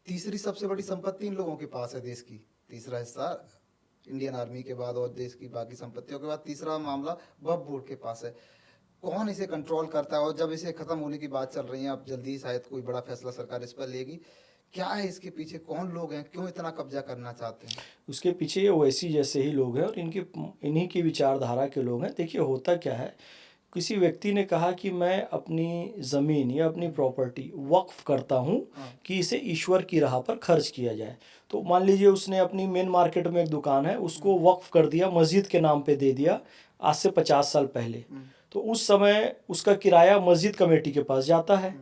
तीसरी सबसे बड़ी संपत्ति इन लोगों के पास है देश की। तीसरा हिस्सा इंडियन आर्मी के बाद और देश की बाकी संपत्तियों के बाद तीसरा मामला वक्फ बोर्ड के पास है। कौन इसे कंट्रोल करता है? और जब इसे खत्म होने की बात चल रही है, अब जल्दी शायद कोई बड़ा फैसला सरकार इस पर लेगी, क्या है इसके पीछे? कौन लोग हैं? क्यों इतना कब्जा करना चाहते हैं? उसके पीछे ये ओवैसी जैसे ही लोग हैं और इन्हीं की विचारधारा के लोग हैं। देखिए होता क्या है, किसी व्यक्ति ने कहा कि मैं अपनी ज़मीन या अपनी प्रॉपर्टी वक्फ करता हूँ कि इसे ईश्वर की राह पर खर्च किया जाए। तो मान लीजिए उसने अपनी मेन मार्केट में एक दुकान है, उसको वक्फ कर दिया, मस्जिद के नाम पे दे दिया आज से 50 साल पहले। तो उस समय उसका किराया मस्जिद कमेटी के पास जाता है।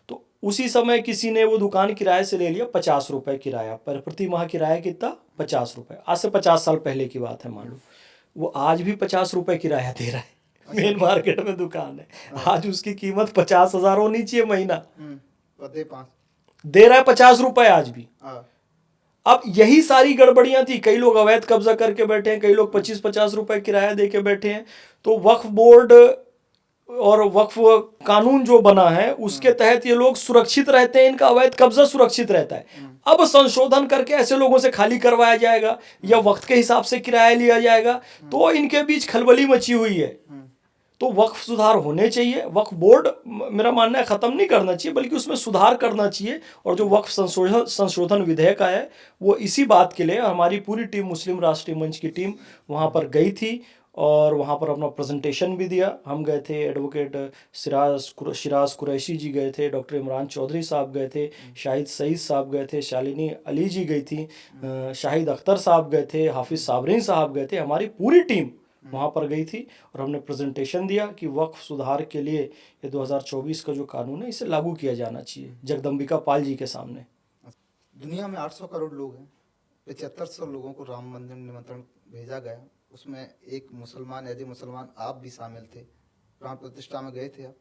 तो उसी समय किसी ने वो दुकान किराए से ले लिया 50 रुपये किराया पर, प्रति माह किराया कितना? 50 रुपये। आज से 50 साल पहले की बात है। मान लो वो आज भी 50 रुपये किराया दे रहा है, मेन मार्केट में दुकान है। आज उसकी कीमत 50,000 होनी चाहिए महीना, दे रहा है 50 रुपये आज भी। अब यही सारी गड़बड़ियां थी। कई लोग अवैध कब्जा करके बैठे हैं, कई लोग 25-50 रुपए किराया दे के बैठे हैं। तो वक्फ बोर्ड और वक्फ कानून जो बना है उसके तहत ये लोग सुरक्षित रहते हैं, इनका अवैध कब्जा सुरक्षित रहता है। अब संशोधन करके ऐसे लोगों से खाली करवाया जाएगा या वक्त के हिसाब से किराया लिया जाएगा, तो इनके बीच खलबली मची हुई है। तो वक्फ सुधार होने चाहिए। वक्फ बोर्ड मेरा मानना है ख़त्म नहीं करना चाहिए, बल्कि उसमें सुधार करना चाहिए। और जो वक्फ संशोधन विधेयक है वो इसी बात के लिए हमारी पूरी टीम, मुस्लिम राष्ट्रीय मंच की टीम वहाँ पर गई थी और वहाँ पर अपना प्रेजेंटेशन भी दिया। हम गए थे, एडवोकेट शिराज कुरैशी जी गए थे, डॉक्टर इमरान चौधरी साहब गए थे, शाहिद सईद साहब गए थे, शालिनी अली जी गई थी, शाहिद अख्तर साहब गए थे, हाफिज़ साबरीन साहब गए थे। हमारी पूरी टीम वहाँ पर गई थी और हमने प्रेजेंटेशन दिया कि वक्फ सुधार के लिए ये 2024 का जो कानून है इसे लागू किया जाना चाहिए जगदम्बिका पाल जी के सामने। दुनिया में 800 करोड़ लोग हैं, 7500 लोगों को राम मंदिर निमंत्रण भेजा गया, उसमें एक मुसलमान, एज ए मुसलमान आप भी शामिल थे, प्राण प्रतिष्ठा में गए थे आप?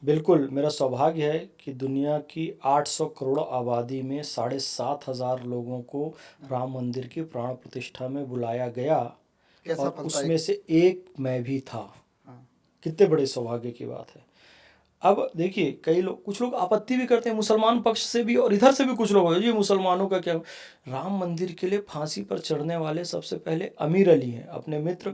बिल्कुल, मेरा सौभाग्य है कि दुनिया की 800 करोड़ आबादी में 7,500 लोगों को राम मंदिर की प्राण प्रतिष्ठा में बुलाया गया और उसमें से एक मैं भी था। कितने बड़े सौभाग्य की बात है। अब देखिए, कई लोग, कुछ लोग आपत्ति भी करते हैं, मुसलमान पक्ष से भी और इधर से भी कुछ लोग हैं जी मुसलमानों का क्या। राम मंदिर के लिए फांसी पर चढ़ने वाले सबसे पहले अमीर अली हैं। अपने मित्र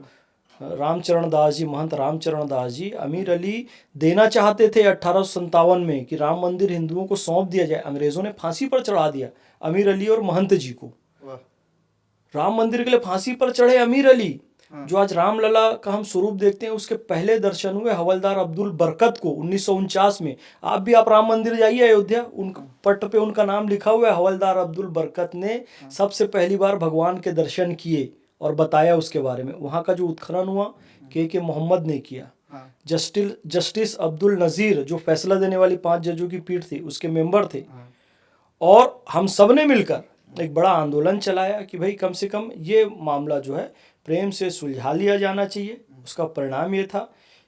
रामचरण दास जी, महंत रामचरण दास जी अमीर अली देना चाहते थे 1857 में कि राम मंदिर हिंदुओं को सौंप दिया जाए। अंग्रेज़ों ने फांसी पर चढ़ा दिया अमीर अली और महंत जी को। राम मंदिर के लिए फांसी पर चढ़े अमीर अली जो आज रामलला का हम स्वरूप देखते हैं, उसके पहले दर्शन हुए हवलदार अब्दुल बरकत को 1949 में। आप राम मंदिर जाइए अयोध्या, उन पट पे उनका नाम लिखा हुआ है। हवलदार अब्दुल बरकत ने सबसे पहली बार भगवान के दर्शन किए और बताया उसके बारे में। वहाँ का जो उत्खनन हुआ के मोहम्मद ने किया। जस्टिस अब्दुल नज़ीर जो फैसला देने वाली 5 जजों की पीठ थी, उसके मेंबर थे। और हम सब ने मिलकर एक बड़ा आंदोलन चलाया कि भाई कम से कम ये मामला जो है प्रेम से सुलझा लिया जाना चाहिए। उसका परिणाम ये था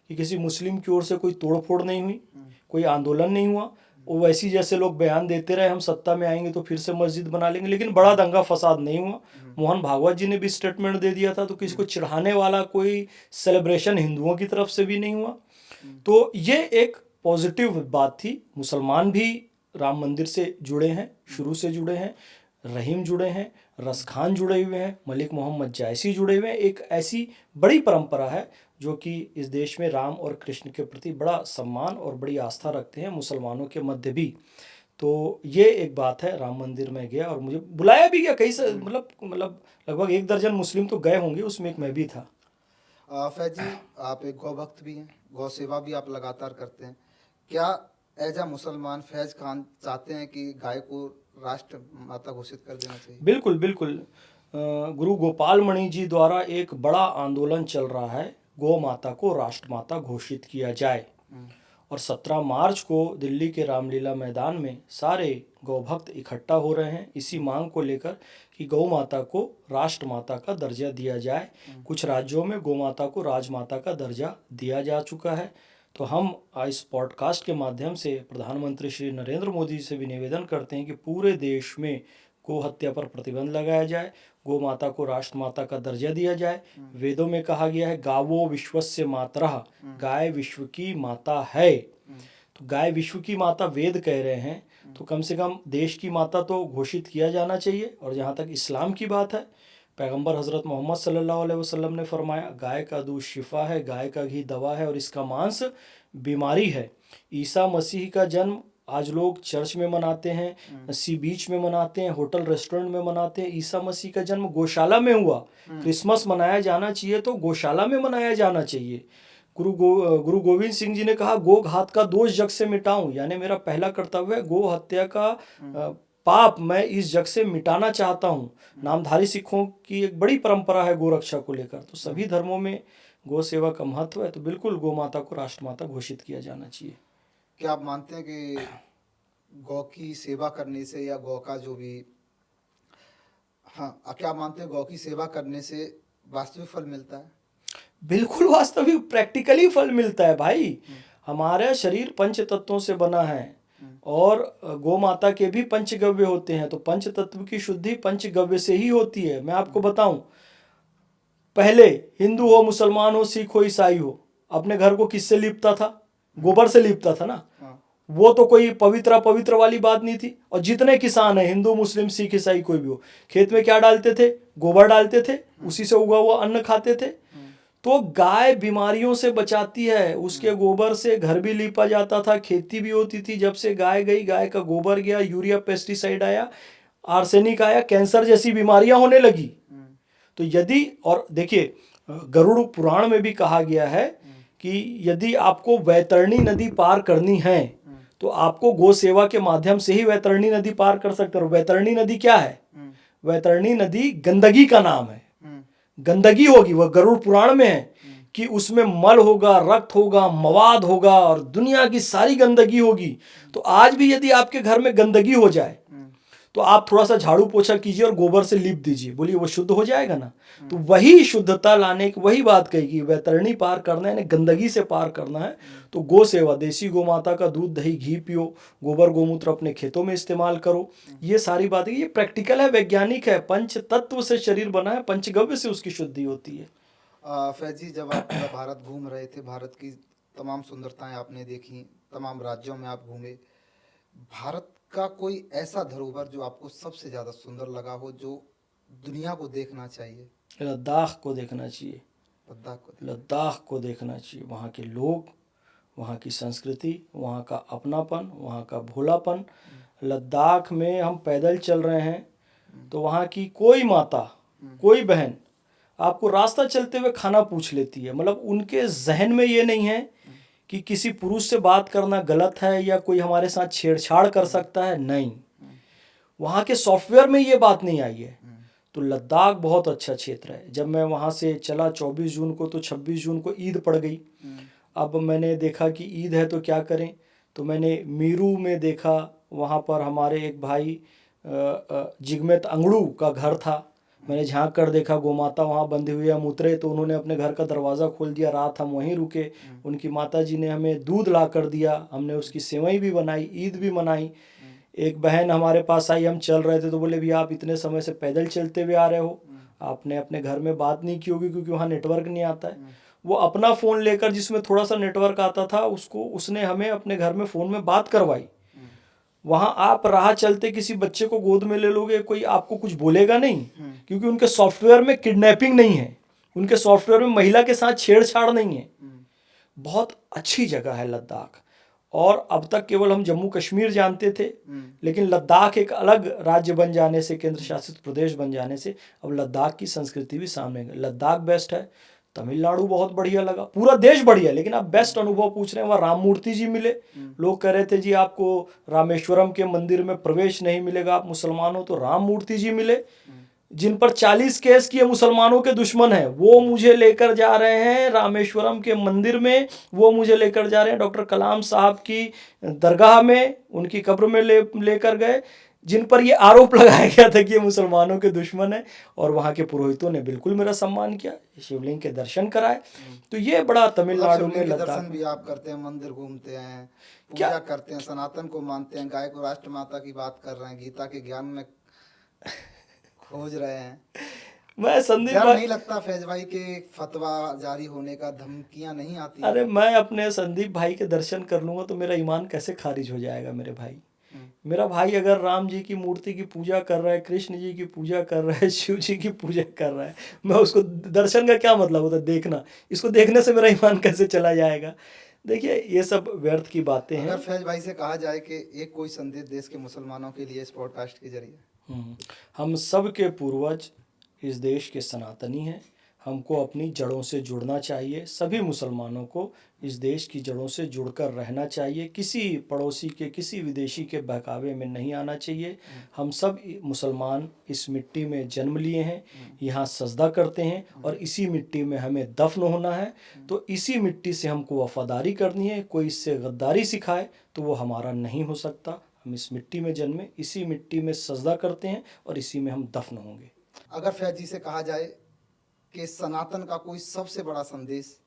कि किसी मुस्लिम की ओर से कोई तोड़फोड़ नहीं हुई, कोई आंदोलन नहीं हुआ। वो वैसी जैसे लोग बयान देते रहे हम सत्ता में आएंगे तो फिर से मस्जिद बना लेंगे, लेकिन बड़ा दंगा फसाद नहीं हुआ। मोहन भागवत जी ने भी स्टेटमेंट दे दिया था, तो किसी को चिढ़ाने वाला कोई सेलिब्रेशन हिंदुओं की तरफ से भी नहीं हुआ। तो ये एक पॉजिटिव बात थी। मुसलमान भी राम मंदिर से जुड़े हैं, शुरू से जुड़े हैं। रहीम जुड़े हैं, रस खान जुड़े हुए हैं, मलिक मोहम्मद जायसी जुड़े हुए हैं। एक ऐसी बड़ी परंपरा है जो कि इस देश में राम और कृष्ण के प्रति बड़ा सम्मान और बड़ी आस्था रखते हैं, मुसलमानों के मध्य भी। तो ये एक बात है। राम मंदिर में गया और मुझे बुलाया भी गया। कई से मतलब लगभग 1 दर्जन मुस्लिम तो गए होंगे, उसमें एक मैं भी था। फैज जी, आप एक गौ भक्त भी हैं, गौ सेवा भी आप लगातार करते हैं। क्या एज अ मुसलमान फैज खान चाहते हैं कि गाय को राष्ट्र माता घोषित कर देना चाहिए? बिल्कुल बिल्कुल। गुरु गोपाल मणि जी द्वारा एक बड़ा आंदोलन चल रहा है, गौ माता को राष्ट्र माता घोषित किया जाए। और 17 मार्च को दिल्ली के रामलीला मैदान में सारे गौ भक्त इकट्ठा हो रहे हैं इसी मांग को लेकर कि गौ माता को राष्ट्र माता का दर्जा दिया जाए। कुछ राज्यों में गौ माता को राजमाता का दर्जा दिया जा चुका है। तो हम इस पॉडकास्ट के माध्यम से प्रधानमंत्री श्री नरेंद्र मोदी से भी निवेदन करते हैं कि पूरे देश में गो हत्या पर प्रतिबंध लगाया जाए, गौ माता को राष्ट्र माता का दर्जा दिया जाए। वेदों में कहा गया है गावो विश्वस्य मातरः, गाय विश्व की माता है। तो गाय विश्व की माता वेद कह रहे हैं, तो कम से कम देश की माता तो घोषित किया जाना चाहिए। और जहाँ तक इस्लाम की बात है, पैगंबर हज़रत मोहम्मद सल्लल्लाहु अलैहि वसल्लम ने फरमाया गाय का दूध शिफा है, गाय का घी दवा है और इसका मांस बीमारी है। ईसा मसीह का जन्म आज लोग चर्च में मनाते हैं, सी बीच में मनाते हैं, होटल रेस्टोरेंट में मनाते हैं। ईसा मसीह का जन्म गौशाला में हुआ। क्रिसमस मनाया जाना चाहिए तो गौशाला में मनाया जाना चाहिए। गुरु गोविंद सिंह जी ने कहा गो घात का दोष जग से मिटाऊं, यानी मेरा पहला कर्तव्य है गो हत्या का पाप मैं इस जग से मिटाना चाहता हूँ। नामधारी सिखों की एक बड़ी परंपरा है गो रक्षा को लेकर। तो सभी धर्मों में गौ सेवा का महत्व है, तो बिल्कुल गौ माता को राष्ट्र माता घोषित किया जाना चाहिए। क्या आप मानते हैं कि गौ की सेवा करने से या गौ का जो भी क्या आप मानते हैं गौ की सेवा करने से वास्तविक फल मिलता है? बिल्कुल वास्तविक प्रैक्टिकली फल मिलता है भाई। हमारा शरीर पंच तत्वों से बना है और गौ माता के भी पंचगव्य होते हैं। तो पंच तत्व की शुद्धि पंचगव्य से ही होती है। मैं आपको बताऊं, पहले हिंदू हो, मुसलमान हो, सिख हो, ईसाई हो, अपने घर को किससे लीपता था? गोबर से लीपता था ना। वो तो कोई पवित्र वाली बात नहीं थी। और जितने किसान हैं, हिंदू मुस्लिम सिख ईसाई कोई भी हो, खेत में क्या डालते थे? गोबर डालते थे, उसी से उगा हुआ अन्न खाते थे। तो गाय बीमारियों से बचाती है, उसके गोबर से घर भी लीपा जाता था, खेती भी होती थी। जब से गाय गई, गाय का गोबर गया, यूरिया पेस्टिसाइड आया, आर्सेनिक आया, कैंसर जैसी बीमारियां होने लगी। तो यदि, और देखिए गरुड़ पुराण में भी कहा गया है कि यदि आपको वैतरणी नदी पार करनी है तो आपको गो सेवा के माध्यम से ही वैतरणी नदी पार कर सकते हो। वैतरणी नदी क्या है? वैतरणी नदी गंदगी का नाम है। गंदगी होगी, वह गरुड़ पुराण में है कि उसमें मल होगा, रक्त होगा, मवाद होगा और दुनिया की सारी गंदगी होगी। तो आज भी यदि आपके घर में गंदगी हो जाए तो आप थोड़ा सा झाड़ू पोछा कीजिए और गोबर से लीप दीजिए, बोलिए वो शुद्ध हो जाएगा ना। तो वही शुद्धता लाने की वही बात कही कि वैतरणी पार करना है, गंदगी से पार करना है। तो गो सेवा, देसी गो माता का दूध दही घी पियो, गोबर गोमूत्र अपने खेतों में इस्तेमाल करो। ये सारी बातें, ये प्रैक्टिकल है, वैज्ञानिक है। पंच तत्व से शरीर बना है, पंचगव्य से उसकी शुद्धि होती है। फैज जी, जब आप पूरा भारत घूम रहे थे, भारत की तमाम सुंदरताएं आपने देखी, तमाम राज्यों में आप घूमे, भारत का कोई ऐसा धरोहर जो आपको सबसे ज्यादा सुंदर लगा हो, जो दुनिया को देखना चाहिए? लद्दाख को देखना चाहिए। लद्दाख को देखना चाहिए। वहाँ के लोग, वहाँ की संस्कृति, वहाँ का अपनापन, वहाँ का भोलापन। लद्दाख में हम पैदल चल रहे हैं तो वहाँ की कोई माता, कोई बहन आपको रास्ता चलते हुए खाना पूछ लेती है। मतलब उनके जहन में ये नहीं है कि किसी पुरुष से बात करना गलत है या कोई हमारे साथ छेड़छाड़ कर सकता है, नहीं, वहाँ के सॉफ्टवेयर में ये बात नहीं आई है। तो लद्दाख बहुत अच्छा क्षेत्र है। जब मैं वहाँ से चला 24 जून को, तो 26 जून को ईद पड़ गई। अब मैंने देखा कि ईद है तो क्या करें, तो मैंने मीरू में देखा, वहाँ पर हमारे एक भाई जिगमेत अंगड़ू का घर था। मैंने झांक कर देखा, गोमाता वहाँ बंधी हुई है। हम उतरे तो उन्होंने अपने घर का दरवाज़ा खोल दिया, रात हम वहीं रुके। उनकी माता जी ने हमें दूध ला कर दिया, हमने उसकी सेवई भी बनाई, ईद भी मनाई। एक बहन हमारे पास आई, हम चल रहे थे तो बोले, भैया आप इतने समय से पैदल चलते हुए आ रहे हो, आपने अपने घर में बात नहीं की होगी क्योंकि वहाँ नेटवर्क नहीं आता है। वो अपना फ़ोन लेकर, जिसमें थोड़ा सा नेटवर्क आता था, उसने हमें अपने घर में फ़ोन में बात करवाई। वहाँ आप राह चलते किसी बच्चे को गोद में ले लोगे, कोई आपको कुछ बोलेगा नहीं, क्योंकि उनके सॉफ्टवेयर में किडनैपिंग नहीं है, उनके सॉफ्टवेयर में महिला के साथ छेड़छाड़ नहीं है। बहुत अच्छी जगह है लद्दाख। और अब तक केवल हम जम्मू कश्मीर जानते थे, लेकिन लद्दाख एक अलग राज्य बन जाने से, केंद्र शासित प्रदेश बन जाने से, अब लद्दाख की संस्कृति भी सामने गई। लद्दाख बेस्ट है, तमिलनाडु बहुत बढ़िया लगा, पूरा देश बढ़िया। लेकिन आप बेस्ट अनुभव पूछ रहे हैं, वहाँ राम मूर्ति जी मिले। लोग कह रहे थे जी आपको रामेश्वरम के मंदिर में प्रवेश नहीं मिलेगा, आप मुसलमान हो, तो राम मूर्ति जी मिले, जिन पर 40 केस किए मुसलमानों के दुश्मन हैं, वो मुझे लेकर जा रहे हैं रामेश्वरम के मंदिर में, वो मुझे लेकर जा रहे हैं डॉक्टर कलाम साहब की दरगाह में, उनकी कब्र में लेकर गए, जिन पर ये आरोप लगाया गया था कि ये मुसलमानों के दुश्मन है। और वहाँ के पुरोहितों ने बिल्कुल मेरा सम्मान किया, शिवलिंग के दर्शन कराए। तो ये बड़ा तमिलनाडु में लद्दाख दर्शन भी आप करते हैं, मंदिर घूमते हैं, पूजा करते हैं, सनातन को मानते हैं, गाय को राष्ट्र माता की बात कर रहे हैं, गीता के ज्ञान में खोज रहे हैं। मैं संदीप डर भाई, नहीं लगता फैज भाई के फतवा जारी होने का, धमकियां नहीं आती? अरे मैं अपने संदीप भाई के दर्शन कर लूंगा तो मेरा ईमान कैसे खारिज हो जाएगा मेरे भाई? मेरा भाई अगर राम जी की मूर्ति की पूजा कर रहा है, कृष्ण जी की पूजा कर रहा है, शिव जी की पूजा कर रहा है, मैं उसको दर्शन का क्या मतलब होता है? देखना, इसको देखने से मेरा ईमान कैसे चला जाएगा? देखिए ये सब व्यर्थ की बातें हैं। अगर फैज भाई से कहा जाए कि एक कोई संदेश देश के मुसलमानों के लिए इस पॉडकास्ट के जरिए? हम सब के पूर्वज इस देश के सनातनी हैं, हमको अपनी जड़ों से जुड़ना चाहिए। सभी मुसलमानों को इस देश की जड़ों से जुड़कर रहना चाहिए, किसी पड़ोसी के, किसी विदेशी के बहकावे में नहीं आना चाहिए। हम सब मुसलमान इस मिट्टी में जन्म लिए हैं, यहाँ सजदा करते हैं और इसी मिट्टी में हमें दफन होना है। तो इसी मिट्टी से हमको वफादारी करनी है। कोई इससे गद्दारी सिखाए तो वो हमारा नहीं हो सकता। हम इस मिट्टी में जन्मे, इसी मिट्टी में सजदा करते हैं और इसी में हम दफन होंगे। अगर फैज जी से कहा जाए कि सनातन का कोई सबसे बड़ा संदेश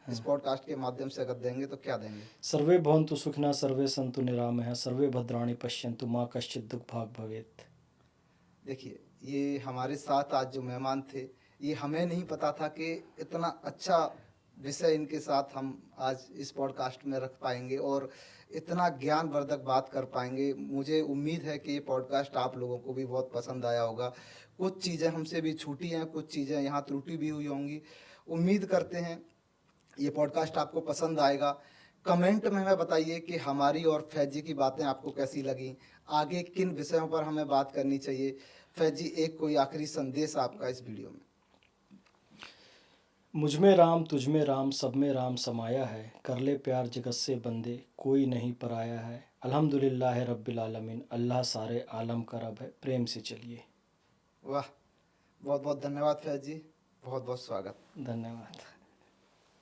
इस पॉडकास्ट के माध्यम से अगर देंगे तो क्या देंगे? सर्वे भवन्तु सुखिनः, सर्वे सन्तु निरामयः, सर्वे भद्राणि पश्यन्तु मा कश्चित् दुःखभाग् भवेत्। देखिए, ये हमारे साथ आज जो मेहमान थे, ये हमें नहीं पता था कि इतना अच्छा विषय इनके साथ हम आज इस पॉडकास्ट में रख पाएंगे और इतना ज्ञानवर्धक बात कर पाएंगे। मुझे उम्मीद है कि ये पॉडकास्ट आप लोगों को भी बहुत पसंद आया होगा। कुछ चीज़ें हमसे भी छूटी हैं, कुछ चीज़ें यहाँ त्रुटि भी हुई होंगी। उम्मीद करते हैं ये पॉडकास्ट आपको पसंद आएगा। कमेंट में हमें बताइए कि हमारी और फैज जी की बातें आपको कैसी लगी, आगे किन विषयों पर हमें बात करनी चाहिए। फैज जी, एक कोई आखिरी संदेश आपका इस वीडियो में? मुझ में राम, तुझ में राम, सब में राम समाया है, कर ले प्यार जगत से बंदे, कोई नहीं पराया है। अल्हम्दुलिल्लाह रब्बिल आलमीन, अल्लाह सारे आलम का रब है, प्रेम से चलिए। वाह, बहुत बहुत धन्यवाद फैज जी, बहुत बहुत स्वागत। धन्यवाद।